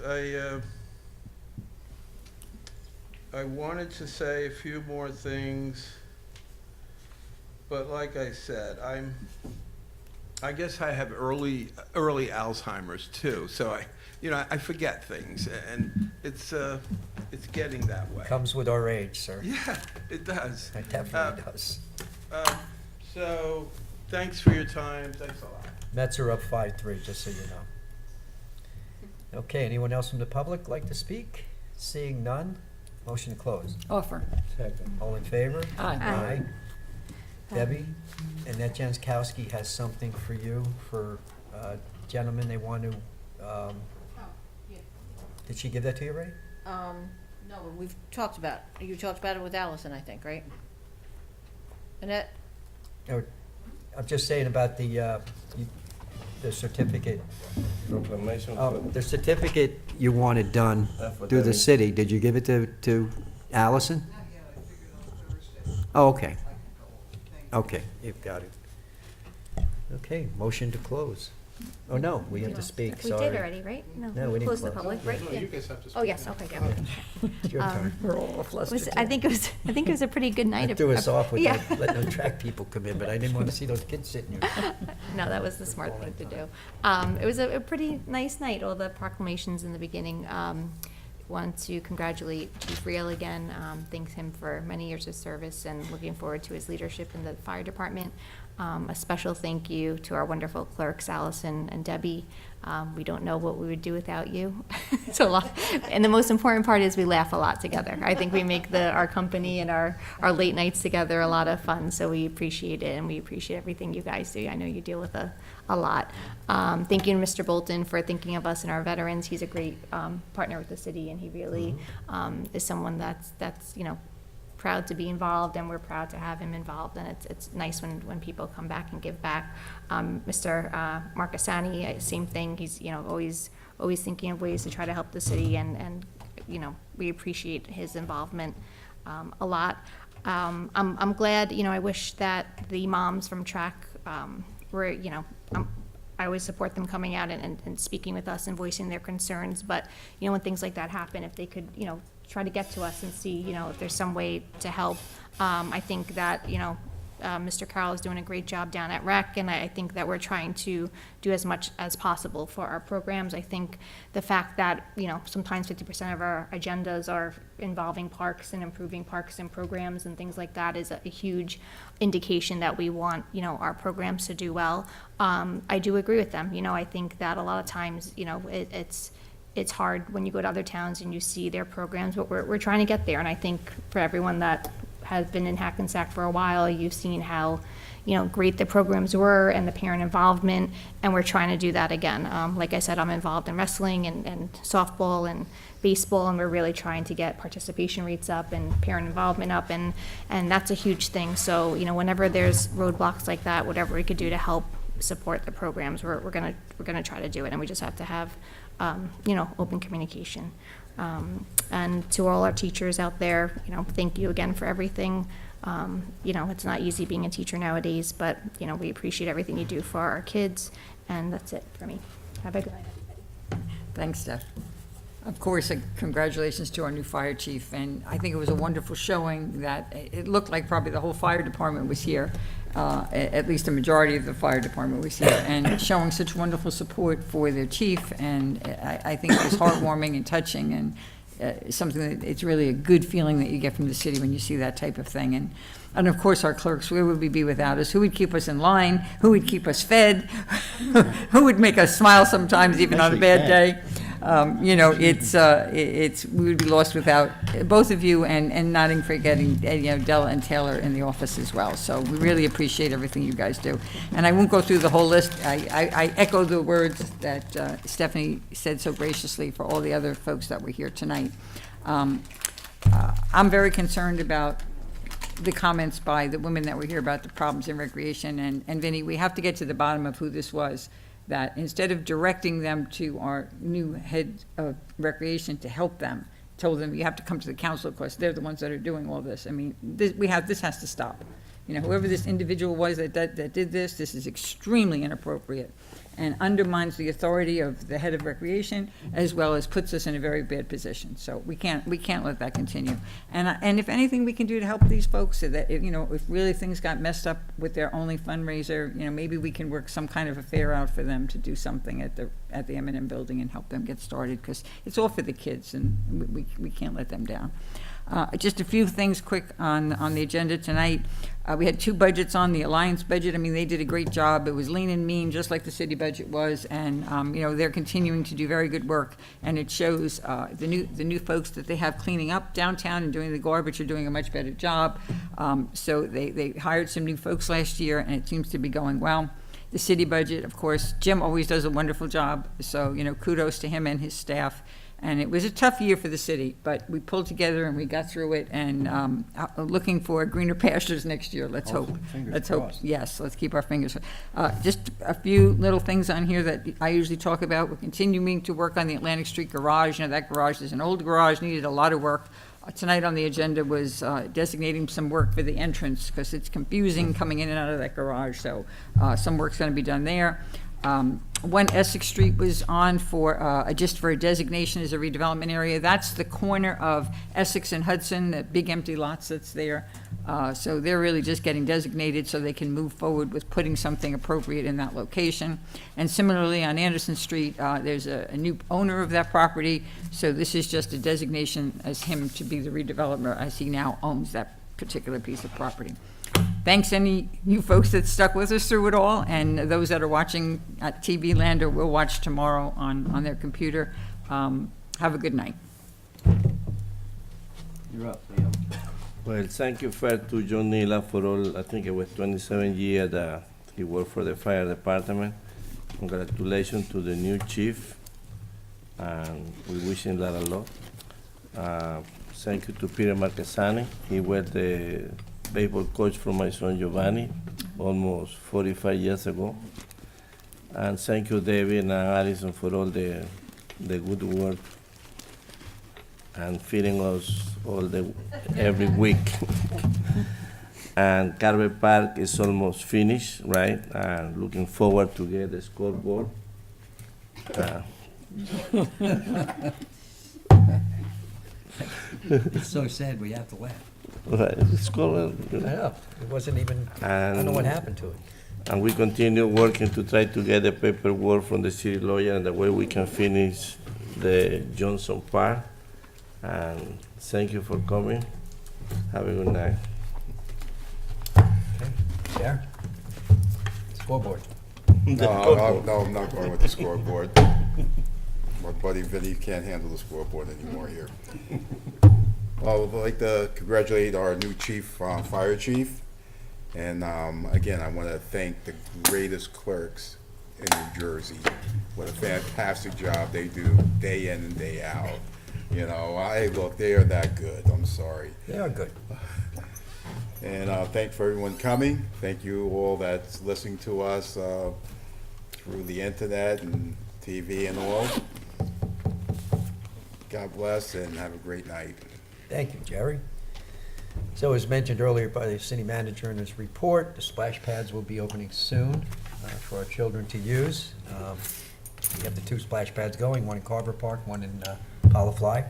I wanted to say a few more things, but like I said, I guess I have early Alzheimer's too, so I forget things, and it's getting that way. Comes with our age, sir. Yeah, it does. It definitely does. So, thanks for your time. Thanks a lot. Mets are up 5-3, just so you know. Okay, anyone else from the public like to speak? Seeing none, motion to close. Offer. Second. All in favor? Aye. Aye. Debbie, Annette Janskowski has something for you, for gentlemen they want to, did she give that to you already? No, but you talked about it with Allison, I think, right? Annette? Or, I'm just saying about the certificate. Proclamation. The certificate you wanted done through the city, did you give it to Allison? Oh, okay. Okay, you've got it. Okay, motion to close. Oh, no, we have to speak, We sorry. did already, right? No, we didn't Close the close. public, right? No, Yeah. you guys have to Oh, speak. yes, okay, good. It's your turn. We're all flustered. I think it was a pretty good night. That threw us off with Yeah. letting the track people come in, but I didn't want to see those kids sitting here. No, that was the smart thing to do. It was a pretty nice night, all the proclamations in the beginning. Want to congratulate Chief Reel again, thanks him for many years of service and looking forward to his leadership in the fire department. A special thank you to our wonderful clerks, Allison and Debbie. We don't know what we would do without you. It's a lot. And the most important part is we laugh a lot together. I think we make our company and our late nights together a lot of fun, so we appreciate it, and we appreciate everything you guys do. I know you deal with a lot. Thank you to Mr. Bolton for thinking of us and our veterans. He's a great partner with the city, and he really is someone that's proud to be involved, and we're proud to have him involved, and it's nice when people come back and give back. Mr. Marcassani, same thing. He's always thinking of ways to try to help the city, and we appreciate his involvement a lot. I'm glad. I wish that the moms from track were I always support them coming out and speaking with us and voicing their concerns, but when things like that happen, if they could try to get to us and see, if there's some way to help. I think that, Mr. Carroll is doing a great job down at Rec, and I think that we're trying to do as much as possible for our programs. I think the fact that, sometimes 50% of our agendas are involving parks and improving parks and programs and things like that is a huge indication that we want, our programs to do well. I do agree with them. I think that a lot of times, it's hard when you go to other towns and you see their programs, but we're trying to get there. And I think for everyone that has been in Hackensack for a while, you've seen how, great the programs were and the parent involvement, and we're trying to do that again. Like I said, I'm involved in wrestling and softball and baseball, and we're really trying to get participation rates up and parent involvement up, and that's a huge thing. So, whenever there's roadblocks like that, whatever we could do to help support the programs, we're gonna try to do it, and we just have to have open communication. And to all our teachers out there, thank you again for everything. It's not easy being a teacher nowadays, but, we appreciate everything you do for our kids, and that's it for me. Have a good night, everybody. Thanks, Steph. Of course, congratulations to our new fire chief, and I think it was a wonderful showing that it looked like probably the whole fire department was here, at least a majority of the fire department was here, and showing such wonderful support for their chief, and I think it was heartwarming and touching, and something that it's really a good feeling that you get from the city when you see that type of thing. And of course, our clerks, where would we be without us? Who would keep us in line? Who would keep us fed? Who would make us smile sometimes, even on a bad day? We would be lost without both of you, and not forgetting, Della and Taylor in the office as well. So we really appreciate everything you guys do. And I won't go through the whole list. I echo the words that Stephanie said so graciously for all the other folks that were here tonight. I'm very concerned about the comments by the women that were here about the problems in recreation. And Vinnie, we have to get to the bottom of who this was, that instead of directing them to our new head of recreation to help them, told them you have to come to the council because they're the ones that are doing all this. I mean, this has to stop. you know, whoever this individual was that did this, this is extremely inappropriate and undermines the authority of the head of recreation, as well as puts us in a very bad position. So we can't let that continue. And if anything we can do to help these folks, so that, if, you know, if really things got messed up with their only fundraiser, you know, maybe we can work some kind of a fair out for them to do something at the M&M building and help them get started, because it's all for the kids, and we can't let them down. Just a few things quick on the agenda tonight. We had two budgets on the Alliance budget. I mean, they did a great job. It was lean and mean, just like the city budget was, and you know, they're continuing to do very good work, and it shows the new folks that they have cleaning up downtown and doing the garbage are doing a much better job. So they hired some new folks last year, and it seems to be going well. The city budget, of course, Jim always does a wonderful job, so, you know, kudos to him and his staff. And it was a tough year for the city, but we pulled together and we got through it, and looking for greener pastures next year. Let's hope. Let's hope. Yes, let's keep our fingers. Just a few little things on here that I usually talk about. We're continuing to work on the Atlantic Street garage. You know, that garage is an old garage, needed a lot of work. Tonight on the agenda was designating some work for the entrance, because it's confusing coming in and out of that garage. So some work's going to be done there. 1 Essex Street was on for just for a designation as a redevelopment area. That's the corner of Essex and Hudson, that big empty lots that's there. So they're really just getting designated so they can move forward with putting something appropriate in that location. And similarly on Anderson Street, there's a new owner of that property. So this is just a designation as him to be the redeveloper, as he now owns that particular piece of property. Thanks any you folks that stuck with us through it all, and those that are watching at TV Land or will watch tomorrow on their computer. Have a good night. You're up, Liam. Well, thank you first to John Neela for all, I think it was 27 years that he worked for the fire department. Congratulations to the new chief, and we wish him that a lot. Thank you to Peter Marquesani. He was the baseball coach for my son Giovanni almost 45 years ago. And thank you, David and Alison, for all the good work and feeding us every week. And Carver Park is almost finished, right? And looking forward to get the scoreboard. It's so sad we have to laugh. Right, it's cool. Yeah, it wasn't even, I don't know what happened to it. And we continue working to try to get the paperwork from the city lawyer, and the way we can finish the Johnson Park. And thank you for coming. Have a good night. Okay, Chair? Scoreboard. No, I'm not going with the scoreboard. My buddy Vinny can't handle the scoreboard anymore here. Well, I'd like to congratulate our new chief, fire chief. And again, I want to thank the greatest clerks in New Jersey. What a fantastic job they do day in and day out. You know, look, they are that good. I'm sorry. They are good. And thank for everyone coming. Thank you all that's listening to us through the internet and TV and all. God bless and have a great night. Thank you, Jerry. So as mentioned earlier by the city manager in his report, the splash pads will be opening soon for our children to use. We have the 2 splash pads going, one in Carver Park, one in Polyfly.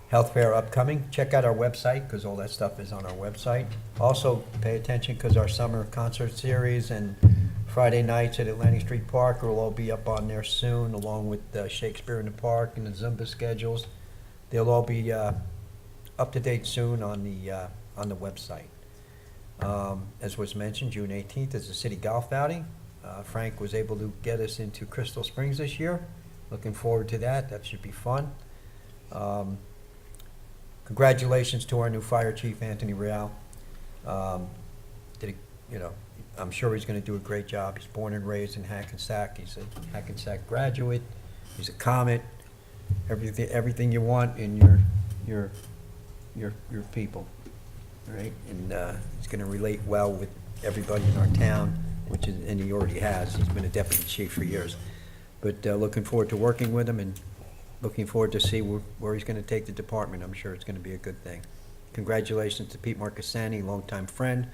Health fair upcoming. Check out our website, because all that stuff is on our website. Also, pay attention, because our summer concert series and Friday nights at Atlantic Street Park will all be up on there soon, along with Shakespeare in the Park and the Zumba schedules. They'll all be up to date soon on the website. As was mentioned, June 18th is the city golf outing. Frank was able to get us into Crystal Springs this year. Looking forward to that. That should be fun. Congratulations to our new fire chief, Anthony Real. I'm sure he's going to do a great job. He's born and raised in Hackensack. He's a Hackensack graduate. He's a Comet. Everything you want in your people, right? And he's going to relate well with everybody in our town, and he already has. He's been a deputy chief for years. But looking forward to working with him, and looking forward to see where he's going to take the department. I'm sure it's going to be a good thing. congratulations to Pete Marcassani, longtime friend,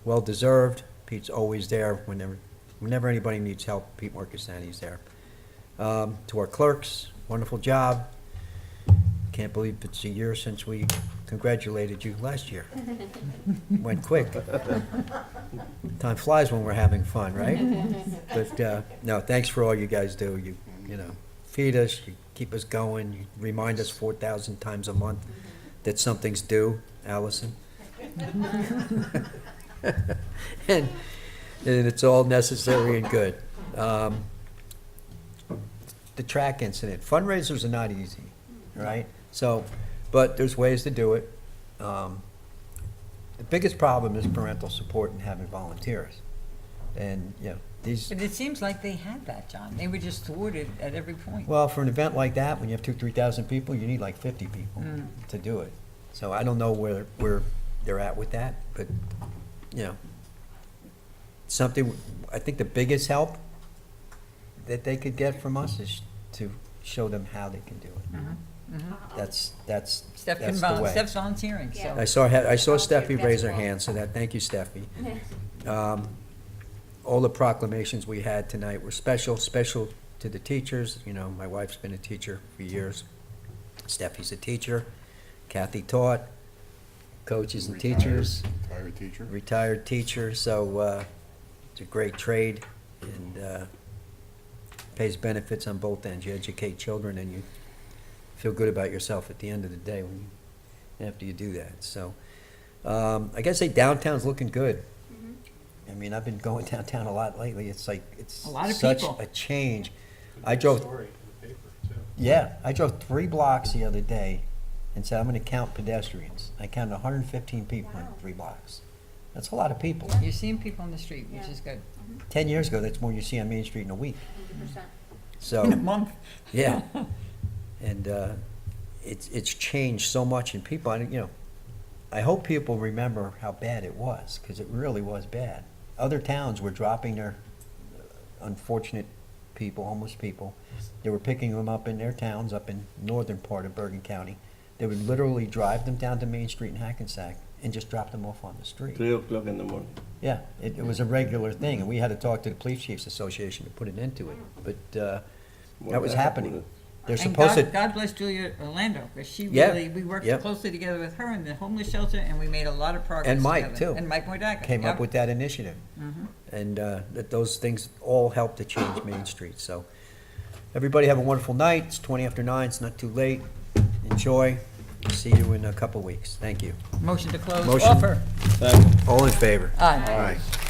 well-deserved. Pete's always there whenever anybody needs help, Pete Marcassani's there. To our clerks, wonderful job. Can't believe it's a year since we congratulated you last year. Went quick. Time flies when we're having fun, right? But, no, thanks for all you guys do. You know, feed us, you keep us going, you remind us 4,000 times a month that something's due, Allison. And it's all necessary and good. The track incident, fundraisers are not easy, right? So, but there's ways to do it. The biggest problem is parental support and having volunteers. And, you know, these, But it seems like they had that, John. They were just thwarted at every point. well, for an event like that, when you have 3,000 people, you need like 50 people to do it. So I don't know where they're at with that, but, you know, something, I think the biggest help that they could get from us is to show them how they can do it. That's Steph the way. Steph's volunteering, so. I saw Steffi raise her hand, so thank you, Steffi. All the proclamations we had tonight were special to the teachers. You know, my wife's been a teacher for years. Steffi's a teacher. Kathy taught. Coaches and teachers. Retired teacher. Retired teacher, so it's a great trade and pays benefits on both ends. You educate children and you feel good about yourself at the end of the day after you do that. So I gotta say downtown's looking good. I mean, I've been going downtown a lot lately. It's like, it's A lot of such people. a change. Good I drove, story in the paper, too. yeah, I drove 3 blocks the other day and said, I'm gonna count pedestrians. I counted 115 people in 3 blocks. That's a lot of people. You're seeing people on the street, which is good. 10 years ago, that's more you see on Main Street in a week. 100%. So. In a month. Yeah. And it's changed so much, and people, you know, I hope people remember how bad it was, because it really was bad. Other towns were dropping their unfortunate people, homeless people. They were picking them up in their towns, up in northern part of Bergen County. They would literally drive them down to Main Street in Hackensack and just drop them off on the street. 3 o'clock in the morning. Yeah, it was a regular thing, and we had to talk to the Police Chiefs Association to put an end to it. But that was happening. They're And supposed to. God bless Julia Orlando, because she Yeah, really, we worked yep. closely together with her in the homeless shelter, and we made a lot of progress And Mike, together. too. And Mike Moidaka. Came yep. up with that initiative. And that those things all help to change Main Street. So everybody have a wonderful night. It's 20 after 9. It's not too late. Enjoy. See you in a couple weeks. Thank you. Motion to close Motion. offer. All in favor? Aye. All right.